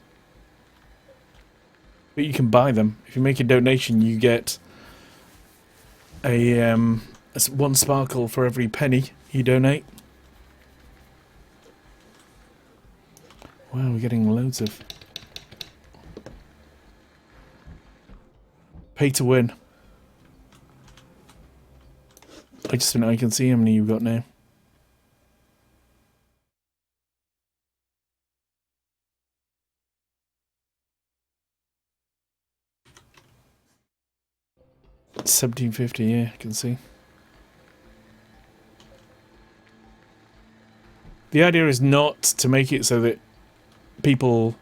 you can buy them. If you make a donation, you get a one sparkle for every penny you donate. Wow, we're getting loads of pay to win. I can see how many you've got now. $17.50, yeah, I can see. The idea is not to make it so that people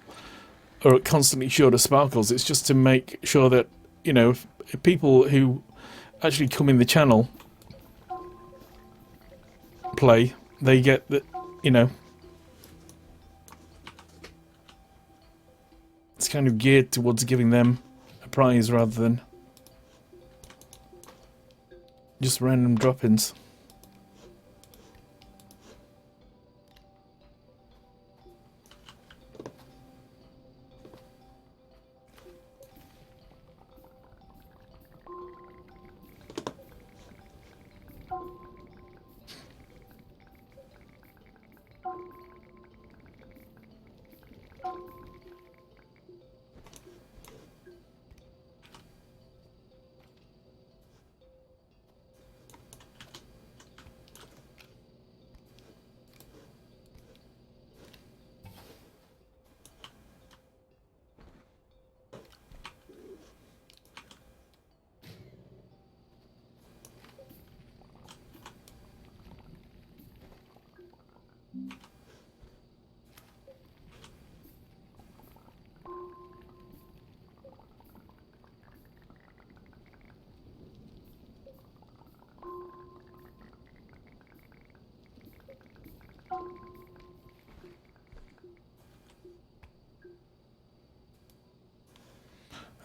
are constantly short of sparkles. It's just to make sure that, you know, if people who actually come in the channel play, they get the, you know, it's kind of geared towards giving them a prize rather than just random drop-ins.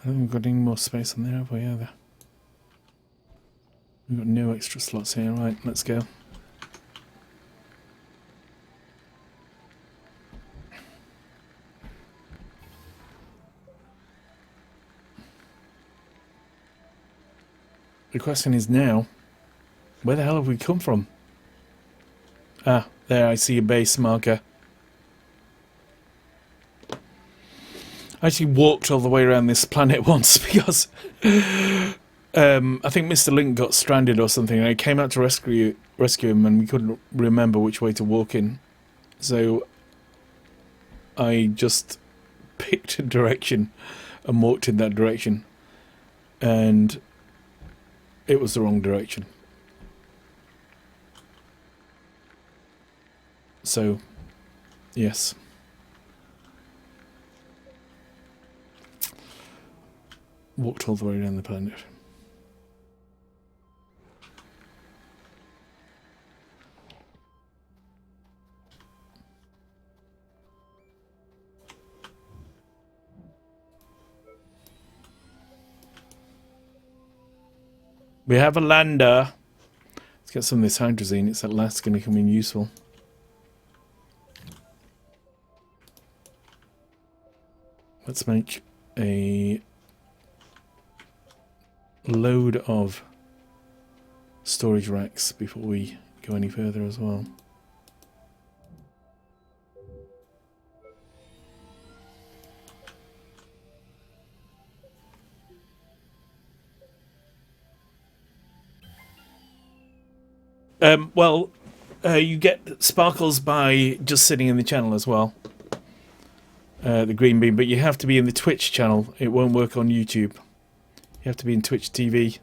I don't think we've got any more space on there, have we, either? We've got no extra slots here. Right, let's go. The question is now, where the hell have we come from? Ah, there, I see a base marker. I actually walked all the way around this planet once because I think Mr. Link got stranded or something, and I came out to rescue him, and we couldn't remember which way to walk in. So I just picked a direction and walked in that direction. And it was the wrong direction. So, yes. Walked all the way around the planet. We have a lander. Let's get some of this hydrazine. It's at last going to come in useful. Let's make a load of storage racks before we go any further as well. You get sparkles by just sitting in the channel as well. The green bean, but you have to be in the Twitch channel. It won't work on YouTube. You have to be in Twitch TV.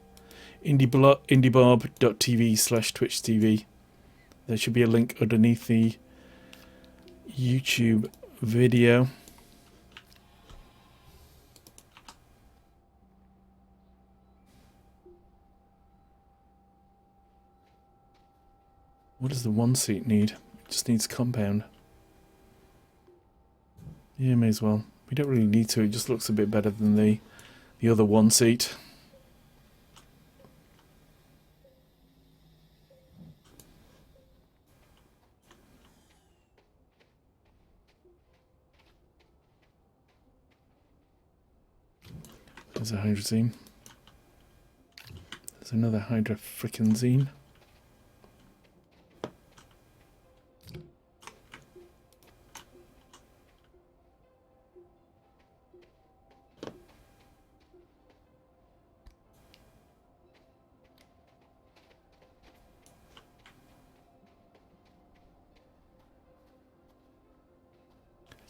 indiebarb.tv/Twitch TV. There should be a link underneath the YouTube video. What does the one seat need? It just needs compound. Yeah, may as well. We don't really need to. It just looks a bit better than the other one seat. There's a hydrazine. There's another hydra-frickin-zine.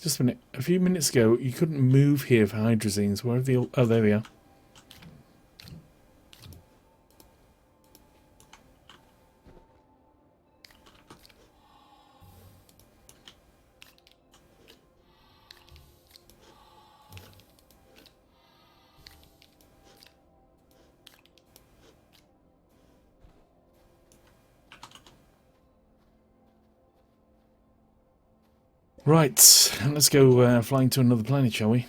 Just a minute. A few minutes ago, you couldn't move here for hydrazines. Where are the... Oh, there we are. Right, let's go flying to another planet, shall we?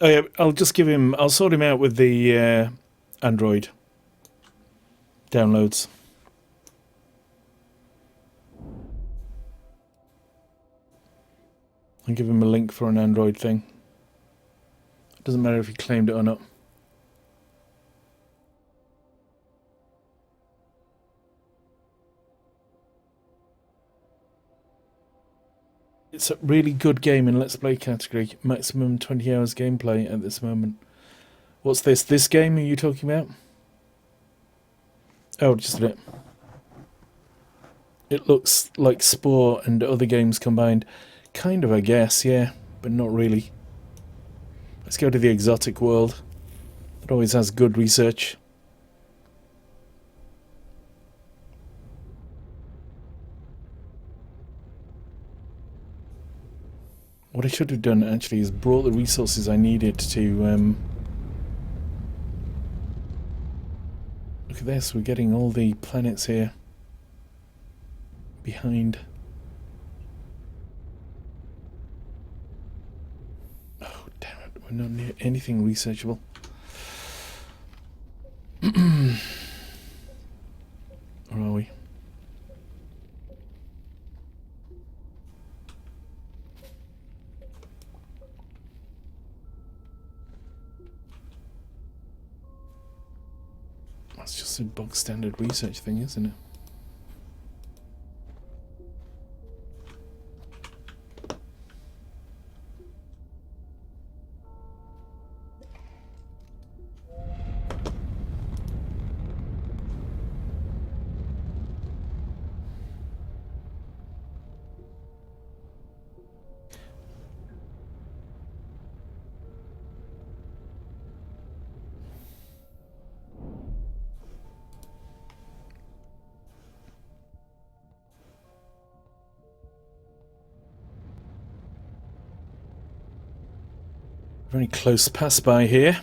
Oh yeah, I'll just give him... I'll sort him out with the Android downloads. I'll give him a link for an Android thing. It doesn't matter if he claimed it or not. It's a really good game in Let's Play category. Maximum 20 hours gameplay at this moment. What's this? This game are you talking about? Oh, just a bit. It looks like Spore and other games combined. Kind of, I guess, yeah. But not really. Let's go to the exotic world. It always has good research. What I should have done actually is brought the resources I needed to look at this, we're getting all the planets here behind. Oh damn it, we're not near anything researchable. Where are we? That's just a bog standard research thing, isn't it? Very close pass by here.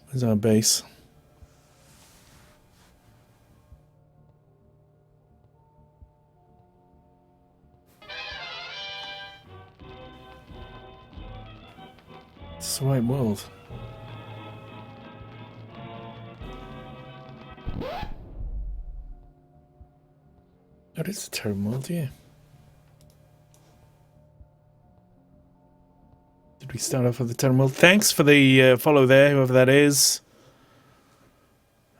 There's our base. It's the right world. Oh, it is a terrible world, yeah. Did we start off with the terrible world? Thanks for the follow there, whoever that is.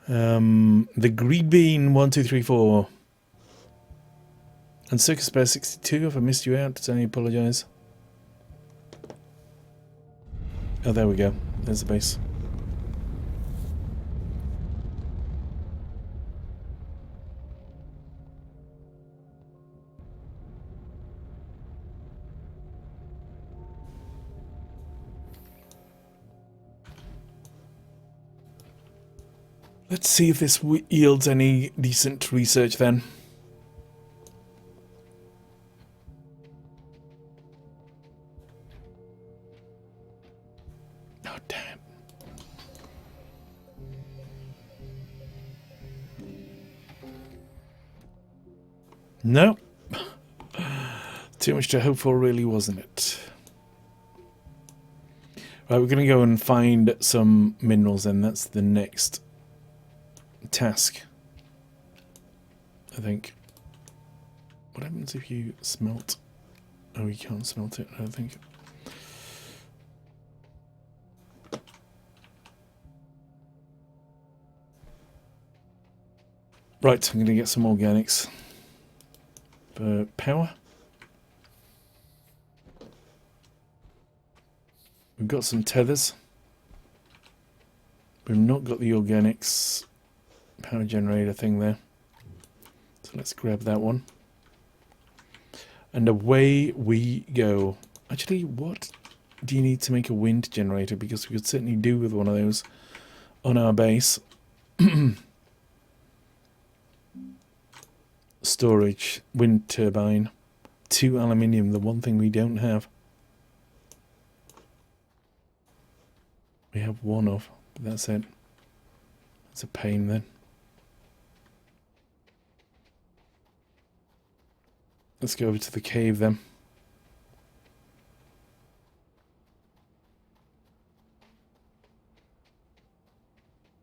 The Green Bean 1234. And Circus Bear 62, if I missed you out, I apologise. Oh, there we go. There's the base. Let's see if this yields any decent research then. Oh, damn. No. Too much to hope for, really, wasn't it? Right, we're going to go and find some minerals then. That's the next task, I think. What happens if you smelt? Oh, you can't smelt it, I don't think. Right, I'm going to get some organics for power. We've got some tethers. We've not got the organics power generator thing there. So let's grab that one. And away we go. Actually, what do you need to make a wind generator? Because we could certainly do with one of those on our base. Storage, wind turbine, 2 aluminium, the one thing we don't have. We have one of, but that's it. It's a pain then. Let's go over to the cave then.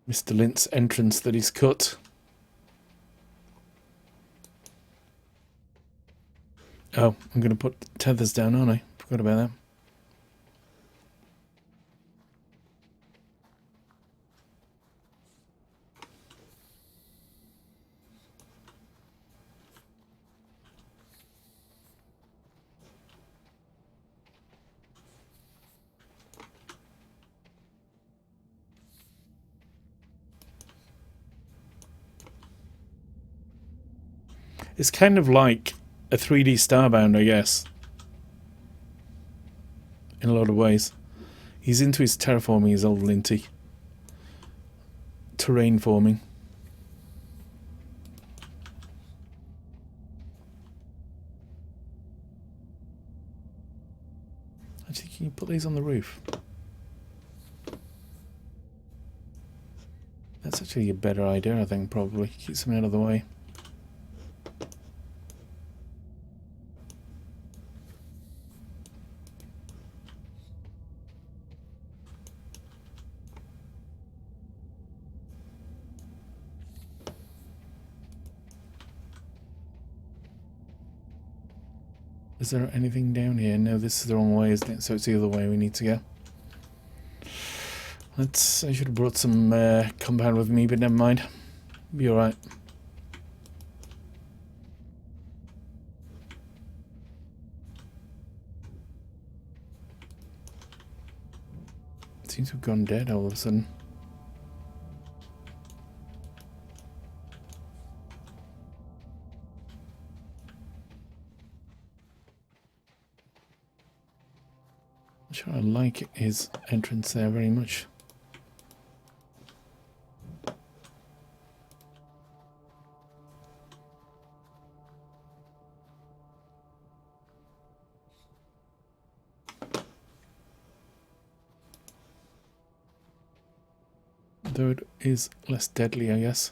Mr. Lint's entrance that he's cut. Oh, I'm going to put tethers down, aren't I? Forgot about that. It's kind of like a 3D Starbound, I guess, in a lot of ways. He's into his terraforming as old Linty. Terrain forming. Actually, can you put these on the roof? That's actually a better idea, I think, probably. Keeps them out of the way. Is there anything down here? No, this is the wrong way, isn't it? So it's the other way we need to go. I should have brought some compound with me, but never mind. Be alright. It seems to have gone dead all of a sudden. I'm sure I like his entrance there very much. Though it is less deadly, I guess.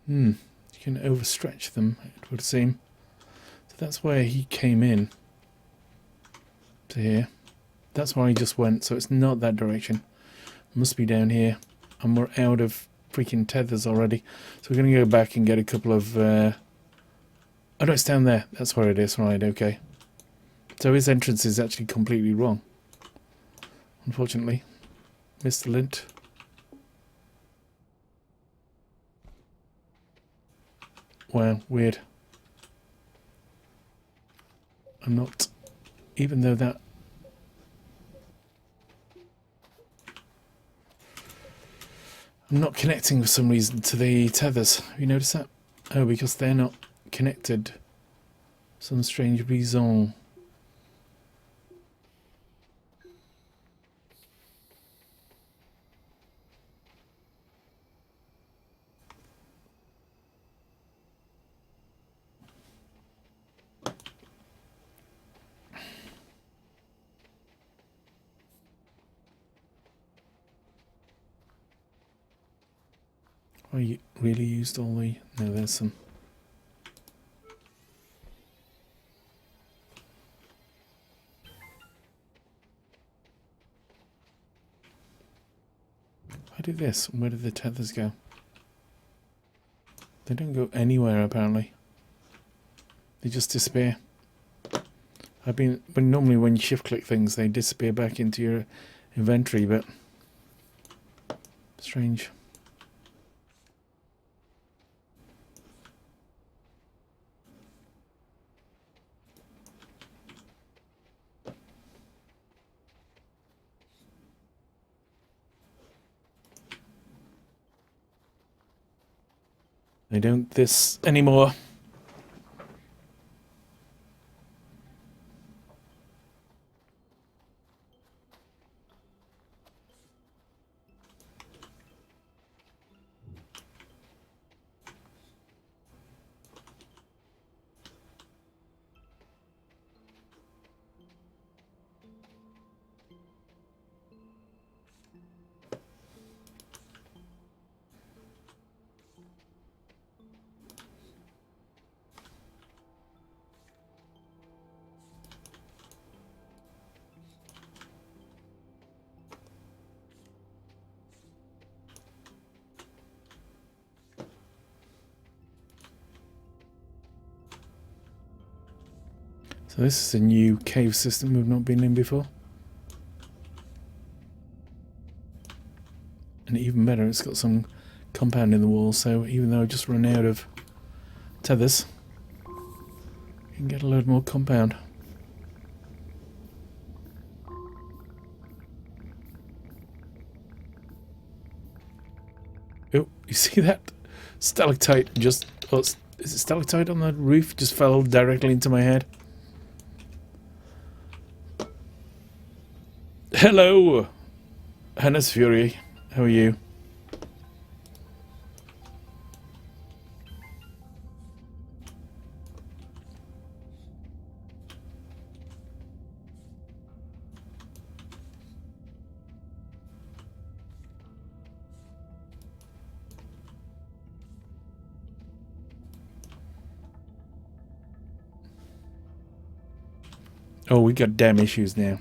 You can overstretch them, it would seem. So that's where he came in. To here. That's where he just went, so it's not that direction. It must be down here. And we're out of freaking tethers already. So we're going to go back and get a couple of... Oh no, it's down there. That's where it is, right, okay. So his entrance is actually completely wrong. Unfortunately. Mr. Lint. Wow, weird. I'm not... Even though that... I'm not connecting for some reason to the tethers. Have you noticed that? Oh, because they're not connected. Some strange reason. Oh, you really used all the... No, there's some... If I do this, where did the tethers go? They don't go anywhere, apparently. They just disappear. But normally when you shift-click things, they disappear back into your inventory, but... Strange. They don't this anymore. So this is a new cave system we've not been in before. And even better, it's got some compound in the wall, so even though I just run out of tethers, you can get a load more compound. You see that? Stalactite just... Oh, is it stalactite on the roof? Just fell directly into my head. Hello! Hannah's Fury. How are you? Oh, we got damn issues now.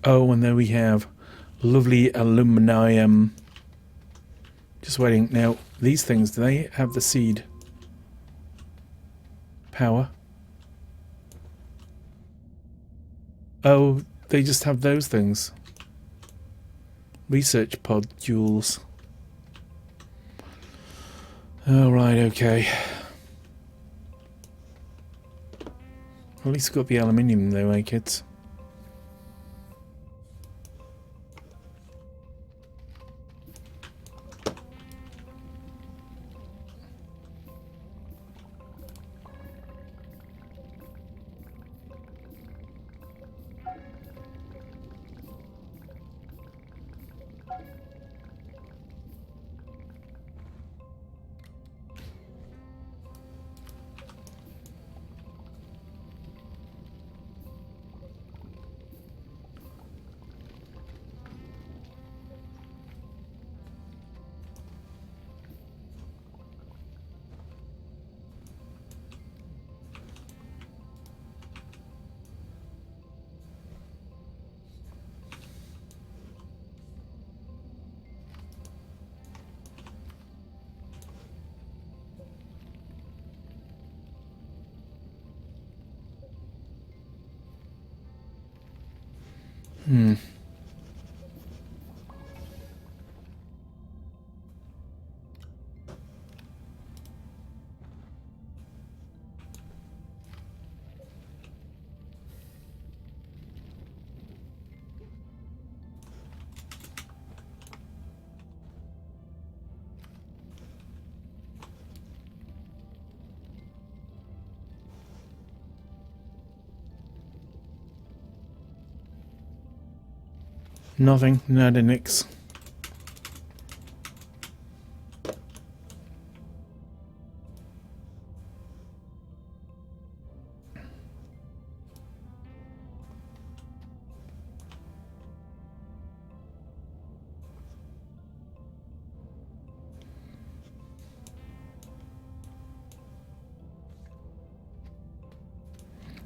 Oh, and there we have lovely aluminium. Just waiting. Now, these things, do they have the seed power? Oh, they just have those things. Research podules. Oh, right, okay. At least got the aluminium though, eh, kids? Hmm. Nothing, nada nix.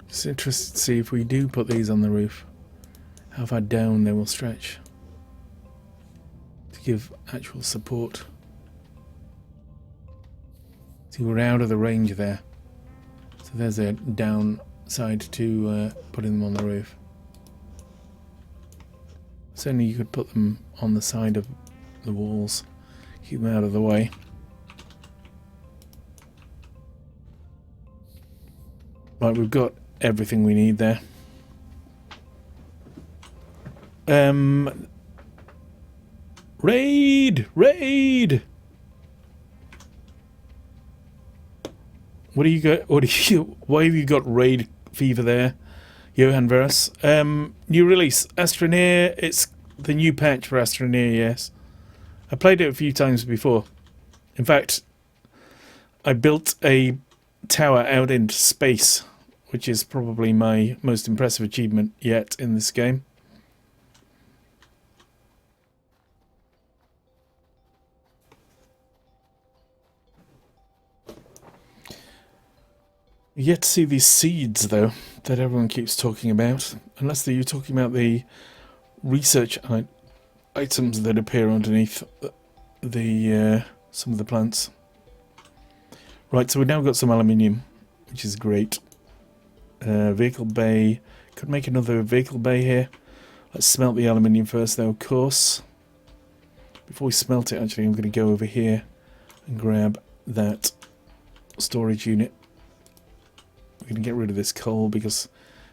It's interesting to see if we do put these on the roof, how far down they will stretch to give actual support. See, we're out of the range there, so there's a downside to putting them on the roof. Certainly you could put them on the side of the walls, keep them out of the way. Right, we've got everything we need there. Raid! Raid! What do you got? Why have you got raid fever there. Johan Verus. New release, Astroneer. It's the new patch for Astroneer, yes. I played it a few times before. In fact, I built a tower out into space, which is probably my most impressive achievement yet in this game. Yet to see these seeds, though, that everyone keeps talking about. Unless you're talking about the research items that appear underneath the some of the plants. Right, so we've now got some aluminium, which is great. Vehicle bay. Could make another vehicle bay here. Let's smelt the aluminium first, though, of course. Before we smelt it, actually, I'm going to go over here and grab that storage unit. We're going to get rid of this coal, because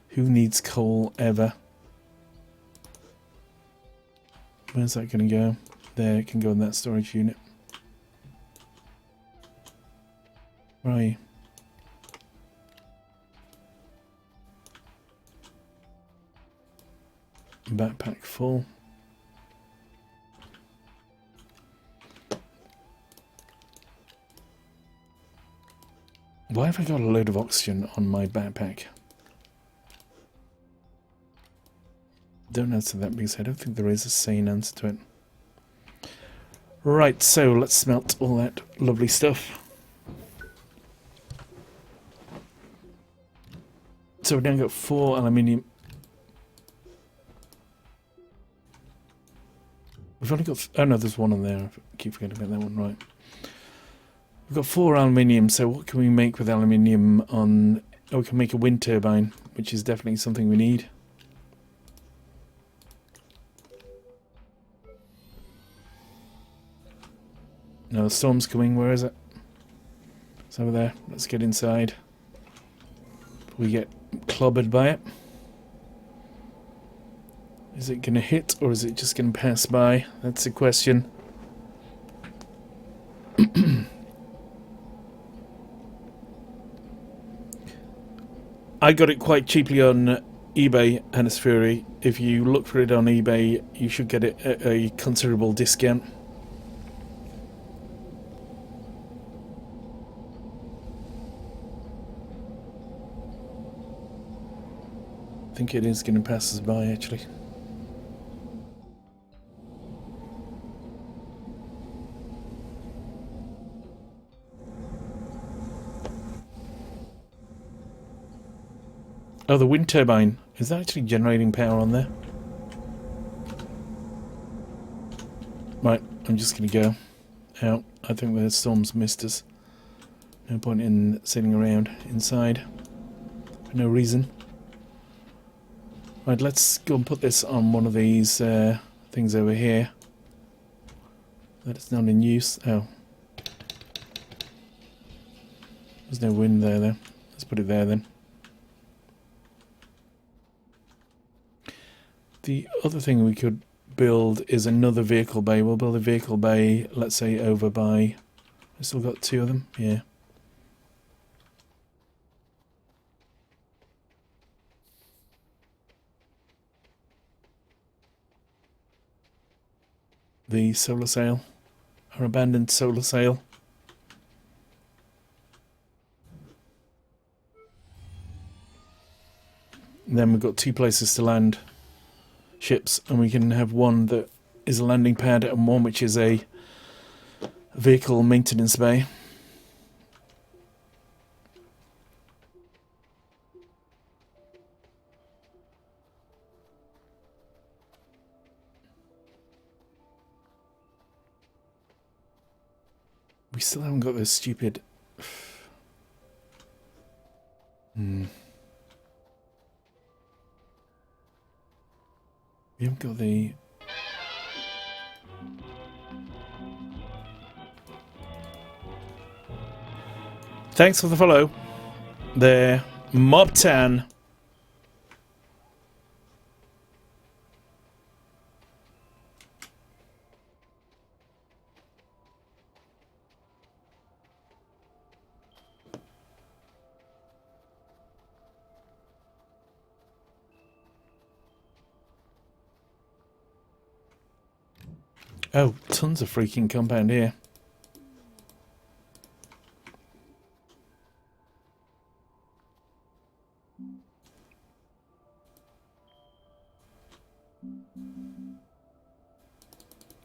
who needs coal ever? Where's that going to go? There, it can go in that storage unit. Where are you? Backpack full. Why have I got a load of oxygen on my backpack? Don't answer that because I don't think there is a sane answer to it. Right, so let's smelt all that lovely stuff. So we've now got 4 aluminium. We've only got... oh no, there's one on there. I keep forgetting about that one, right. We've got 4 aluminium, so what can we make with aluminium on... oh, we can make a wind turbine, which is definitely something we need. No, the storm's coming. Where is it? It's over there. Let's get inside. We get clobbered by it. Is it going to hit, or is it just going to pass by? That's the question. I got it quite cheaply on eBay, Hannes Fury. If you look for it on eBay, you should get it at a considerable discount. I think it is going to pass us by, actually. Oh, the wind turbine. Is that actually generating power on there? Right, I'm just going to go out. I think the storm's missed us. No point in sitting around inside for no reason. Right, let's go and put this on one of these things over here. That it's not in use. Oh. There's no wind there, though. Let's put it there, then. The other thing we could build is another vehicle bay. We'll build a vehicle bay, let's say, over by... I've still got 2 of them? Yeah. The solar sail. Our abandoned solar sail. And then we've got 2 places to land ships, and we can have one that is a landing pad and one which is a vehicle maintenance bay. We still haven't got this stupid... We haven't got the... Thanks for the follow. There. Mobtan. Oh, tons of freaking compound here.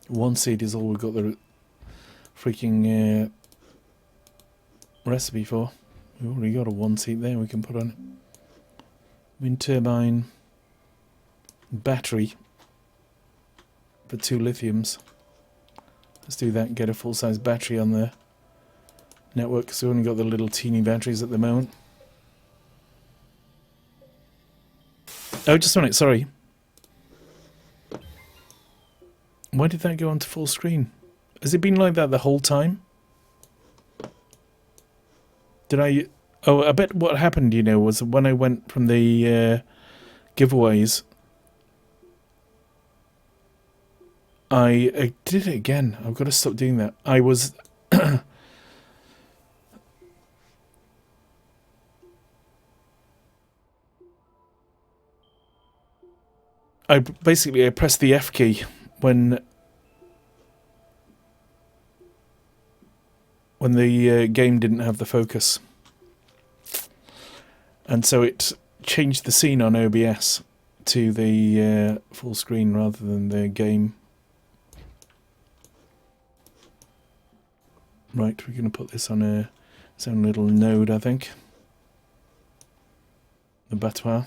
One seed is all we've got the freaking recipe for. We've already got a one seed there we can put on it. Wind turbine, battery for 2 lithiums. Let's do that and get a full-size battery on the network, because we've only got the little teeny batteries at the moment. Oh, just a minute, sorry. Why did that go onto full screen? Has it been like that the whole time? Did I... Oh, I bet what happened, you know, was when I went from the giveaways, I did it again. I've got to stop doing that. I was... I pressed the F key when the game didn't have the focus, and so it changed the scene on OBS to the full screen rather than the game. Right, we're going to put this on its own little node, I think. The battoir.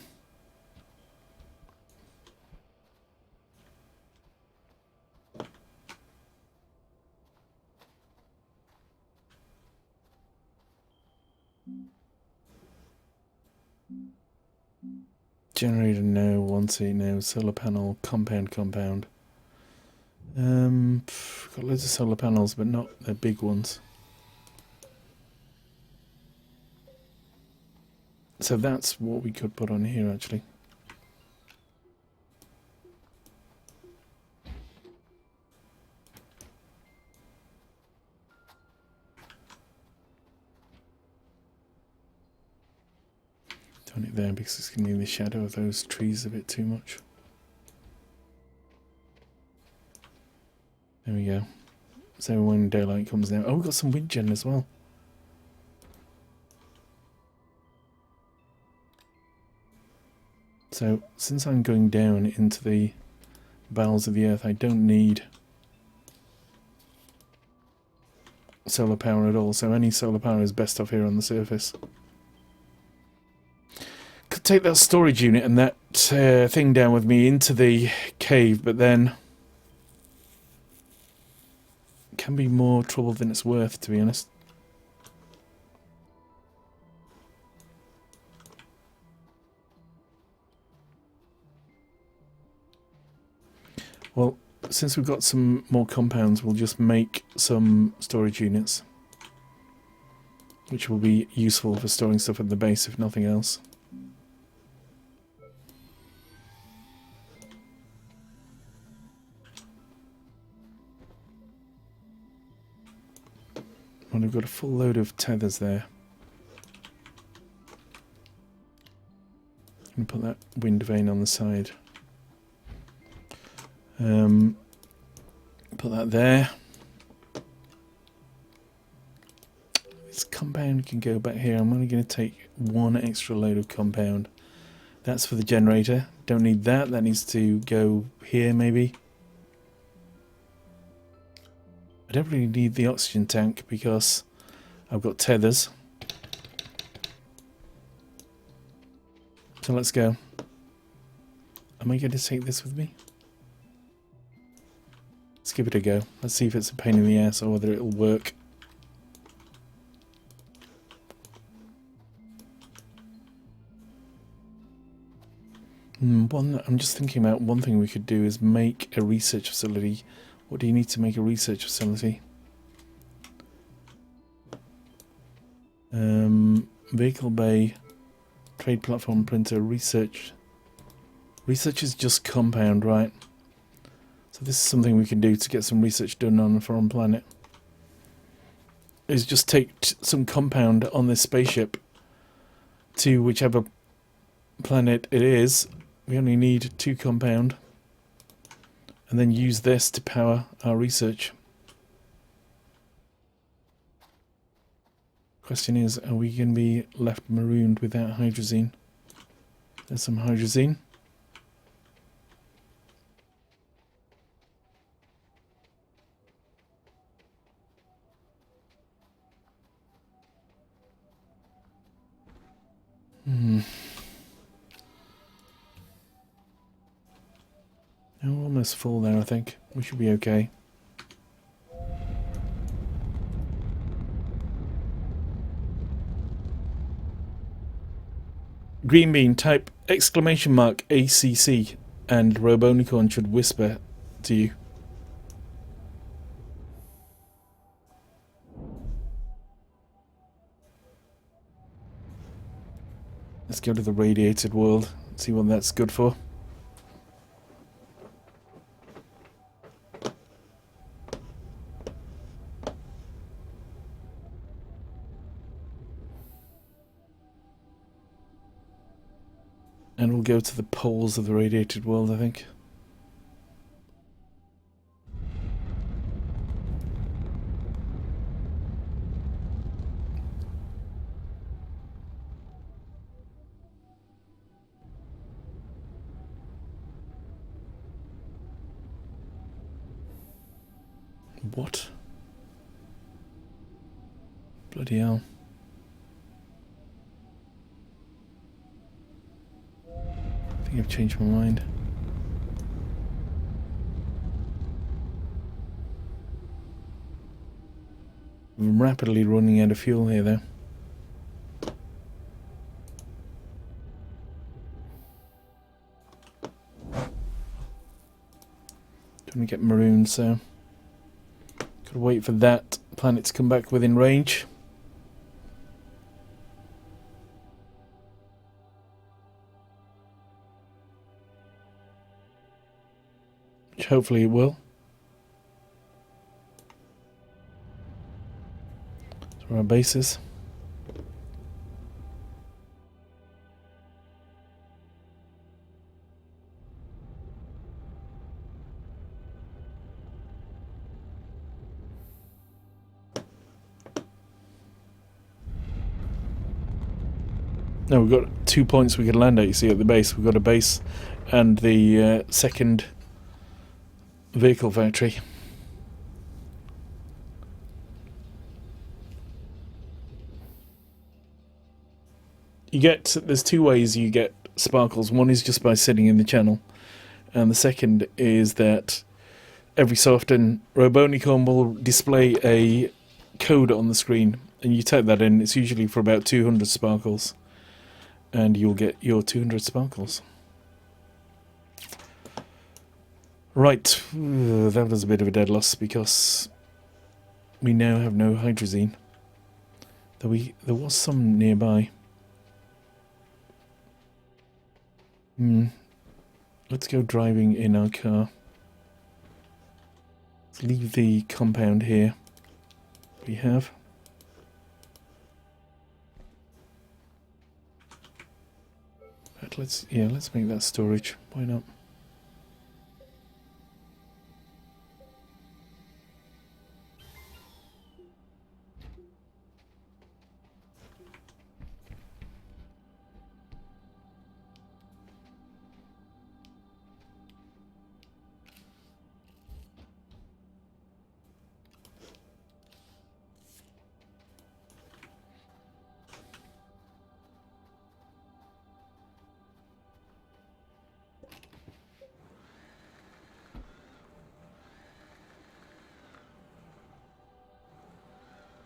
Generator no, one seat no, solar panel, compound. Got loads of solar panels, but not the big ones. So that's what we could put on here, actually. Turn it there because it's going to be in the shadow of those trees a bit too much. There we go. So when daylight comes down... Oh, we've got some wind gen as well. So, since I'm going down into the bowels of the earth, I don't need solar power at all. So any solar power is best off here on the surface. Could take that storage unit and that thing down with me into the cave, but then it can be more trouble than it's worth, to be honest. Well, since we've got some more compounds, we'll just make some storage units, which will be useful for storing stuff at the base, if nothing else. And we've got a full load of tethers there. I'm going to put that wind vane on the side. Put that there. This compound can go back here. I'm only going to take one extra load of compound. That's for the generator. Don't need that. That needs to go here, maybe. I don't really need the oxygen tank because I've got tethers. So let's go. Am I going to take this with me? Let's give it a go. Let's see if it's a pain in the ass or whether it'll work. I'm just thinking about one thing we could do is make a research facility. What do you need to make a research facility? Vehicle bay, trade platform, printer, research. Research is just compound, right? So this is something we can do to get some research done on a foreign planet. Is just take some compound on this spaceship to whichever planet it is. We only need 2 compound. and then use this to power our research. Question is, are we going to be left marooned without hydrazine? There's some hydrazine. No, we're almost full there, I think. We should be okay. Green bean, type exclamation mark ACC and Robonicorn should whisper to you. Let's go to the radiated world, see what that's good for. And we'll go to the poles of the radiated world, I think. What? Bloody hell. I think I've changed my mind. I'm rapidly running out of fuel here, though. Don't want to get marooned, so gotta wait for that planet to come back within range. Which hopefully it will. That's where our base is. No, we've got 2 points we could land at, you see, at the base. We've got a base and the second vehicle factory. There's two ways you get sparkles. One is just by sitting in the channel, and the second is that every so often Robonicorn will display a code on the screen, and you type that in. It's usually for about 200 sparkles, and you'll get your 200 sparkles. Right, that was a bit of a dead loss because we now have no hydrazine. Though there was some nearby. Let's go driving in our car. Let's leave the compound here. We have. But let's make that storage. Why not?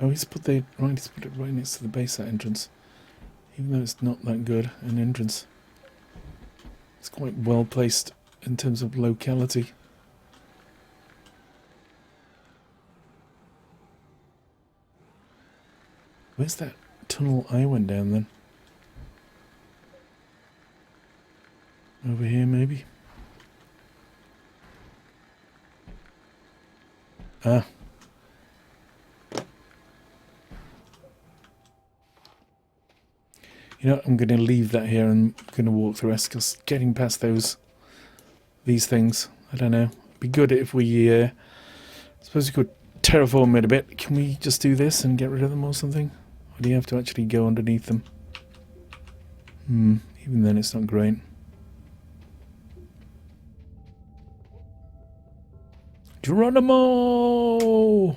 Oh, he's put it right next to the base, that entrance. Even though it's not that good an entrance. It's quite well placed in terms of locality. Where's that tunnel I went down then? Over here, maybe? Ah. You know, I'm going to leave that here and I'm going to walk the rest because getting past these things, I don't know, a Be good if we, suppose we could terraform it a bit. Can we just do this and get rid of them or something? Or do you have to actually go underneath them? Even then it's not great. Geronimo!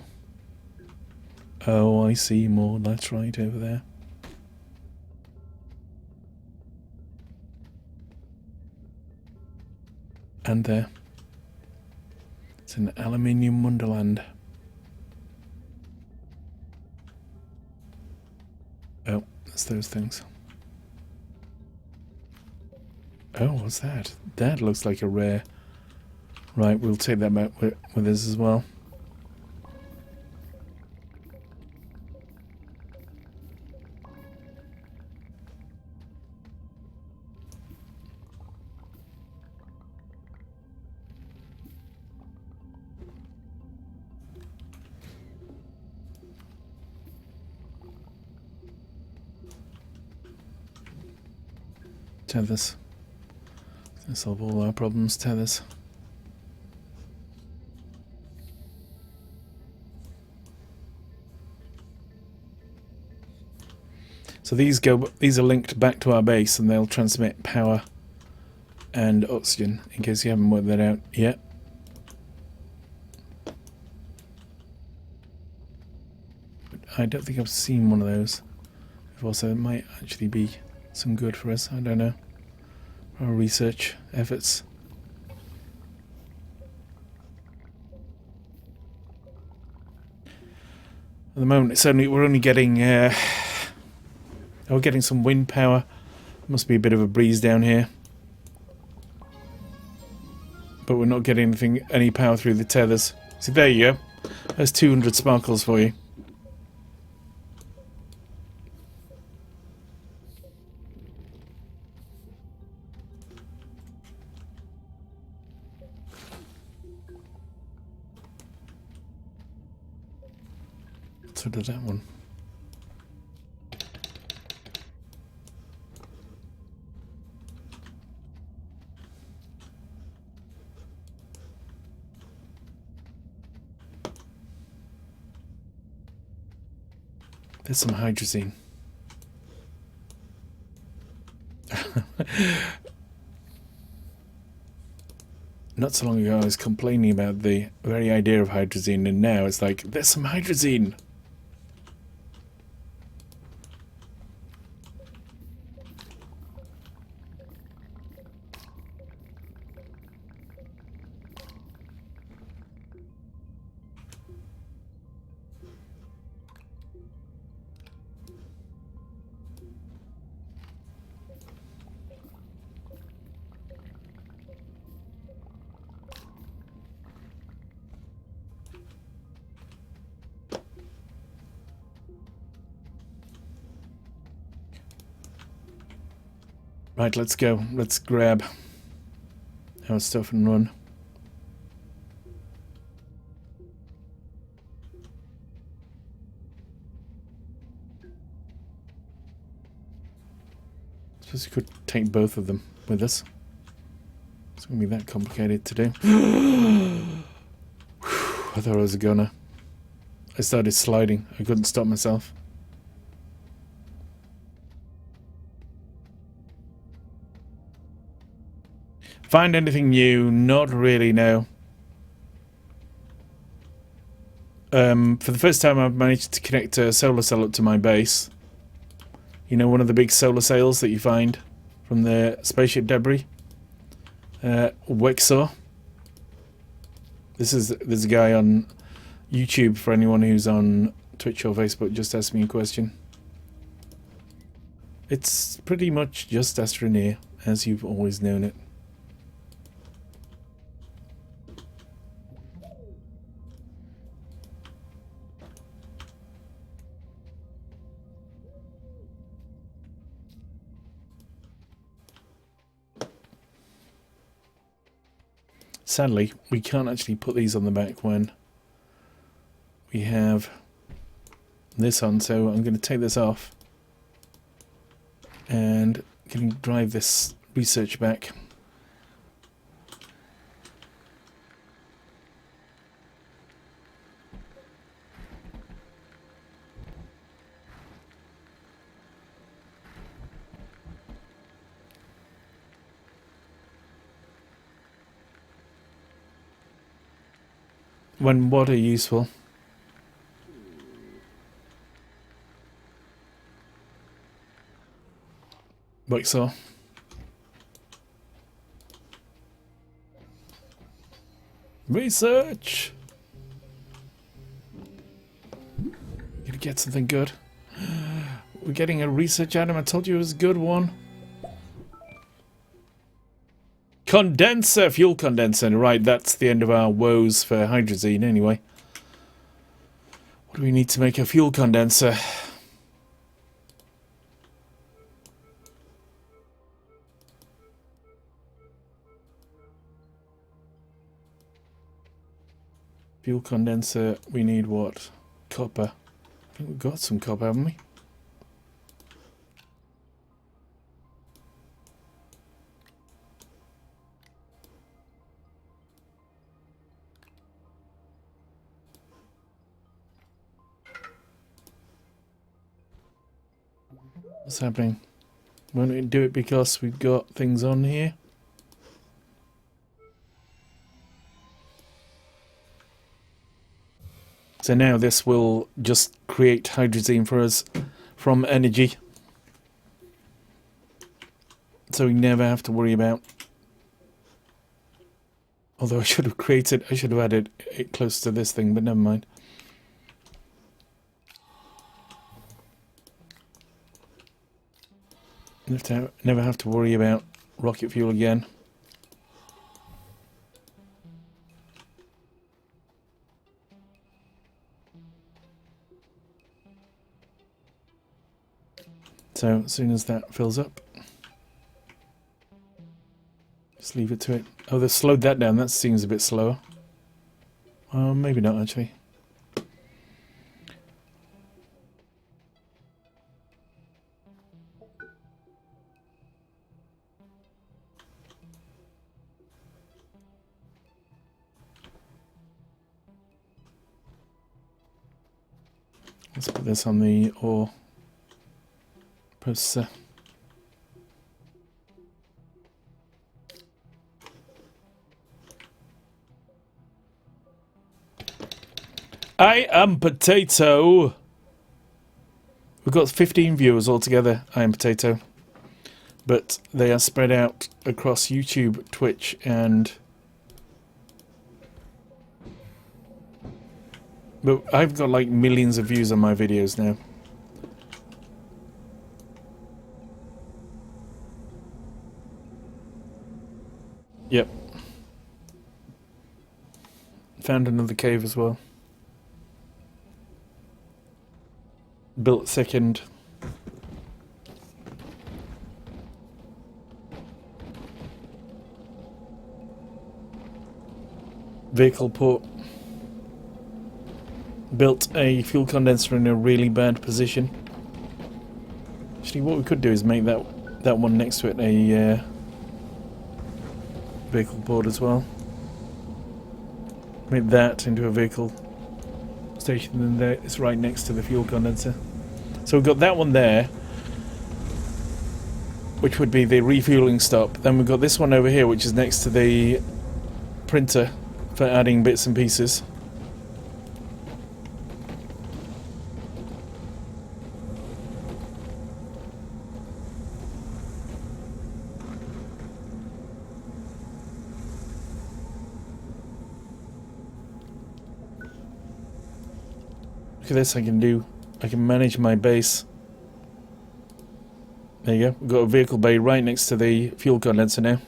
Oh, I see more. That's right, over there. And there. It's an aluminium wonderland. Oh, that's those things. Oh, what's that? That looks like a rare. Right, we'll take that back with us as well. Tethers. Gonna solve all our problems, tethers. So these are linked back to our base, and they'll transmit power and oxygen, in case you haven't worked that out yet. But I don't think I've seen one of those before, so it might actually be some good for us. I don't know. Our research efforts. At the moment, we're only getting. We're getting some wind power. Must be a bit of a breeze down here. But we're not getting any power through the tethers. So there you go. There's 200 sparkles for you. So does that one. There's some hydrazine. Not so long ago I was complaining about the very idea of hydrazine, and now it's like, there's some hydrazine! Right, let's go. Let's grab our stuff and run. Suppose we could take both of them with us. It's going to be that complicated to do. I thought I was a goner. I started sliding. I couldn't stop myself. Find anything new? Not really, no. For the first time I've managed to connect a solar cell up to my base. You know, one of the big solar sails that you find from the spaceship debris? Wexor. There's a guy on YouTube, for anyone who's on Twitch or Facebook, just asked me a question. It's pretty much just Astroneer, as you've always known it. Sadly, we can't actually put these on the back when we have this on, so I'm going to take this off and can drive this research back. when what are useful. Like so. Research! Gonna get something good. We're getting a research item. I told you it was a good one. Condenser! Fuel condenser. Right, that's the end of our woes for hydrazine anyway. What do we need to make a fuel condenser? Fuel condenser, we need what? Copper. I think we've got some copper, haven't we? What's happening? Won't it do it because we've got things on here? So now this will just create hydrazine for us from energy. So we never have to worry about. Although I should have added it close to this thing, but never mind. Never have to worry about rocket fuel again. So as soon as that fills up, just leave it to it. Oh, they've slowed that down. That seems a bit slower. Maybe not actually. Let's put this on the ore processor. I am Potato. We've got 15 viewers altogether. I am Potato. But they are spread out across YouTube, Twitch, and... But I've got like millions of views on my videos now. Yep. Found another cave as well. Built second. Vehicle port. Built a fuel condenser in a really bad position. Actually, what we could do is make that one next to it a vehicle port as well. Make that into a vehicle station, and there it's right next to the fuel condenser. So we've got that one there, which would be the refueling stop. Then we've got this one over here, which is next to the printer for adding bits and pieces. Look at this, I can manage my base. There you go. We've got a vehicle bay right next to the fuel condenser now.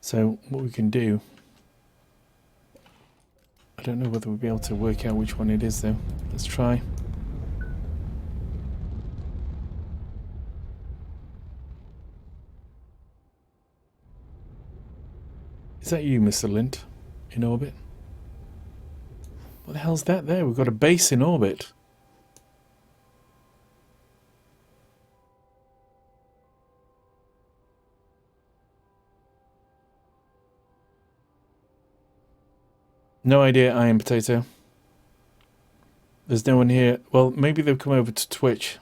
So what we can do, I don't know whether we'll be able to work out which one it is though. Let's try. Is that you, Mr. Lint, in orbit? What the hell's that there? We've got a base in orbit. No idea, I am Potato. There's no one here. Well, maybe they've come over to Twitch.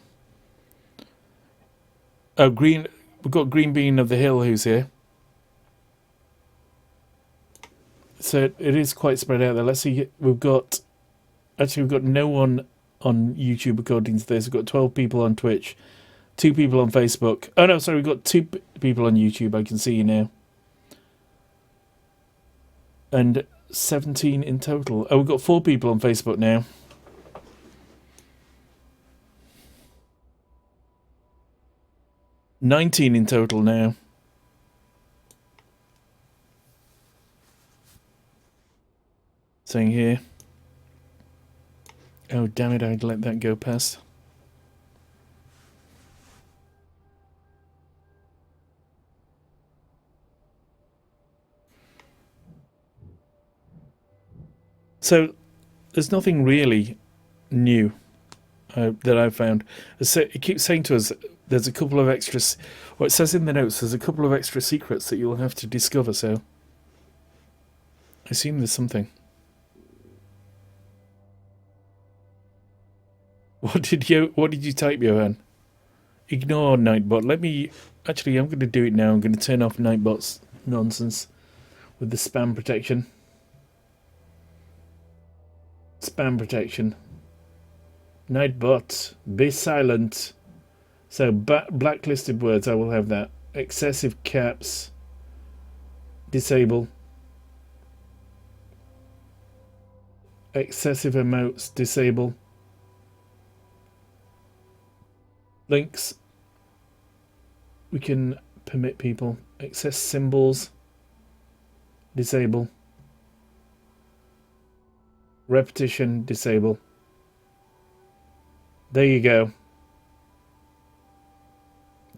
Oh, Green. We've got Green Bean of the Hill who's here. So it is quite spread out there. Let's see. We've got no one on YouTube according to this. We've got 12 people on Twitch, 2 people on Facebook. Oh no, sorry, we've got 2 people on YouTube. I can see you now. And 17 in total. Oh, we've got 4 people on Facebook now. $19 in total now. Saying here. Oh, damn it, I'd let that go past. So, there's nothing really new that I've found. It keeps saying to us, there's a couple of extras. Well, it says in the notes, there's a couple of extra secrets that you'll have to discover, so I assume there's something. What did you type, Johan? Ignore Nightbot. Let me... Actually, I'm going to do it now. I'm going to turn off Nightbot's nonsense with the spam protection. Spam protection. Nightbot, be silent. So, blacklisted words, I will have that. Excessive caps. Disable. Excessive emotes. Disable. Links. We can permit people. Excess symbols. Disable. Repetition. Disable. There you go.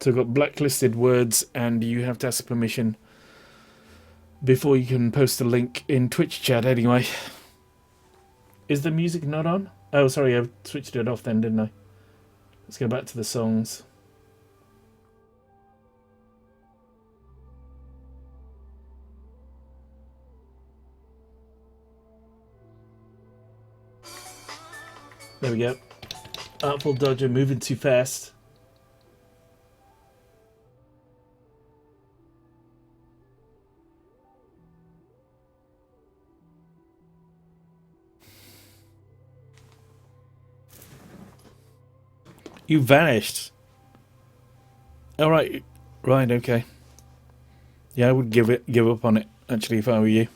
So I've got blacklisted words, and you have to ask permission before you can post a link in Twitch chat anyway. Is the music not on? Oh, sorry, I switched it off then, didn't I? Let's go back to the songs. There we go. Artful Dodger moving too fast. You vanished. All right, right, okay. Yeah, I would give up on it actually if I were you.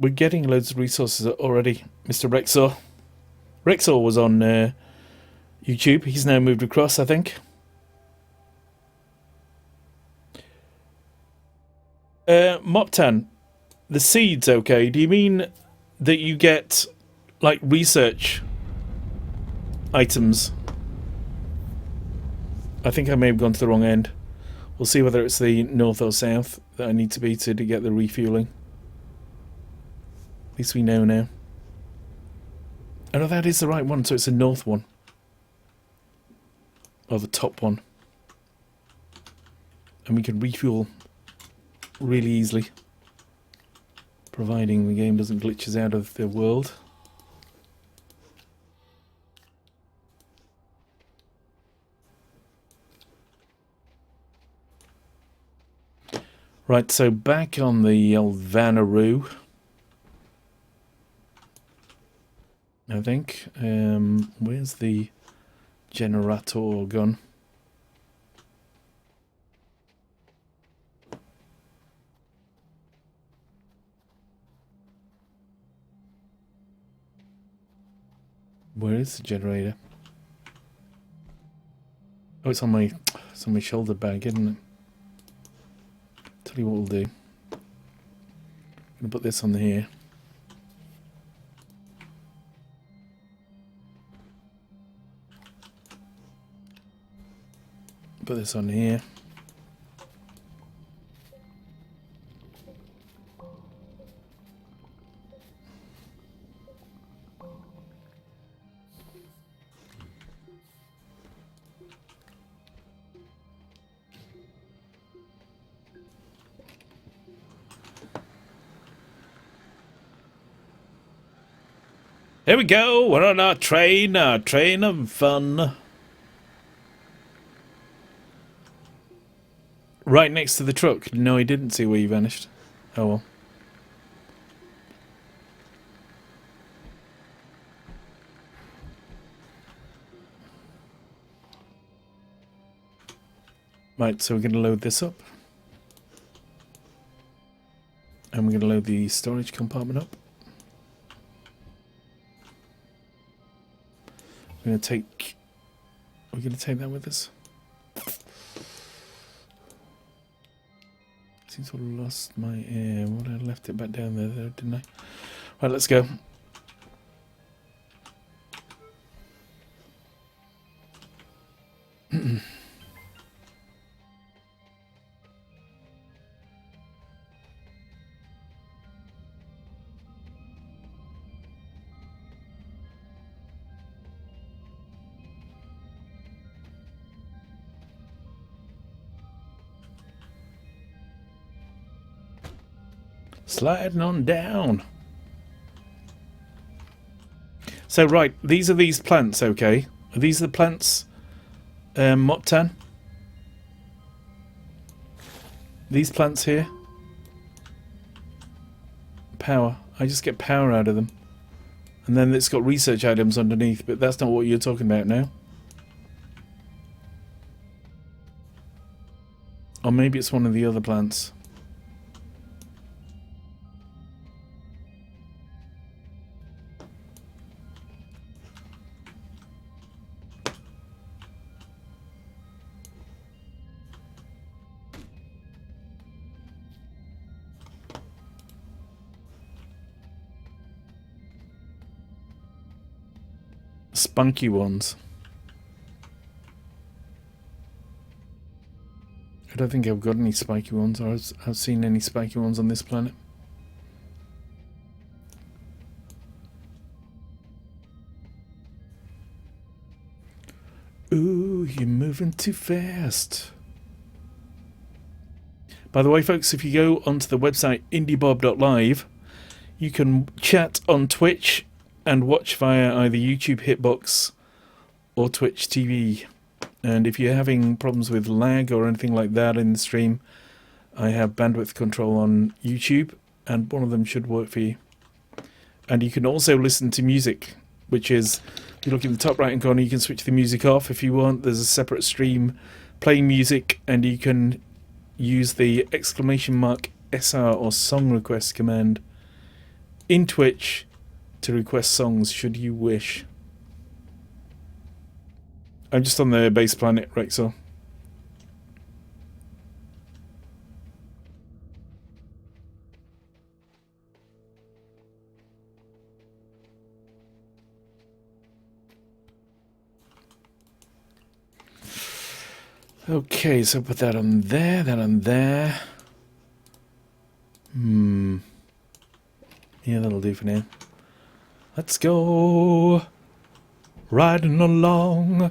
We're getting loads of resources already, Mr. Rexor. Rexor was on YouTube. He's now moved across, I think. Moptan, the seeds, okay. Do you mean that you get, like, research items? I think I may have gone to the wrong end. We'll see whether it's the north or south that I need to be to get the refueling. At least we know now. Oh no, that is the right one, so it's the north one. Or the top one. And we can refuel really easily. Providing the game doesn't glitch us out of the world. Right, so back on the old Vanaroo. I think. Where's the generator gun? Where is the generator? Oh, it's on my shoulder bag, isn't it? Tell you what we'll do. I'm gonna put this on here. put this on here. Here we go, we're on our train of fun. Right next to the truck. No, I didn't see where you vanished. Oh well. Right, so we're going to load this up. And we're going to load the storage compartment up. We're going to take that with us. Seems to have lost my air. Well, I left it back down there, though, didn't I? Right, let's go. Sliding on down. So right, these are these plants, okay? Are these the plants, Moptan? These plants here? Power. I just get power out of them. And then it's got research items underneath, but that's not what you're talking about now. Or maybe it's one of the other plants. Spunky ones. I don't think I've got any spiky ones, or I've seen any spiky ones on this planet. Ooh, you're moving too fast. By the way, folks, if you go onto the website indiebob.live, you can chat on Twitch and watch via either YouTube Hitbox or Twitch TV. And if you're having problems with lag or anything like that in the stream, I have bandwidth control on YouTube, and one of them should work for you. And you can also listen to music, which is, if you look in the top right hand corner, you can switch the music off if you want. There's a separate stream playing music, and you can use the !SR or song request command in Twitch to request songs should you wish. I'm just on the base planet, Rexel. Okay, so put that on there, that on there. Yeah, that'll do for now. Let's go. Riding along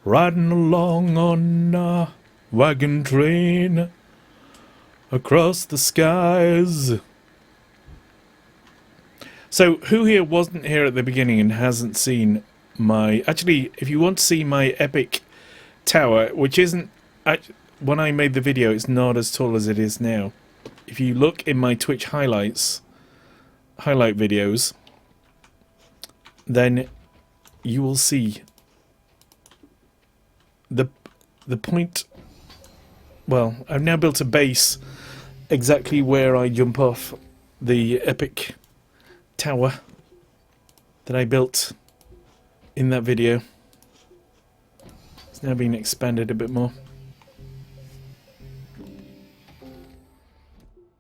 on a wagon train across the skies. So, who here wasn't here at the beginning and hasn't seen my... Actually, if you want to see my epic tower, which isn't... When I made the video, it's not as tall as it is now. If you look in my Twitch highlight videos, then you will see the point. Well, I've now built a base exactly where I jump off the epic tower that I built in that video. It's now being expanded a bit more.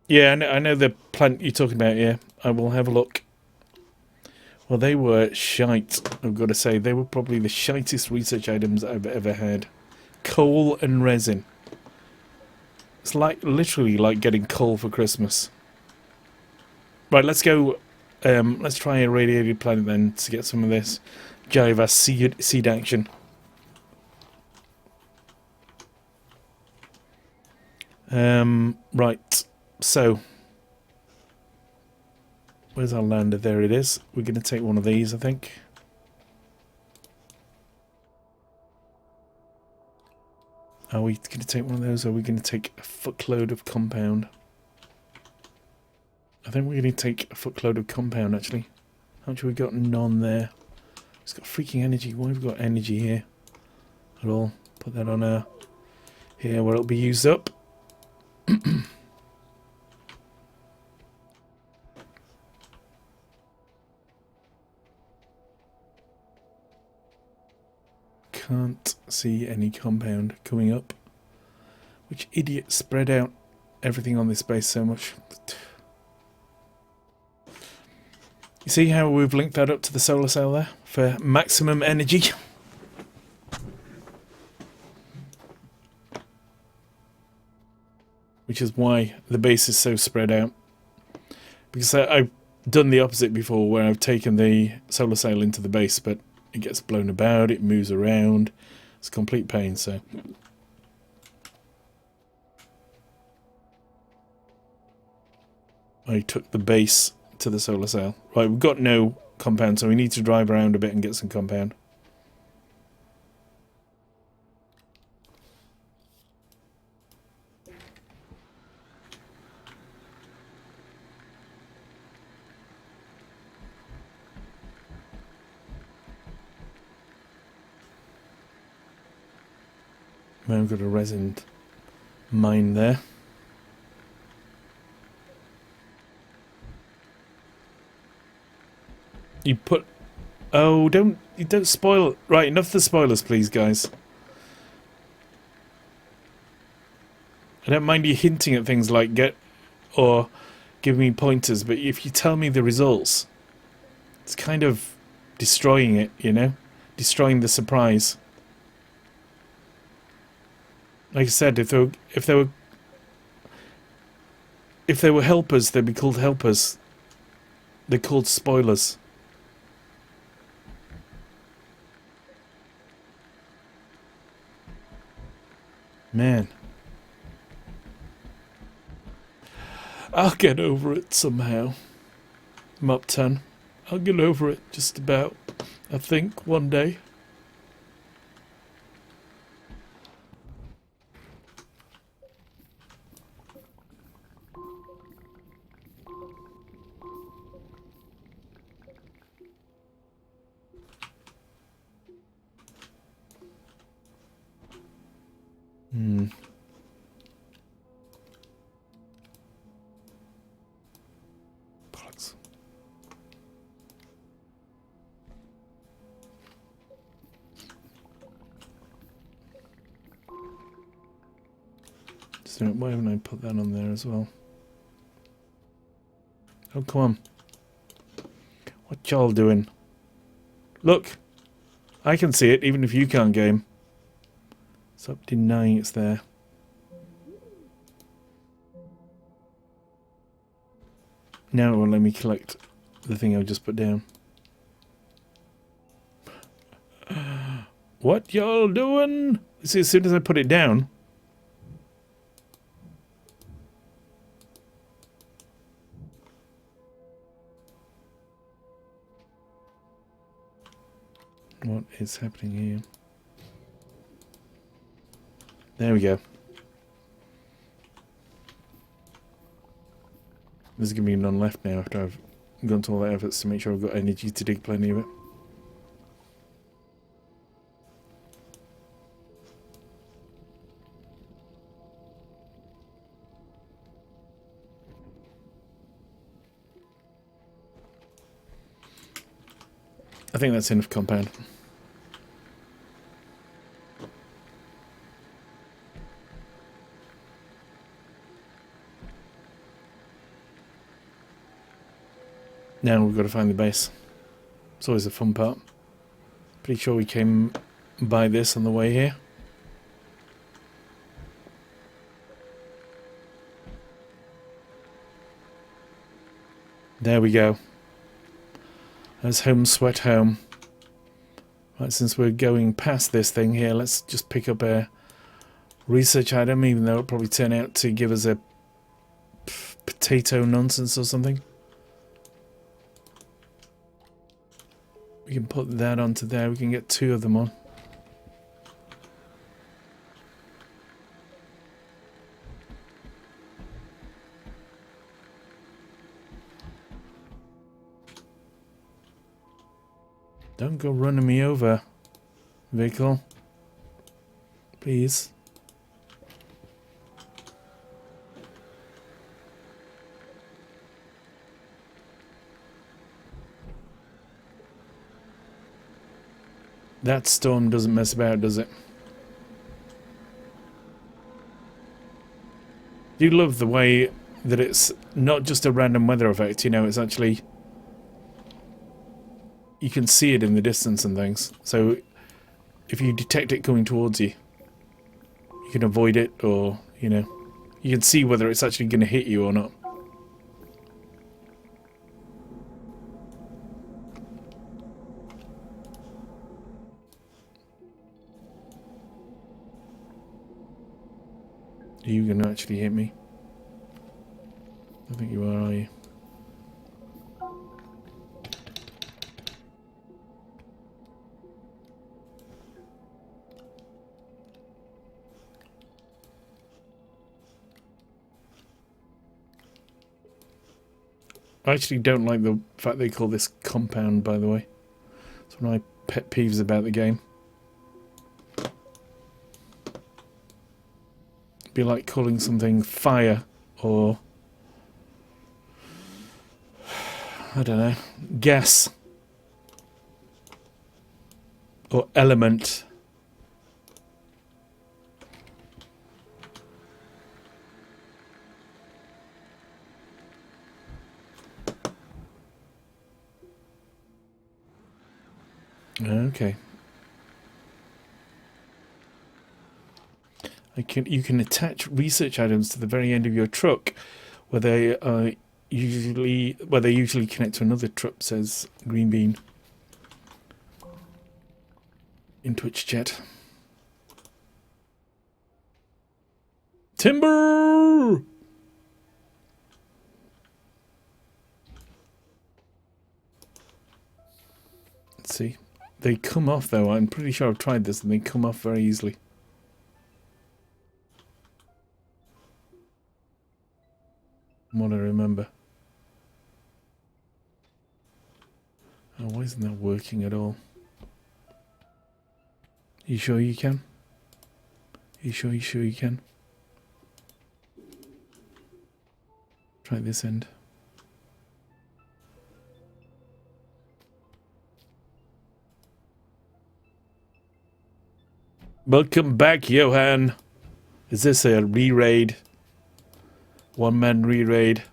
Yeah, I know the plant you're talking about, yeah. I will have a look. Well, they were shite, I've got to say. They were probably the shitest research items I've ever had. coal and resin. It's like literally like getting coal for Christmas. Right, let's go. Let's try a radiated planet then to get some of this Jiva seed action. Right, so where's our lander? There it is. We're going to take one of these, I think. Are we going to take one of those, or are we going to take a footload of compound? I think we're going to take a footload of compound, actually. How much have we got? None there. It's got freaking energy. Why have we got energy here at all? Put that on here where it'll be used up. Can't see any compound coming up. Which idiot spread out everything on this base so much? You see how we've linked that up to the solar cell there for maximum energy? Which is why the base is so spread out. Because I've done the opposite before, where I've taken the solar sail into the base, but it gets blown about, it moves around. It's a complete pain, so... I took the base to the solar sail. Right, we've got no compound, so we need to drive around a bit and get some compound. Now we've got a resin mine there. You put... Oh, you don't spoil... Right, enough of the spoilers, please, guys. I don't mind you hinting at things like get... or give me pointers, but if you tell me the results, it's kind of destroying it, you know? Destroying the surprise. Like I said, if there were helpers, they'd be called helpers. They're called spoilers. Man. I'll get over it somehow. I'm up 10. I'll get over it just about, I think, one day. Bollocks. So why haven't I put that on there as well? Oh, come on. What y'all doing? Look! I can see it, even if you can't, game. Stop denying it's there. Now it won't let me collect the thing I just put down. What y'all doing? See, as soon as I put it down... What is happening here? There we go. There's going to be none left now after I've gone to all the efforts to make sure I've got energy to dig plenty of it. I think that's enough compound. Now we've got to find the base. It's always a fun part. Pretty sure we came by this on the way here. There we go. As home sweat home. Right, since we're going past this thing here, let's just pick up a research item, even though it'll probably turn out to give us a potato nonsense or something. We can put that onto there. We can get 2 of them on. Don't go running me over, vehicle. Please. That storm doesn't mess about, does it? Do love the way that it's not just a random weather effect, you know, it's actually... You can see it in the distance and things. So if you detect it coming towards you, you can avoid it, or, you know, you can see whether it's actually going to hit you or not. Are you going to actually hit me? I think you are you? I actually don't like the fact they call this compound, by the way. It's one of my pet peeves about the game. It'd be like calling something fire or... I don't know, gas or element. Okay. You can attach research items to the very end of your truck, where they usually connect to another truck, says Green Bean in Twitch chat. Timber! Let's see. They come off though. I'm pretty sure I've tried this and they come off very easily. From what I remember. Oh, why isn't that working at all? You sure you can? You sure you can? Try this end. Welcome back, Johan. Is this a re-raid? One-man re-raid?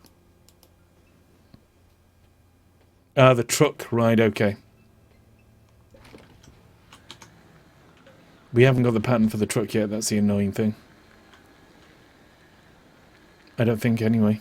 Ah, the truck. Right, okay. We haven't got the pattern for the truck yet. That's the annoying thing. I don't think, anyway.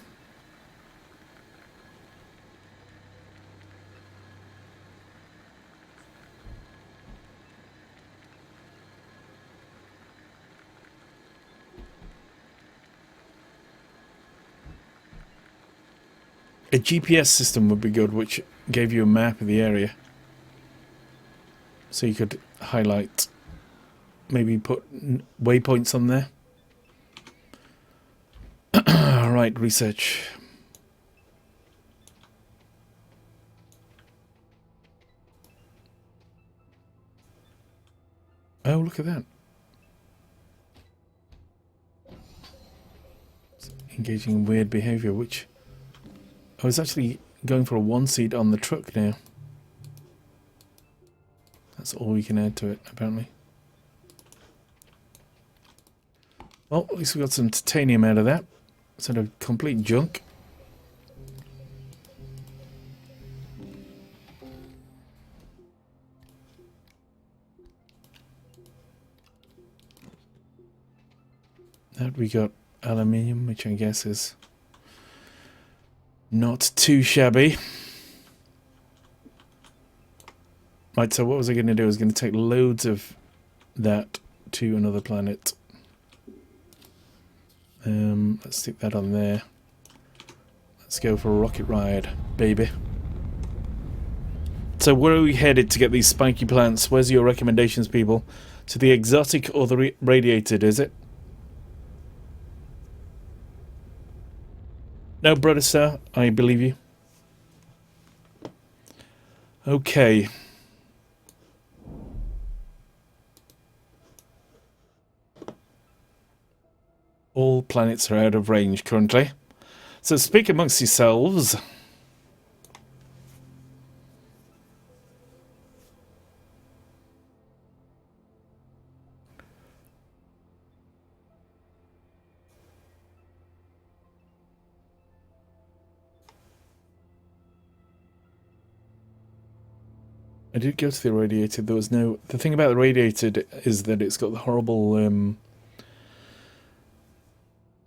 A GPS system would be good, which gave you a map of the area. So you could highlight, maybe put waypoints on there. Alright, research. Oh, look at that. It's engaging in weird behaviour, which... I was actually going for a 1-seat on the truck now. That's all we can add to it, apparently. Well, at least we got some titanium out of that. Instead of complete junk. That we got aluminium, which I guess is Not too shabby. Right, so what was I going to do? I was going to take loads of that to another planet. Let's stick that on there. Let's go for a rocket ride, baby. So where are we headed to get these spiky plants? Where's your recommendations, people? To the exotic or the radiated, is it? No, brother, sir. I believe you. Okay. All planets are out of range currently. So speak amongst yourselves. I did go to the radiated. There was no... The thing about the radiated is that it's got the horrible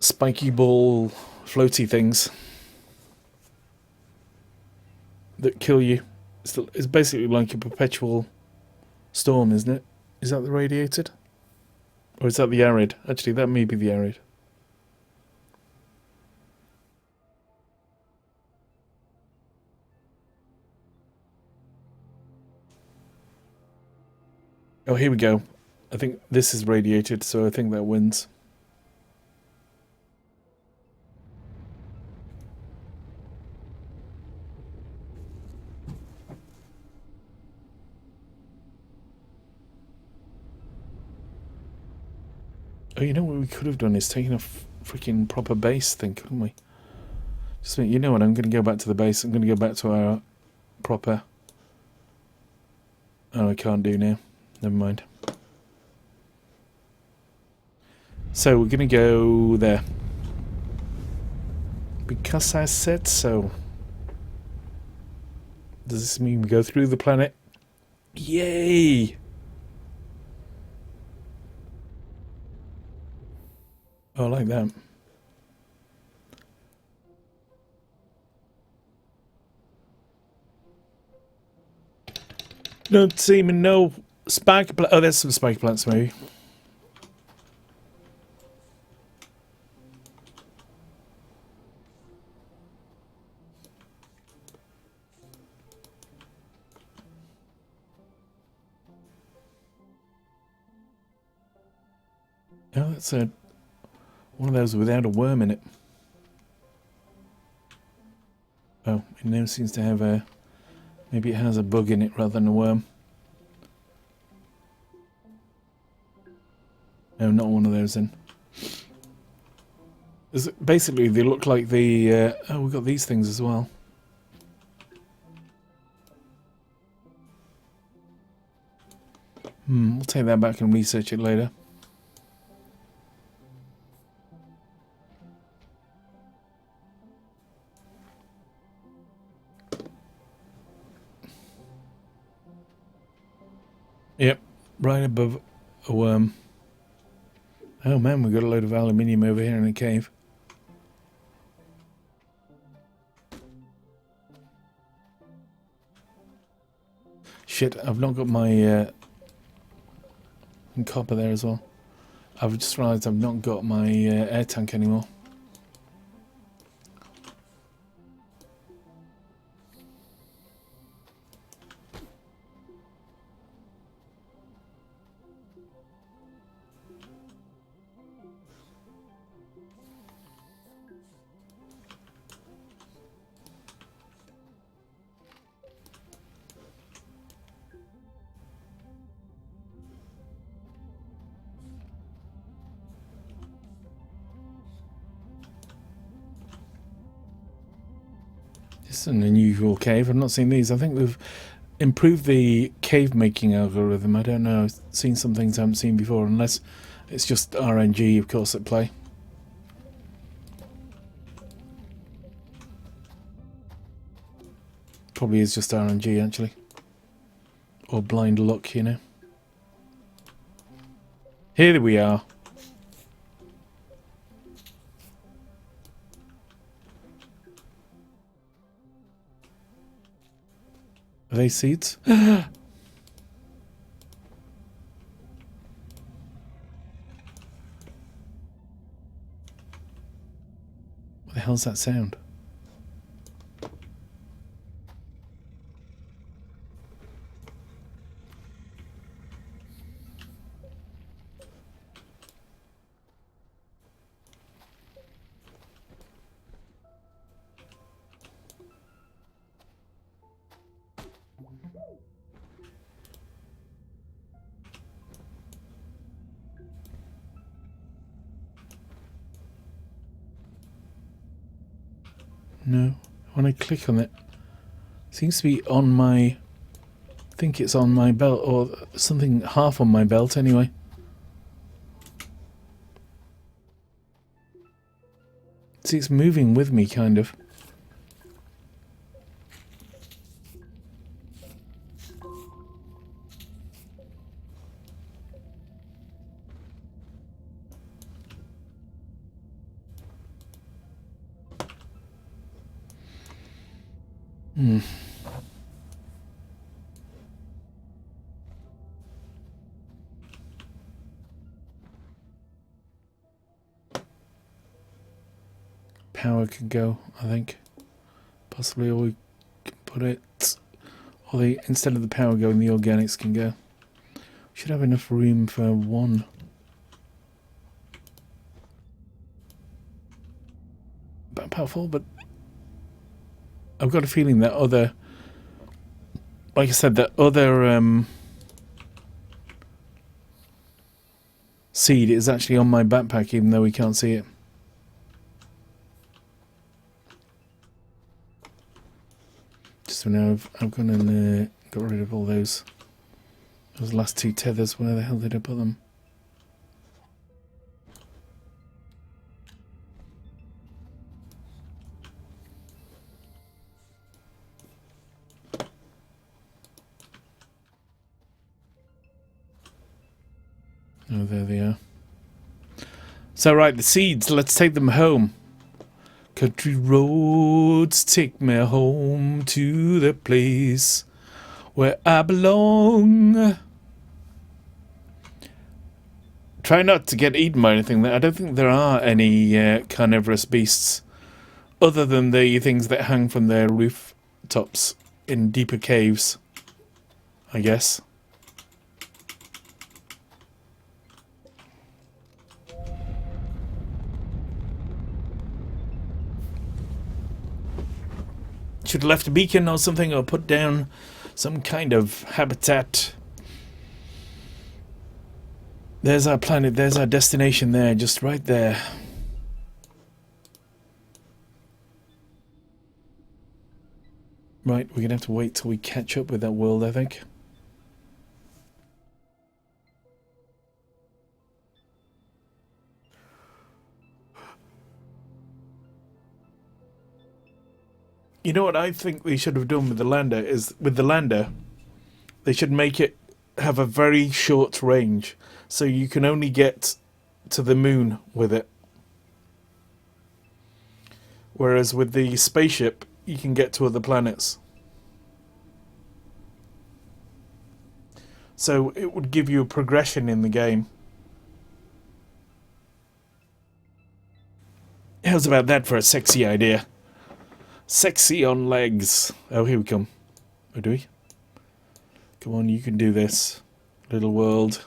spiky ball floaty things that kill you. It's basically like a perpetual storm, isn't it? Is that the radiated? Or is that the arid? Actually, that may be the arid. Oh, here we go. I think this is radiated, so I think that wins. Oh, you know what we could have done is taken a freaking proper base thing, couldn't we? Just you know what, I'm going to go back to the base. I'm going to go back to our proper... Oh, I can't do now. Never mind. So we're going to go there. Because I said so. Does this mean we go through the planet? Yay! Oh, I like that. Don't see me no spiky plant. Oh, there's some spiky plants maybe. Oh, that's one of those without a worm in it. Oh, it now seems to have a... Maybe it has a bug in it rather than a worm. No, not one of those then. Basically, they look like the... oh, we've got these things as well. We'll take that back and research it later. Yep, right above a worm. Oh man, we've got a load of aluminium over here in the cave. Shit, I've not got my copper there as well. I've just realised I've not got my air tank anymore. This is an unusual cave. I've not seen these. I think they've improved the cave making algorithm. I don't know. I've seen some things I haven't seen before, unless it's just RNG, of course, at play. Probably is just RNG, actually. Or blind luck, you know. Here we are. Are they seeds? What the hell's that sound? No. When I click on it, it seems to be on my... I think it's on my belt, or something half on my belt anyway. See, it's moving with me, kind of. Power could go, I think. Possibly, or we can put it... Or instead of the power going, the organics can go. We should have enough room for one. About powerful, but... I've got a feeling that other... Like I said, that other seed is actually on my backpack, even though we can't see it. Just so now I've gone and got rid of all those last two tethers. Where the hell did I put them? Oh, there they are. So, right, the seeds, let's take them home. Country roads take me home to the place where I belong. Try not to get eaten by anything. I don't think there are any carnivorous beasts other than the things that hang from their rooftops in deeper caves, I guess. Should have left a beacon or something, or put down some kind of habitat. There's our planet, there's our destination there, just right there. Right, we're going to have to wait till we catch up with that world, I think. You know what I think they should have done with the lander is, they should make it have a very short range, so you can only get to the moon with it. Whereas with the spaceship, you can get to other planets. So it would give you a progression in the game. How's about that for a sexy idea? Sexy on legs. Oh, here we come. Oh, do we? Come on, you can do this, little world.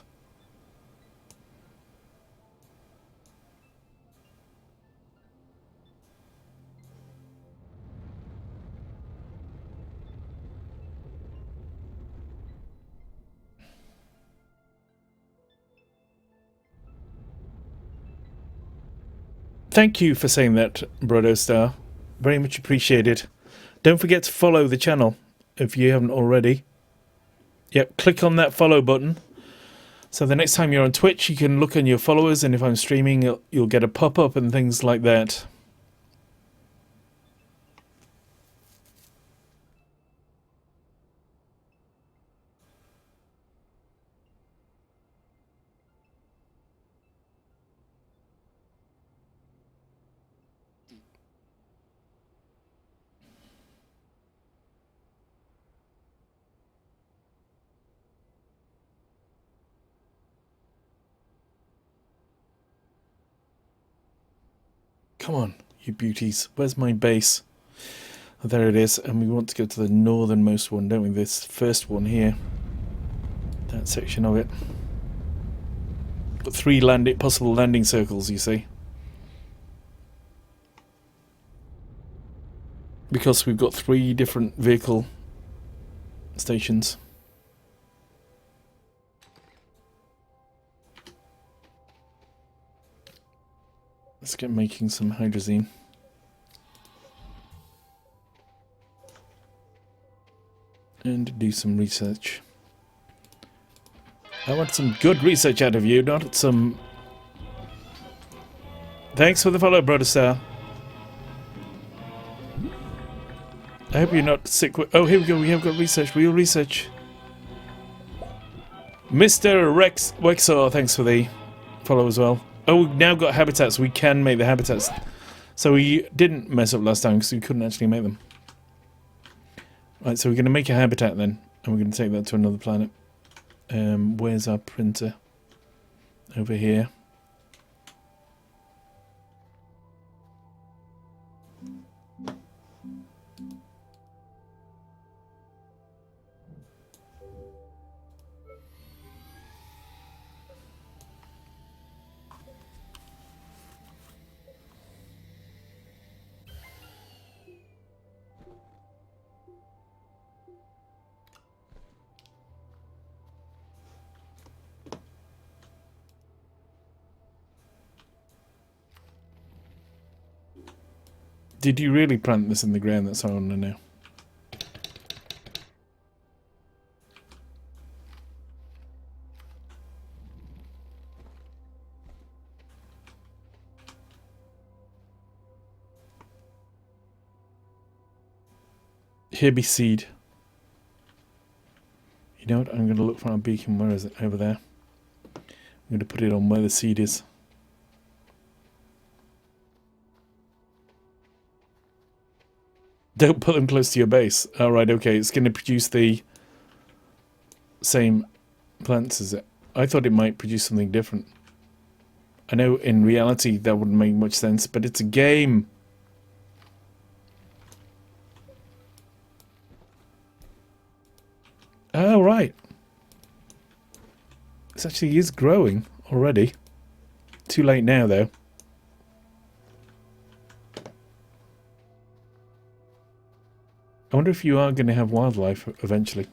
Thank you for saying that, Brodo Star. Very much appreciated. Don't forget to follow the channel if you haven't already. Yep, click on that follow button. So the next time you're on Twitch, you can look on your followers, and if I'm streaming, you'll get a pop-up and things like that. Come on, you beauties. Where's my base? Oh, there it is. And we want to go to the northernmost one, don't we? This first one here. That section of it. Got 3 possible landing circles, you see. Because we've got 3 different vehicle stations. Let's get making some hydrazine. And do some research. I want some good research out of you, not some... Thanks for the follow, Brother Star. I hope you're not sick with... Oh, here we go. We have got research. Real research. Mr. Rex Wexor, thanks for the follow as well. Oh, we've now got habitats. We can make the habitats. So we didn't mess up last time because we couldn't actually make them. Right, so we're going to make a habitat then. And we're going to take that to another planet. Where's our printer? Over here. Did you really plant this in the ground? That's all I want to know. Here be seed. You know what? I'm going to look for our beacon. Where is it? Over there. I'm going to put it on where the seed is. Don't put them close to your base. Alright, okay. It's going to produce the same plants as it. I thought it might produce something different. I know in reality that wouldn't make much sense, but it's a game. Oh, right. This actually is growing already. Too late now, though. I wonder if you are going to have wildlife eventually.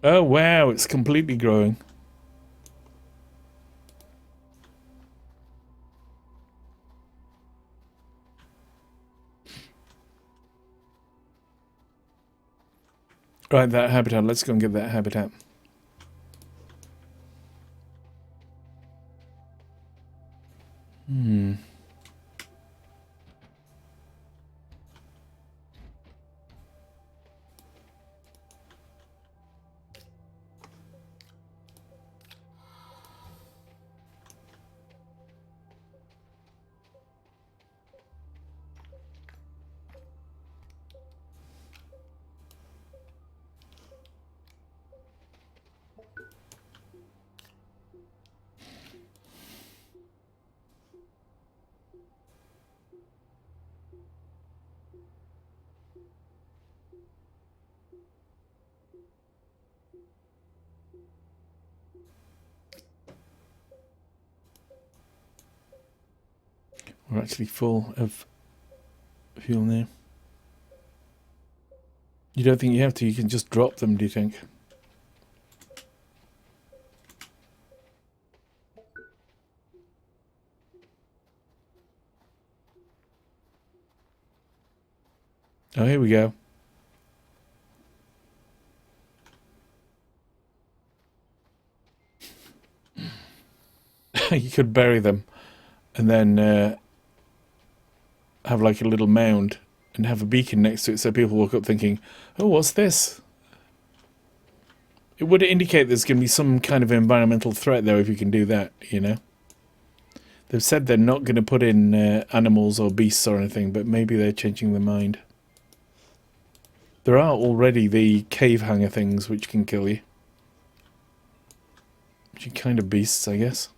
Oh wow, it's completely growing. Right, that habitat. Let's go and get that habitat. We're actually full of fuel now. You don't think you have to? You can just drop them, do you think? Oh, here we go. You could bury them. and then have like a little mound and have a beacon next to it so people walk up thinking, oh, what's this? It would indicate there's going to be some kind of environmental threat though if you can do that, you know. They've said they're not going to put in animals or beasts or anything, but maybe they're changing their mind. There are already the cave hanger things which can kill you. Which are kind of beasts, I guess.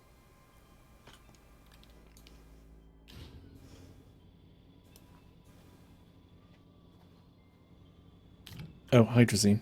Oh, hydrazine.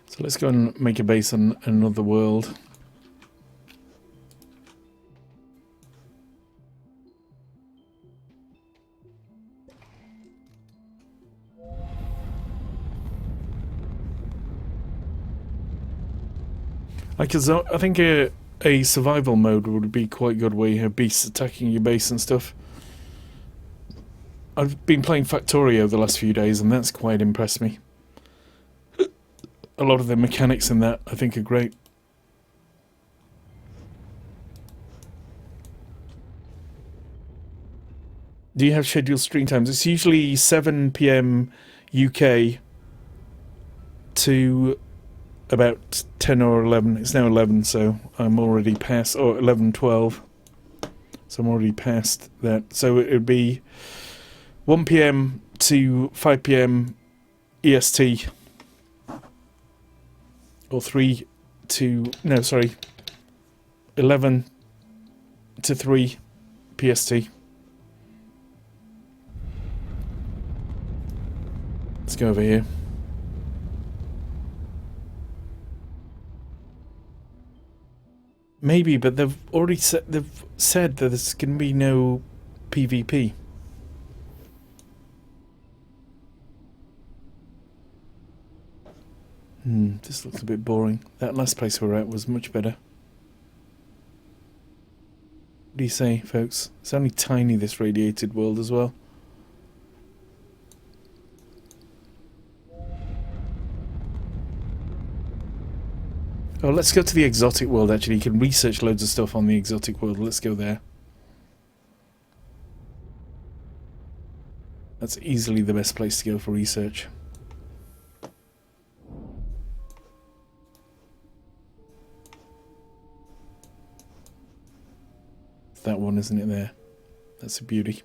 So let's go and make a base on another world. I think a survival mode would be quite good where you have beasts attacking your base and stuff. I've been playing Factorio the last few days and that's quite impressed me. A lot of the mechanics in that I think are great. Do you have scheduled stream times? It's usually 7 PM UK to about 10 or 11. It's now 11, so I'm already past, or 11:12. So I'm already past that. So it would be 1 PM to 5 PM EST. Or 11 to 3 PST. Let's go over here. Maybe, but they've said that there's going to be no PvP. This looks a bit boring. That last place we were at was much better. What do you say, folks? It's only tiny, this radiated world as well. Oh, let's go to the exotic world, actually. You can research loads of stuff on the exotic world. Let's go there. That's easily the best place to go for research. That one, isn't it, there? That's a beauty.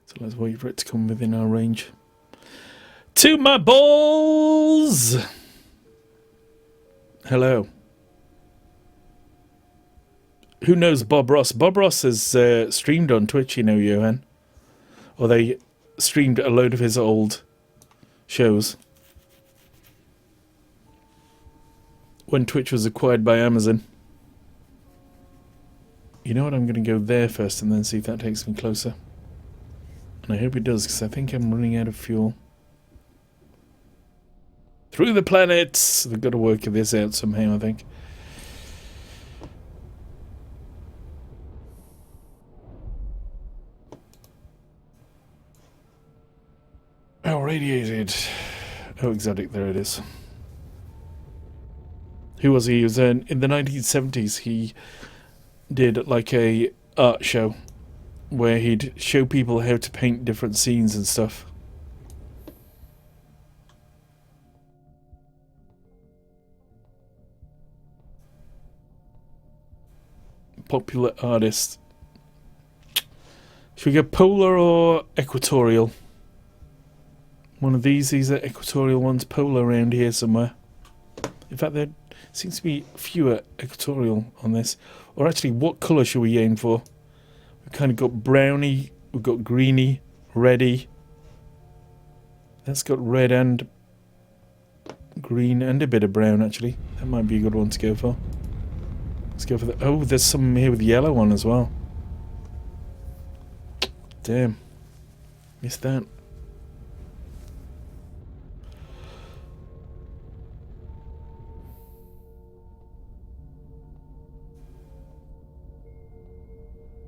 So let's wait for it to come within our range. To my balls! Hello. Who knows Bob Ross? Bob Ross has streamed on Twitch, you know, Johan. Or they streamed a load of his old shows. When Twitch was acquired by Amazon. You know what, I'm going to go there first and then see if that takes me closer. And I hope it does, because I think I'm running out of fuel. Through the planets! They've got to work this out somehow, I think. Oh, radiated. Oh, exotic, there it is. Who was he? He was in the 1970s, he did like a art show where he'd show people how to paint different scenes and stuff. Popular artist. Should we go polar or equatorial? One of these are equatorial ones, polar around here somewhere. In fact, there seems to be fewer equatorial on this. Or actually, what colour should we aim for? We've kind of got browny, we've got greeny, reddy. That's got red and green and a bit of brown, actually. That might be a good one to go for. Let's go for the... Oh, there's some here with yellow on as well. Damn. Missed that.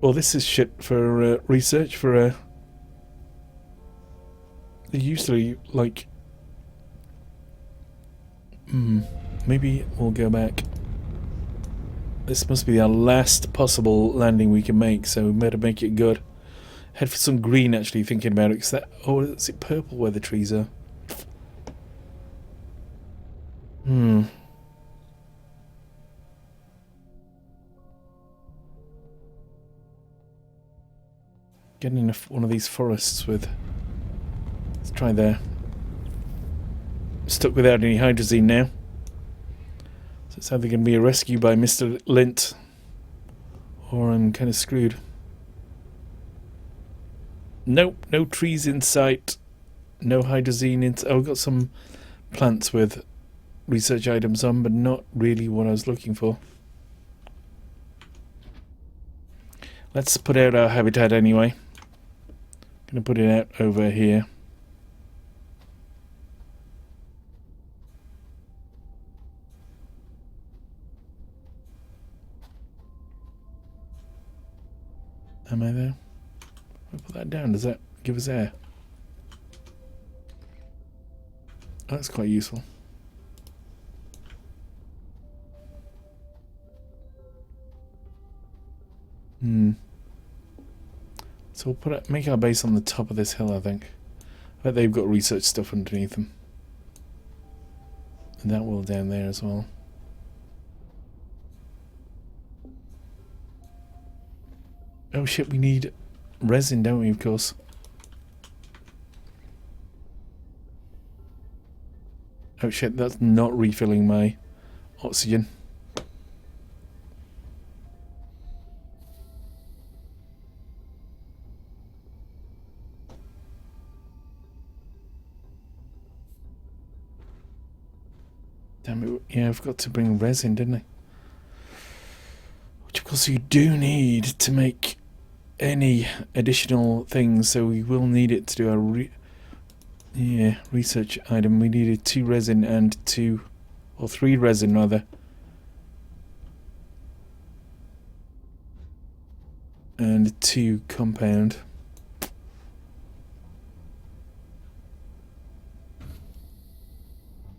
Well, this is shit for research for they usually like maybe we'll go back. This must be our last possible landing we can make, so we better make it good. Head for some green, actually, thinking about it, because that... Oh, is it purple where the trees are? Getting in one of these forests with... Let's try there. Stuck without any hydrazine now. So it's either going to be a rescue by Mr. Lint, or I'm kind of screwed. Nope, no trees in sight. No hydrazine in... Oh, I've got some plants with research items on, but not really what I was looking for. Let's put out our habitat anyway. Gonna put it out over here. Am I there? I'll put that down. Does that give us air? Oh, that's quite useful. So we'll put it, make our base on the top of this hill, I think. I bet they've got research stuff underneath them. And that will down there as well. Oh shit, we need resin, don't we, of course. Oh shit, that's not refilling my oxygen. Damn it, yeah, I've got to bring resin, didn't I? Which of course you do need to make any additional things, so we will need it to do our research item. We needed 2 resin and 3 resin rather. And 2 compound.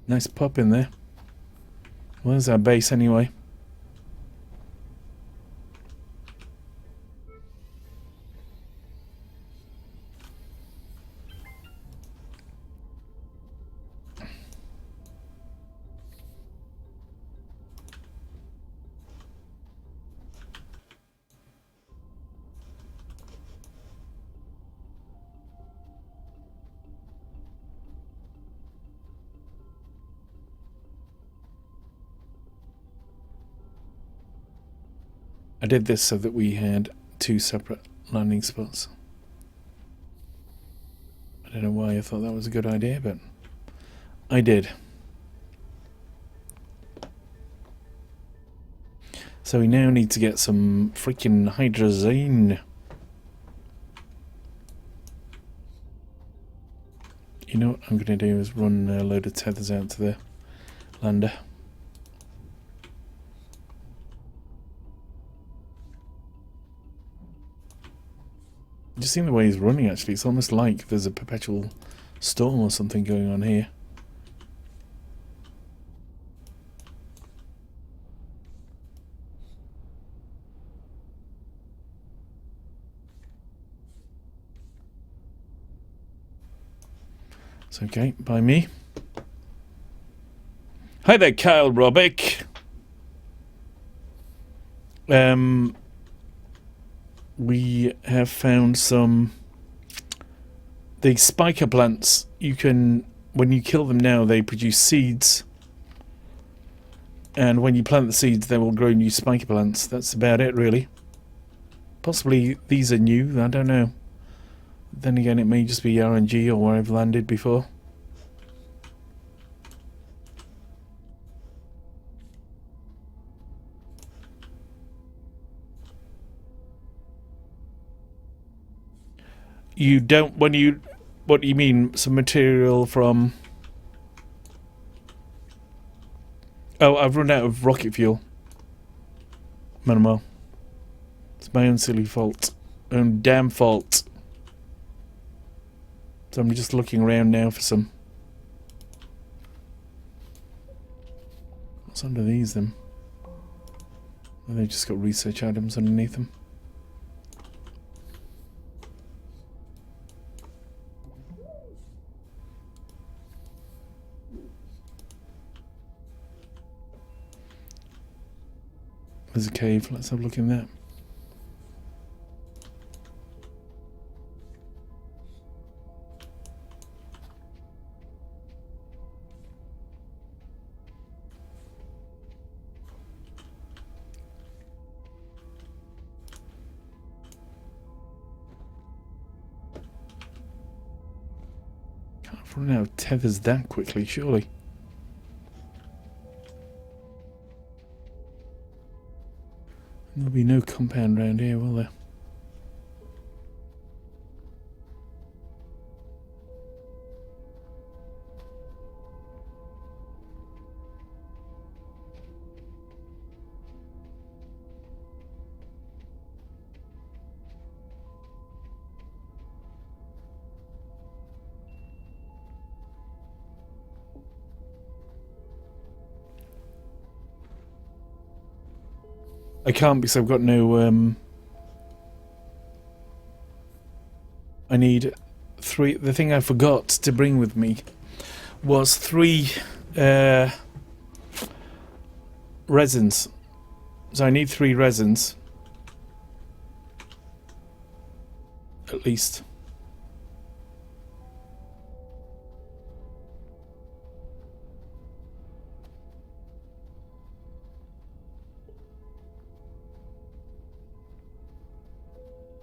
Nice pop in there. Where's our base anyway? I did this so that we had 2 separate landing spots. I don't know why I thought that was a good idea, but I did. So we now need to get some freaking hydrazine. You know what I'm going to do is run a load of tethers out to the lander. Just seeing the way he's running, actually, it's almost like there's a perpetual storm or something going on here. It's okay, by me. Hi there, Kyle Robick. We have found some... The spiker plants, you can... When you kill them now, they produce seeds. And when you plant the seeds, they will grow new spiker plants. That's about it, really. Possibly these are new, I don't know. Then again, it may just be RNG or where I've landed before. You don't, when you, what do you mean, some material from... Oh, I've run out of rocket fuel. Manuel. It's my own silly fault. Own damn fault. So I'm just looking around now for some. What's under these then? Oh, they've just got research items underneath them. There's a cave. Let's have a look in there. Can't run out of tethers that quickly, surely. There'll be no compound round here, will there? I can't because I've got no, I need 3, the thing I forgot to bring with me was 3, resins. So I need 3 resins. At least.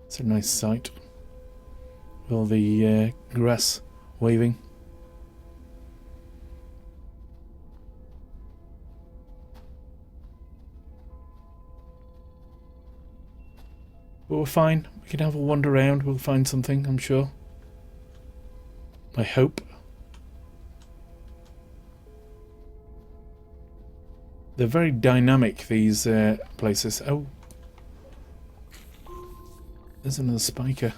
It's a nice sight. With all the grass waving. But we're fine. We can have a wander around. We'll find something, I'm sure. I hope. They're very dynamic, these places. Oh. There's another spiker.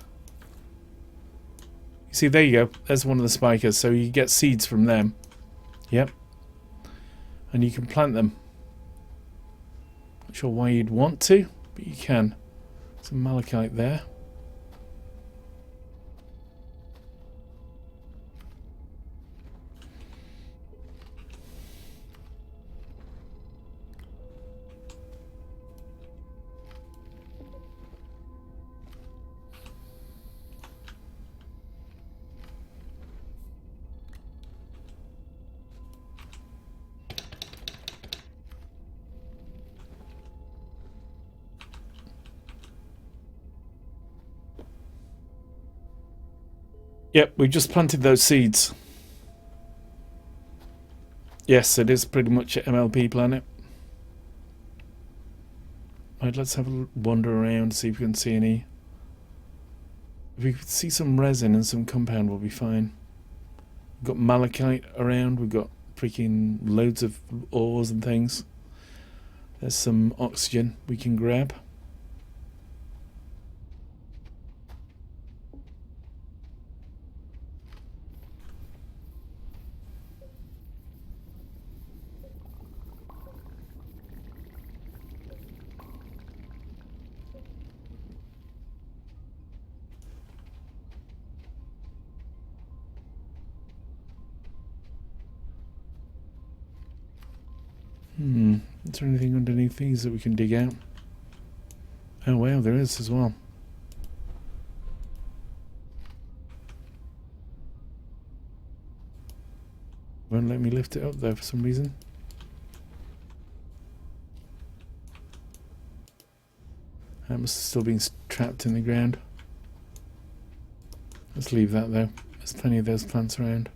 You see, there you go. There's one of the spikers. So you get seeds from them. Yep. And you can plant them. Not sure why you'd want to, but you can. Some malachite there. Yep, we just planted those seeds. Yes, it is pretty much an MLP planet. Right, let's have a wander around, see if we can see any. If we could see some resin and some compound, we'll be fine. We've got malachite around, we've got freaking loads of ores and things. There's some oxygen we can grab. Is there anything underneath these that we can dig out? Oh wow, there is as well. Won't let me lift it up though for some reason. That must have still been trapped in the ground. Let's leave that though. There's plenty of those plants around.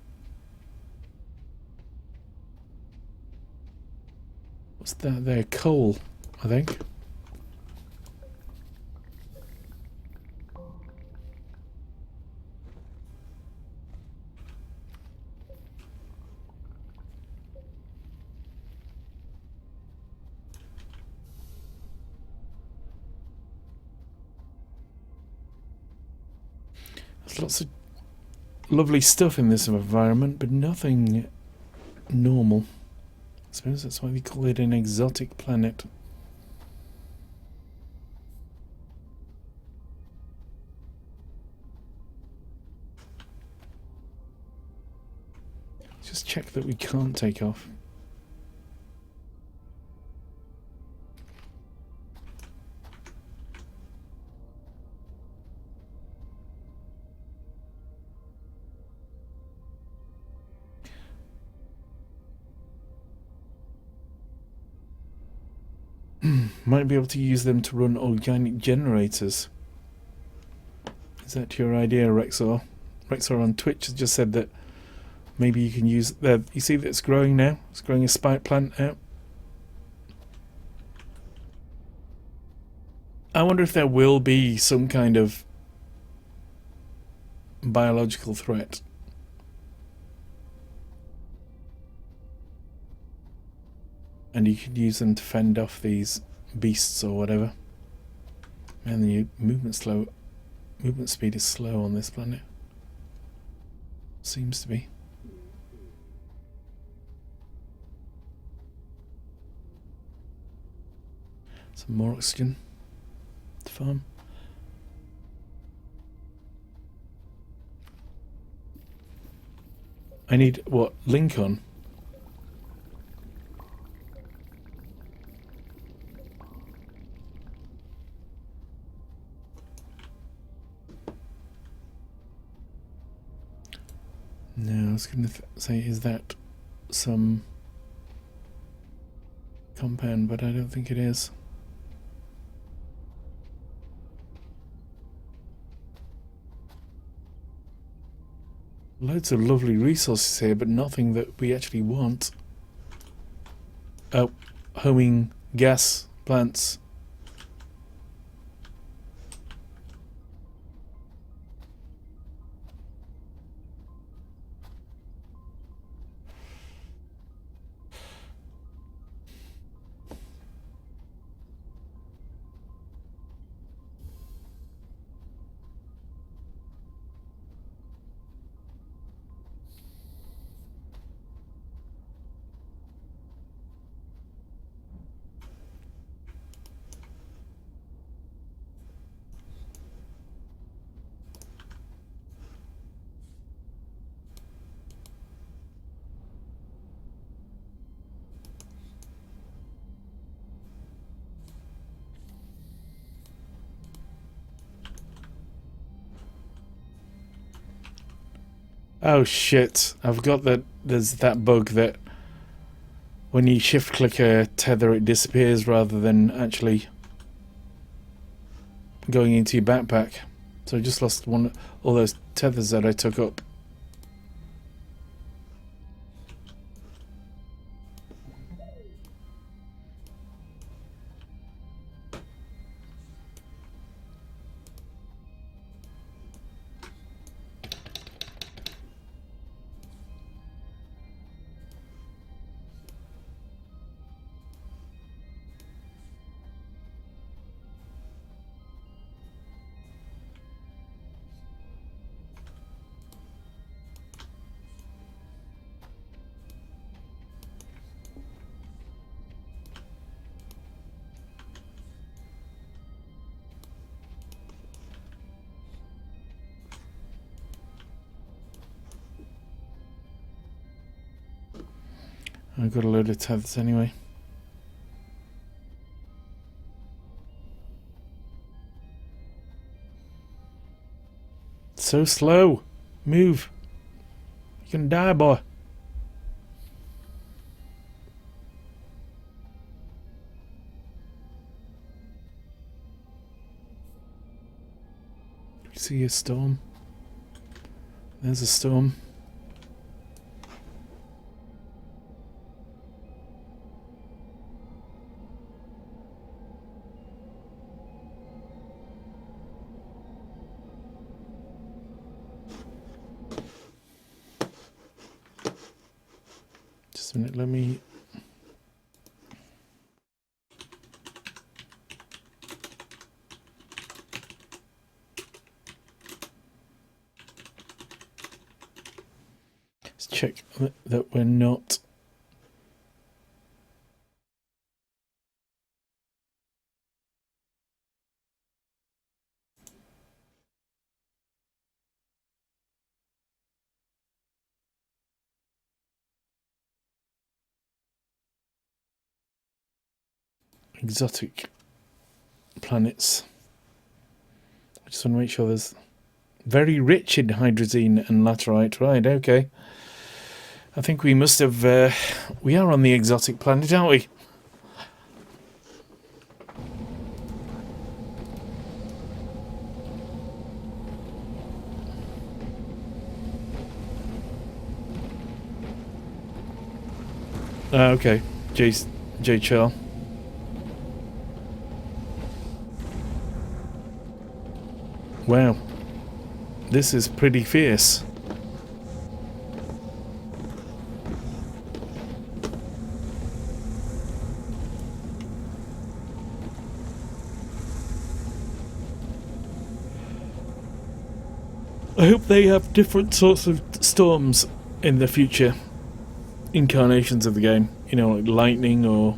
What's that there? Coal, I think. There's lots of lovely stuff in this environment, but nothing normal. I suppose that's why we call it an exotic planet. Just check that we can't take off. Might be able to use them to run organic generators. Is that your idea, Rexor? Rexor on Twitch has just said that maybe you can use... you see that it's growing now? It's growing a spike plant out. I wonder if there will be some kind of biological threat. And you could use them to fend off these beasts or whatever. Man, the movement speed is slow on this planet. Seems to be. Some more oxygen to farm. I need what? Lincoln. No, I was going to say, is that some compound, but I don't think it is. Loads of lovely resources here, but nothing that we actually want. Oh, homing gas plants. Oh shit, I've got that. There's that bug that when you shift click a tether it disappears rather than actually going into your backpack. So I just lost all those tethers that I took up. I've got a load of tethers anyway. So slow. Move. You can die, boy. You see a storm? There's a storm. Just a minute, let me... check that we're not. Exotic planets. I just want to make sure there's very rich in hydrazine and laterite. Right, okay. I think we must have... we are on the exotic planet, aren't we? Okay. J. Charles. Wow. This is pretty fierce. I hope they have different sorts of storms in the future incarnations of the game. You know, like lightning or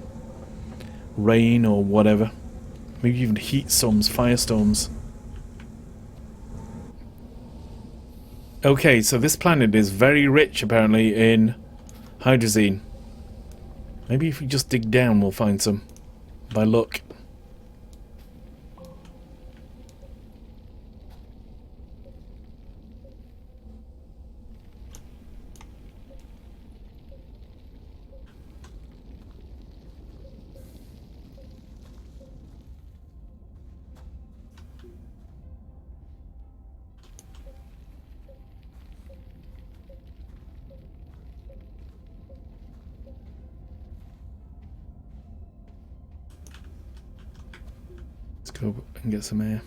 rain or whatever. Maybe even heat storms, firestorms. Okay, so this planet is very rich apparently in hydrazine. Maybe if we just dig down we'll find some. By luck. Let's go and get some air.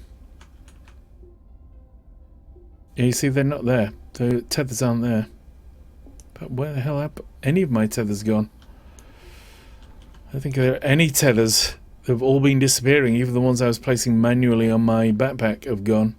Yeah, you see they're not there. The tethers aren't there. But where the hell have any of my tethers gone? I don't think there are any tethers. They've all been disappearing. Even the ones I was placing manually on my backpack have gone.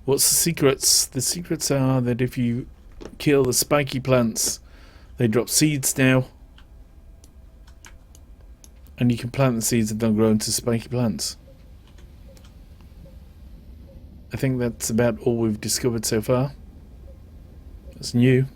What's the secrets? The secrets are that if you kill the spiky plants, they drop seeds now. And you can plant the seeds and they'll grow into spiky plants. I think that's about all we've discovered so far. That's new.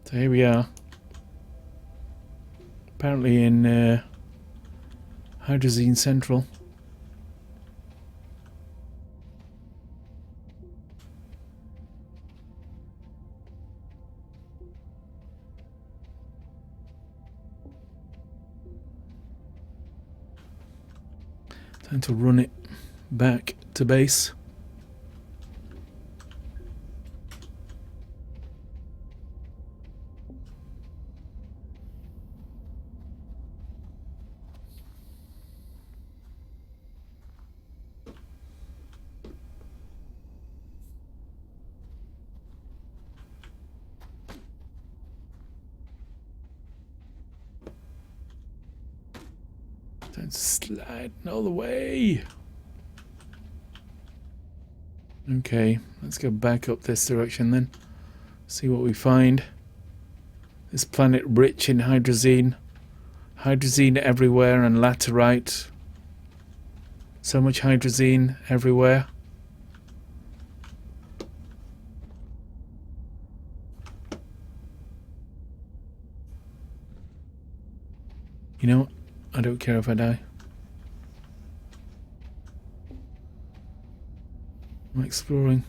So here we are. Apparently in Hydrazine Central. Time to run it back to base. Don't slide all the way. Okay, let's go back up this direction then. See what we find. This planet rich in hydrazine. Hydrazine everywhere and laterite. So much hydrazine everywhere. You know what? I don't care if I die. I'm exploring.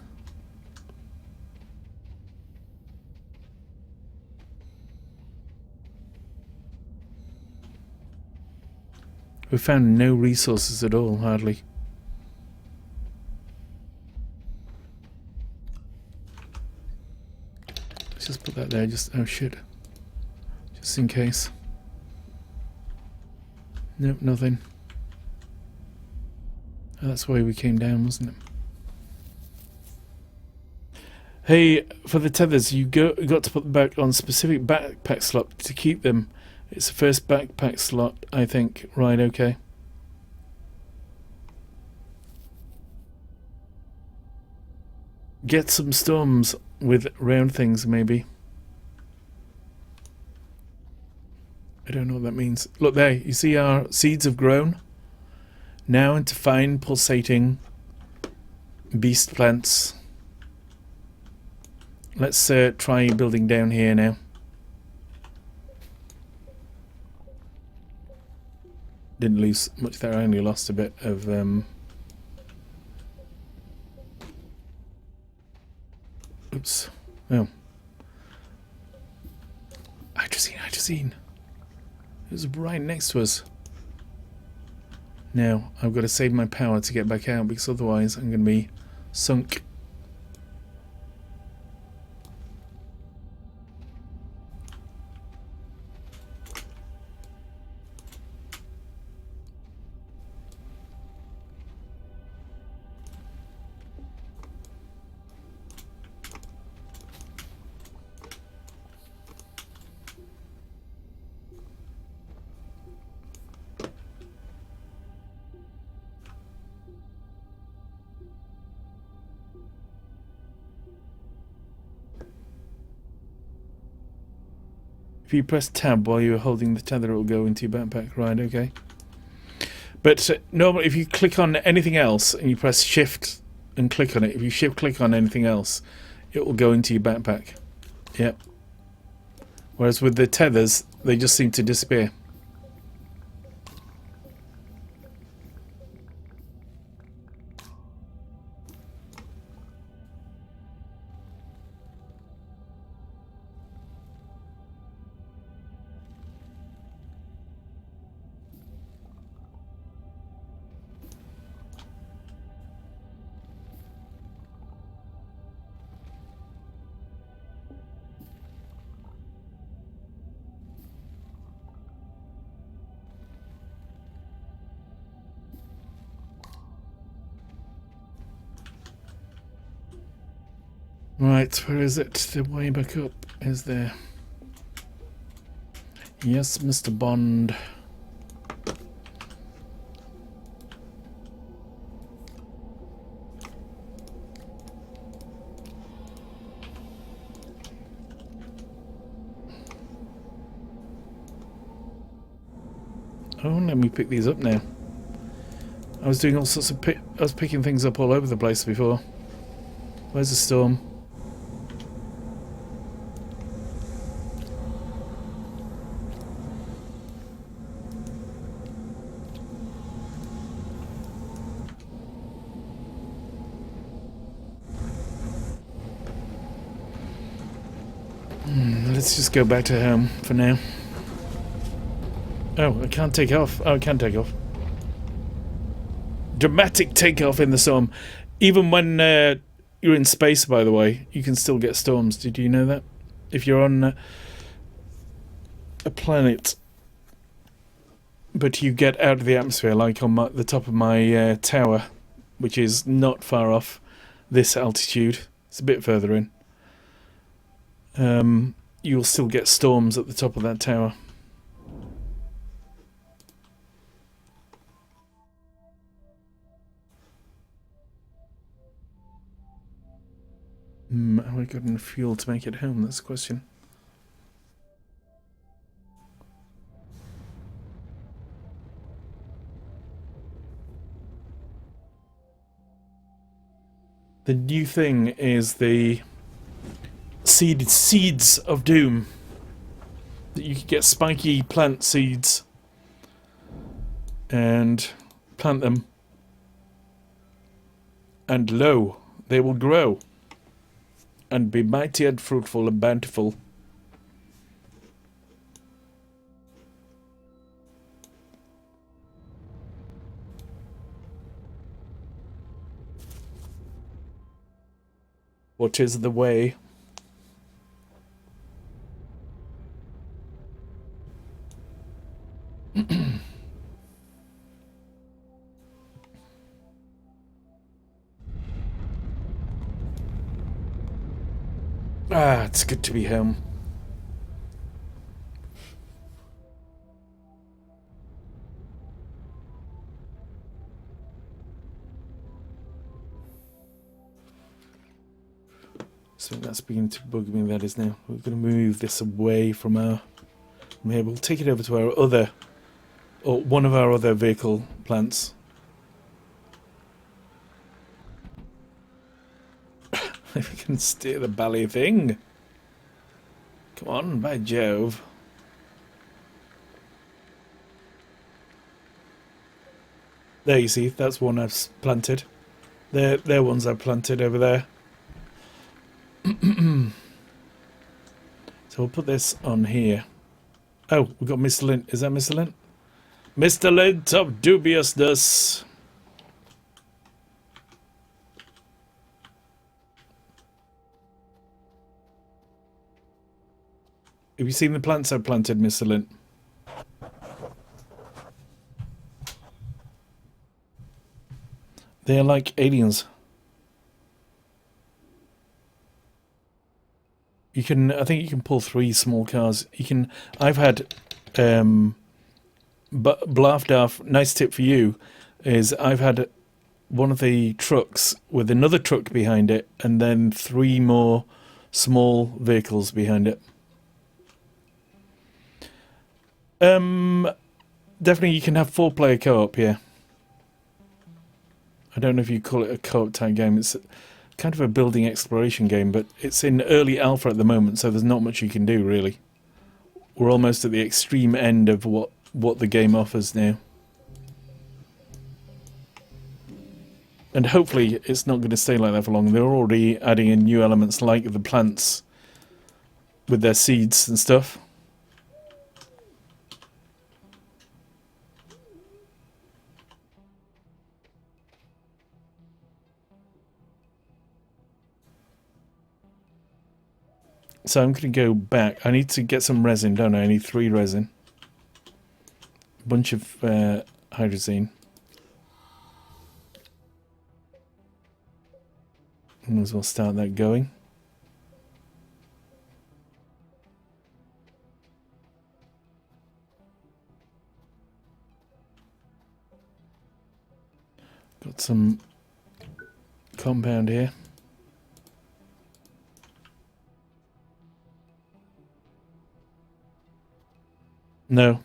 We found no resources at all, hardly. Let's just put that there, oh shit. Just in case. Nope, nothing. Oh, that's why we came down, wasn't it? Hey, for the tethers, you got to put them back on specific backpack slot to keep them. It's the first backpack slot, I think. Right, okay. Get some storms with round things, maybe. I don't know what that means. Look there, you see our seeds have grown. Now into fine, pulsating beast plants. Let's try building down here now. Didn't lose much there, I only lost a bit of... Oops. Oh. Hydrazine. It was right next to us. Now, I've got to save my power to get back out, because otherwise I'm going to be sunk. If you press tab while you're holding the tether, it will go into your backpack. Right, okay. But normally, if you click on anything else and you press shift and click on it, if you shift click on anything else, it will go into your backpack. Yep. Whereas with the tethers, they just seem to disappear. Right, where is it? The way back up is there. Yes, Mr. Bond. Oh, let me pick these up now. I was doing all sorts of I was picking things up all over the place before. Where's the storm? Let's just go back to home for now. Oh, I can't take off. Oh, I can take off. Dramatic takeoff in the storm. Even when you're in space, by the way, you can still get storms. Did you know that? If you're on a planet, but you get out of the atmosphere, like on the top of my tower, which is not far off this altitude. It's a bit further in. You'll still get storms at the top of that tower. Have I got enough fuel to make it home? That's the question. The new thing is the seeds of doom. That you can get spiky plant seeds and plant them, and lo, they will grow and be mighty and fruitful and bountiful. What is the way? Ah, it's good to be home. So that's beginning to bug me, that is now. We're going to move this away from our... Maybe we'll take it over to our other... or one of our other vehicle plants. If we can steer the bally thing. Come on, by Jove. There you see, that's one I've planted. They're ones I've planted over there. So we'll put this on here. Oh, we've got Mr. Lint. Is that Mr. Lint? Mr. Lint of dubiousness. Have you seen the plants I've planted, Mr. Lint? They're like aliens. You can, I think you can pull 3 small cars. You can, I've had, but Blafdarf, nice tip for you, is I've had one of the trucks with another truck behind it and then 3 more small vehicles behind it. Definitely you can have 4-player co-op, yeah. I don't know if you call it a co-op type game. It's kind of a building exploration game, but it's in early alpha at the moment, so there's not much you can do, really. We're almost at the extreme end of what the game offers now. And hopefully it's not going to stay like that for long. They're already adding in new elements like the plants with their seeds and stuff. So I'm going to go back. I need to get some resin, don't I? I need 3 resin. A bunch of hydrazine. Might as well start that going. Got some compound here. No.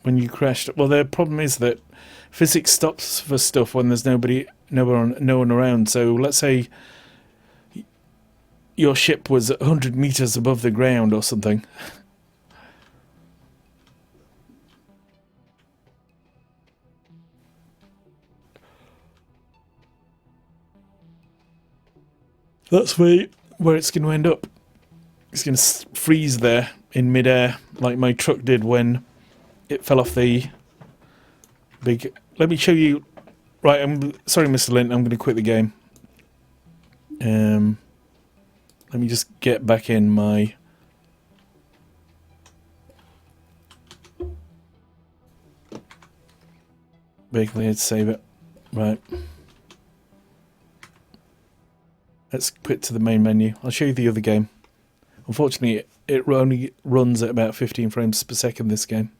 When you crashed, well, the problem is that physics stops for stuff when there's no one around. So let's say your ship was 100 meters above the ground or something. That's where it's going to end up. It's going to freeze there in midair, like my truck did when it fell off the big... Let me show you... Right, I'm sorry, Mr. Lint, I'm going to quit the game. Let me just get back in my... vehicle here to save it. Right. Let's quit to the main menu. I'll show you the other game. Unfortunately, it only runs at about 15 frames per second, this game.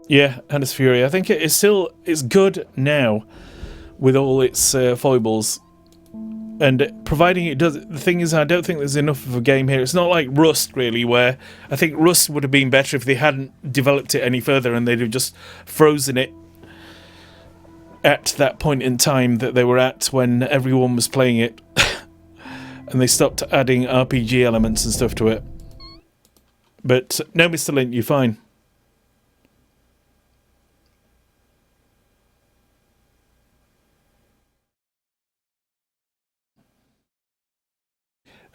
Yeah, Hannes Fury. I think it's good now with all its foibles. And providing it does... The thing is, I don't think there's enough of a game here. It's not like Rust, really, where... I think Rust would have been better if they hadn't developed it any further and they'd have just frozen it at that point in time that they were at when everyone was playing it. And they stopped adding RPG elements and stuff to it. But no, Mr. Lint, you're fine.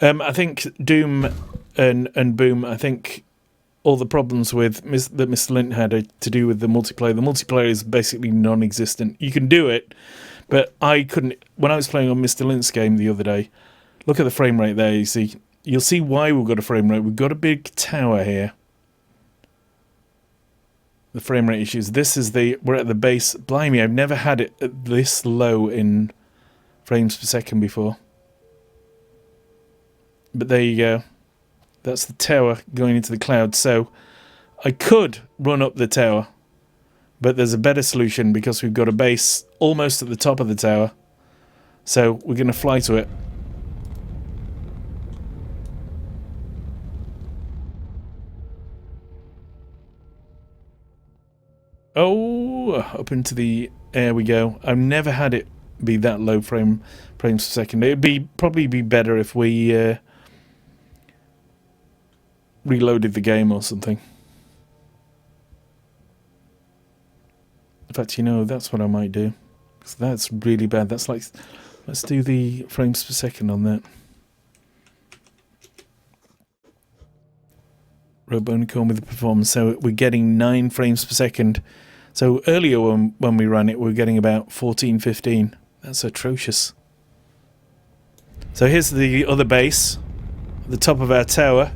I think Doom and Boom, I think all the problems with that Mr. Lint had are to do with the multiplayer. The multiplayer is basically non-existent. You can do it, but I couldn't. When I was playing on Mr. Lint's game the other day, look at the frame rate there. You'll see why we've got a frame rate. We've got a big tower here. The frame rate issues. We're at the base. Blimey, I've never had it at this low in frames per second before. But there you go. That's the tower going into the cloud. So I could run up the tower, but there's a better solution because we've got a base almost at the top of the tower. So we're going to fly to it. Oh, up into the air we go. I've never had it be that low frames per second. It'd probably be better if we reloaded the game or something. In fact, that's what I might do. 'Cause that's really bad. That's like, let's do the frames per second on that. Robonicorn with the performance. So we're getting 9 frames per second. So earlier when we ran it, we were getting about 14, 15. That's atrocious. So here's the other base, at the top of our tower.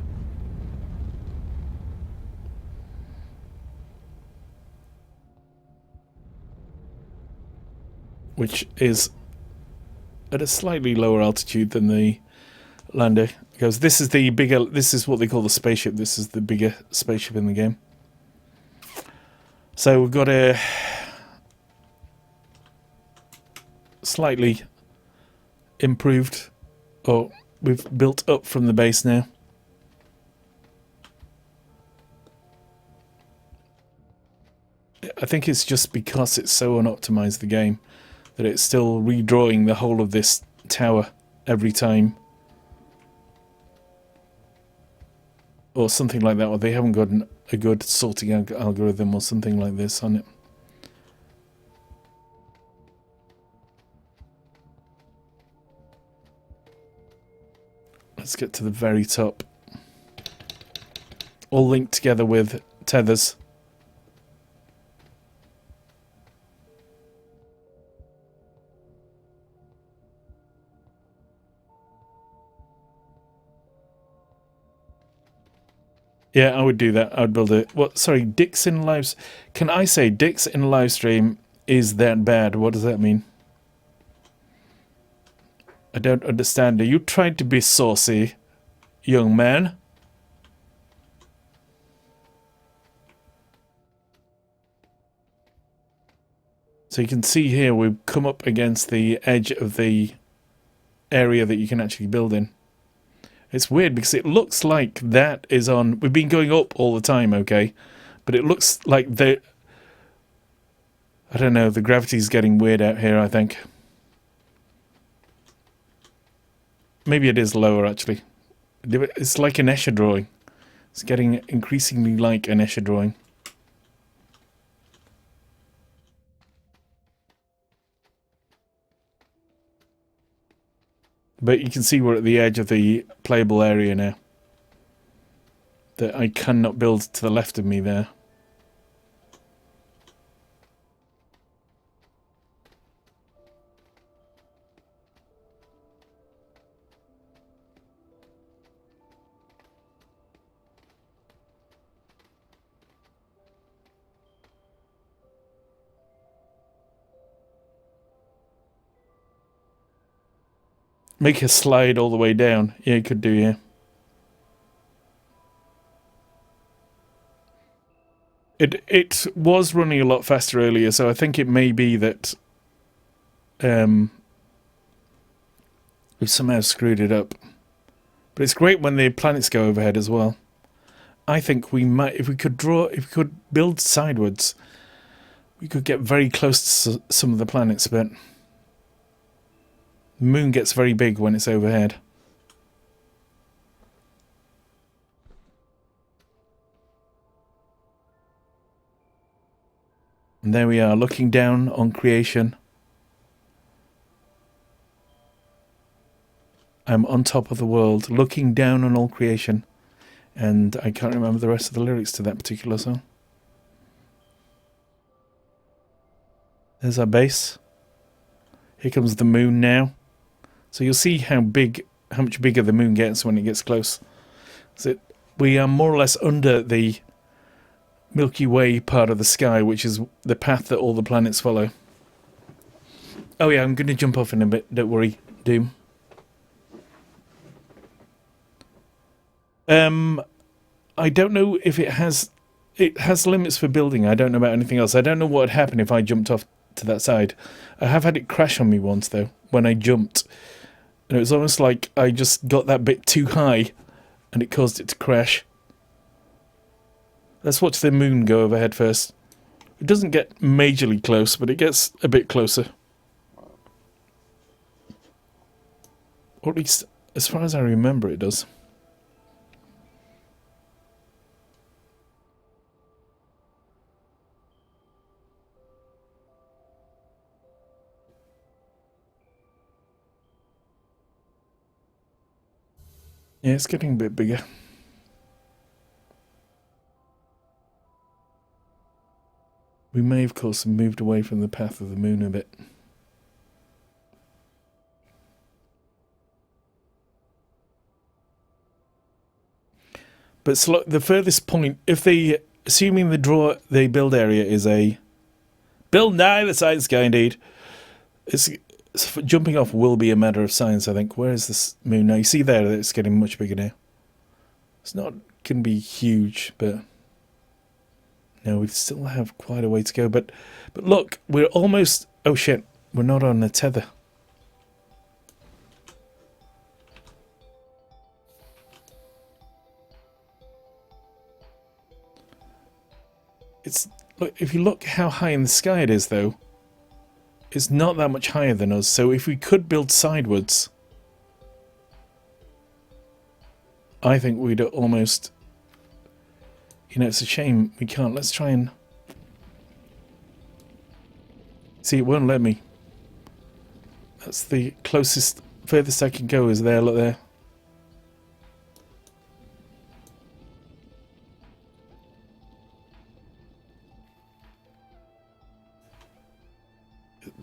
Which is at a slightly lower altitude than the lander. Because this is what they call the spaceship. This is the bigger spaceship in the game. So we've got a slightly improved, or we've built up from the base now. I think it's just because it's so unoptimized, the game, that it's still redrawing the whole of this tower every time. Or something like that, or they haven't got a good sorting algorithm or something like this on it. Let's get to the very top. All linked together with tethers. Yeah, I would do that. I would build it. What? Sorry, Dicks in lives. Can I say Dicks in Livestream is that bad? What does that mean? I don't understand. Are you trying to be saucy, young man? So you can see here we've come up against the edge of the area that you can actually build in. It's weird because it looks like that is on... We've been going up all the time, okay? But it looks like I don't know, the gravity's getting weird out here, I think. Maybe it is lower, actually. It's like an Escher drawing. It's getting increasingly like an Escher drawing. But you can see we're at the edge of the playable area now. That I cannot build to the left of me there. Make a slide all the way down. Yeah, you could do, yeah. It was running a lot faster earlier, so I think it may be that we somehow screwed it up. But it's great when the planets go overhead as well. I think we might, if we could build sidewards, we could get very close to some of the planets, but the moon gets very big when it's overhead. And there we are, looking down on creation. I'm on top of the world, looking down on all creation. And I can't remember the rest of the lyrics to that particular song. There's our base. Here comes the moon now. So you'll see how much bigger the moon gets when it gets close. So we are more or less under the Milky Way part of the sky, which is the path that all the planets follow. Oh yeah, I'm going to jump off in a bit. Don't worry, Doom. I don't know if it has limits for building. I don't know about anything else. I don't know what would happen if I jumped off to that side. I have had it crash on me once though, when I jumped. And it was almost like I just got that bit too high and it caused it to crash. Let's watch the moon go overhead first. It doesn't get majorly close, but it gets a bit closer. Or at least, as far as I remember, it does. Yeah, it's getting a bit bigger. We may, of course, have moved away from the path of the moon a bit. But the furthest point, assuming the build area is a build nigh the science guy, indeed. Jumping off will be a matter of science, I think. Where is this moon now? You see there that it's getting much bigger now. It's not going to be huge, but no, we still have quite a way to go. But look, we're almost. Oh shit, we're not on a tether. Look, if you look how high in the sky it is, though, it's not that much higher than us. So if we could build sidewards, I think we'd almost. You know, it's a shame we can't. Let's try and see. It won't let me. That's the furthest I can go. Is there? Look there.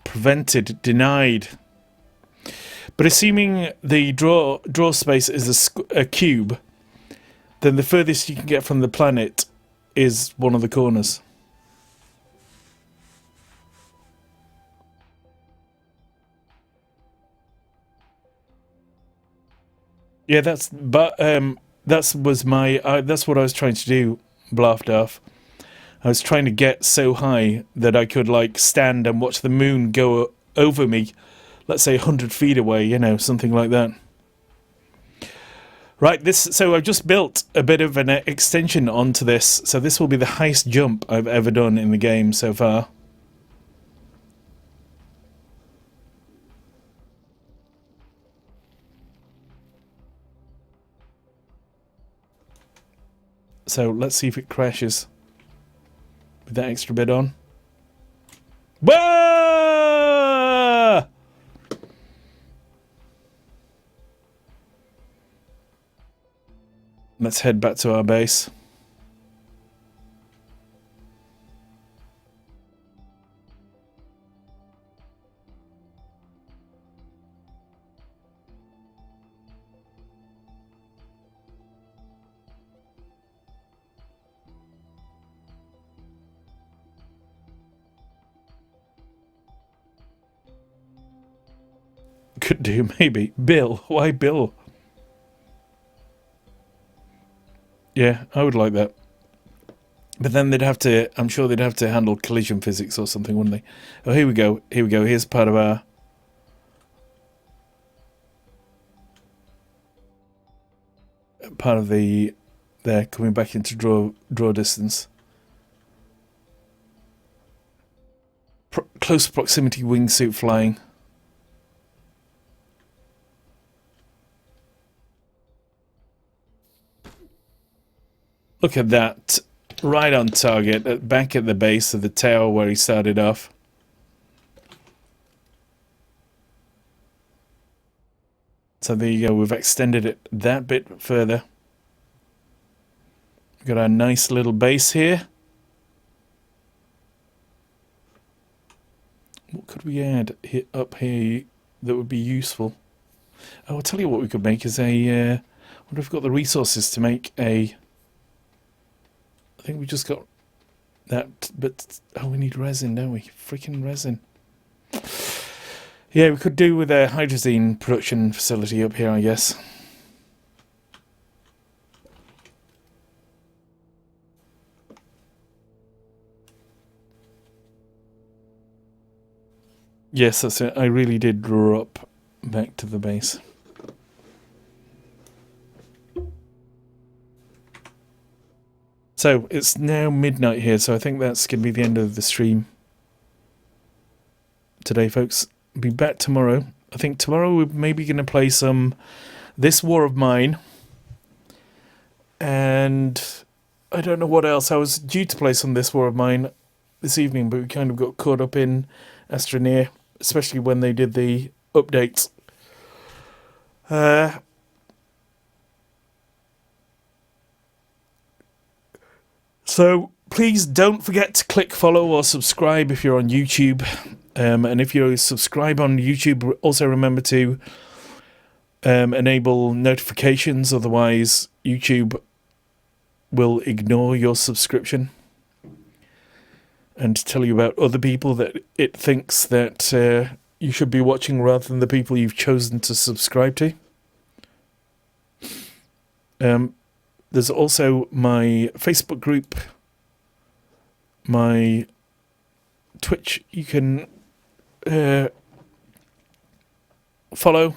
Prevented, denied. But assuming the draw space is a cube, then the furthest you can get from the planet is one of the corners. Yeah, that's what I was trying to do, Blafdaff. I was trying to get so high that I could like stand and watch the moon go over me, let's say 100 feet away, you know, something like that. Right, so I've just built a bit of an extension onto this, so this will be the highest jump I've ever done in the game so far. So let's see if it crashes with that extra bit on. Whoa! Let's head back to our base. Could do, maybe. Bill. Why Bill? Yeah, I would like that. But then I'm sure they'd have to handle collision physics or something, wouldn't they? Oh, here we go. Here we go. Here's part of our... Part of the... There, coming back into draw distance. Close proximity wingsuit flying. Look at that. Right on target. Back at the base of the tower where he started off. So there you go, we've extended it that bit further. We've got our nice little base here. What could we add up here that would be useful? Oh, I'll tell you what we could make is a... I wonder if we've got the resources to make a... I think we just got that, but... Oh, we need resin, don't we? Freaking resin. Yeah, we could do with a hydrazine production facility up here, I guess. Yes, that's it. I really did drop back to the base. So, it's now midnight here, so I think that's going to be the end of the stream today, folks. I'll be back tomorrow. I think tomorrow we're maybe going to play some This War of Mine. And I don't know what else. I was due to play some This War of Mine this evening, but we kind of got caught up in Astroneer, especially when they did the updates. So please don't forget to click follow or subscribe if you're on YouTube. And if you subscribe on YouTube, also remember to enable notifications, otherwise YouTube will ignore your subscription and tell you about other people that it thinks that you should be watching rather than the people you've chosen to subscribe to. There's also my Facebook group, my Twitch you can follow,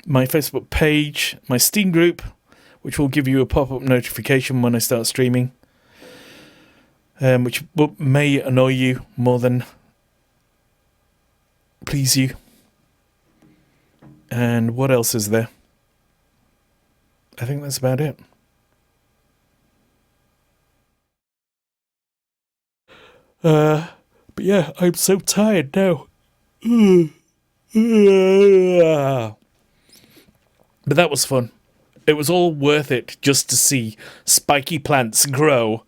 my Facebook page, my Steam group, which will give you a pop-up notification when I start streaming, which may annoy you more than please you. And what else is there? I think that's about it. But yeah, I'm so tired now. But that was fun. It was all worth it just to see spiky plants grow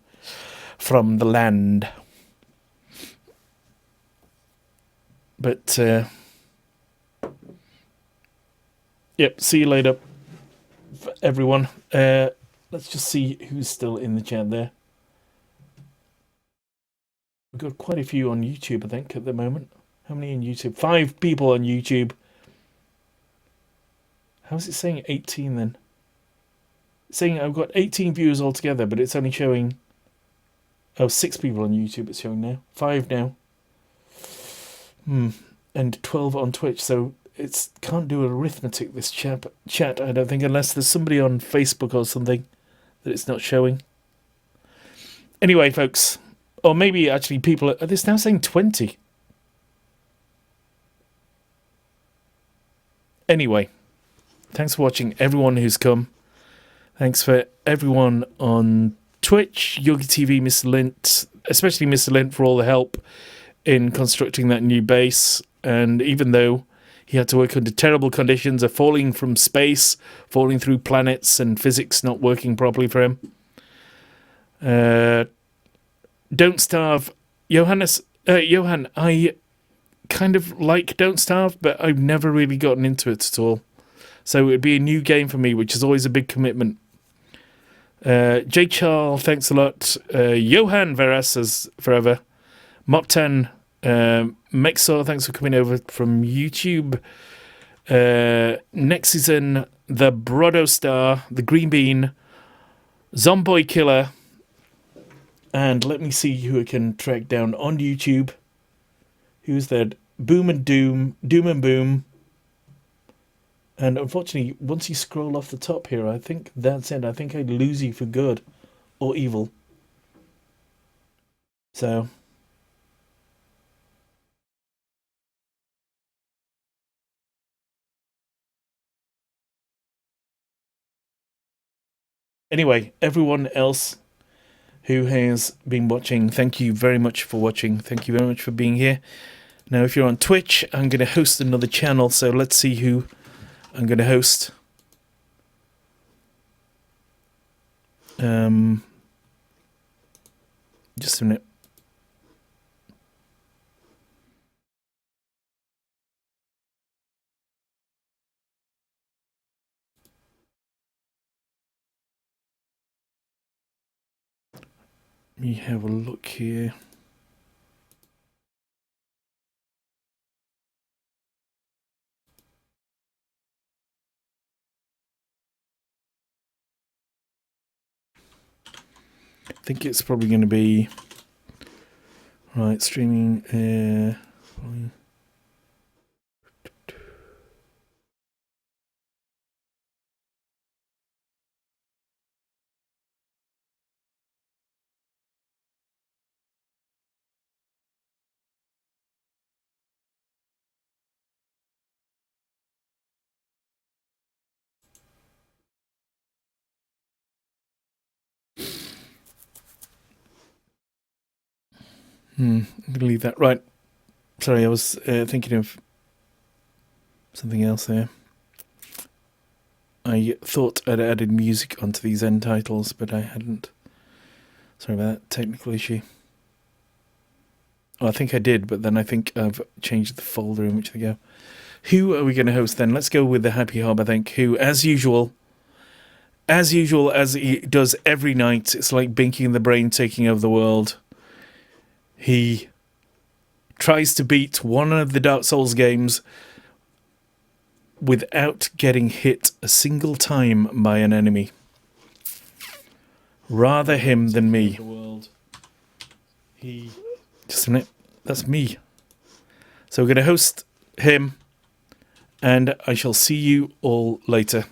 from the land. But, yep, see you later, everyone. Let's just see who's still in the chat there. We've got quite a few on YouTube, I think, at the moment. How many on YouTube? 5 people on YouTube. How's it saying 18 then? It's saying I've got 18 viewers altogether, but it's only showing... Oh, 6 people on YouTube it's showing now. 5 now. And 12 on Twitch, so it can't do arithmetic, this chat, I don't think, unless there's somebody on Facebook or something that it's not showing. Anyway, folks... Or maybe actually people... Are they now saying 20? Anyway, thanks for watching, everyone who's come. Thanks for everyone on Twitch, Yogi TV, Mr. Lint, especially Mr. Lint for all the help in constructing that new base. And even though he had to work under terrible conditions of falling from space, falling through planets, and physics not working properly for him. Don't Starve. Johan, I kind of like Don't Starve, but I've never really gotten into it at all. So it would be a new game for me, which is always a big commitment. J. Charles, thanks a lot. Johan Veras says forever. Moptan, Mexor, thanks for coming over from YouTube. Nexizen, the Brodo Star, the Green Bean, Zomboy Killer. And let me see who I can track down on YouTube. Who's that? Boom and Doom, Doom and Boom. And unfortunately, once you scroll off the top here, I think that's it. I think I'd lose you for good or evil. So. Anyway, everyone else who has been watching, thank you very much for watching. Thank you very much for being here. Now, if you're on Twitch, I'm going to host another channel, so let's see who I'm going to host. Just a minute. Let me have a look here. I think it's probably going to be right streaming. I'm going to leave that. Right. Sorry, I was thinking of something else there. I thought I'd added music onto these end titles, but I hadn't. Sorry about that technical issue. Well, I think I did, but then I think I've changed the folder in which they go. Who are we going to host then? Let's go with the Happy Hob, I think, who, as usual, as he does every night, it's like Binky and the Brain taking over the world. He tries to beat one of the Dark Souls games without getting hit a single time by an enemy. Rather him than me. Just a minute. That's me. So we're going to host him, and I shall see you all later.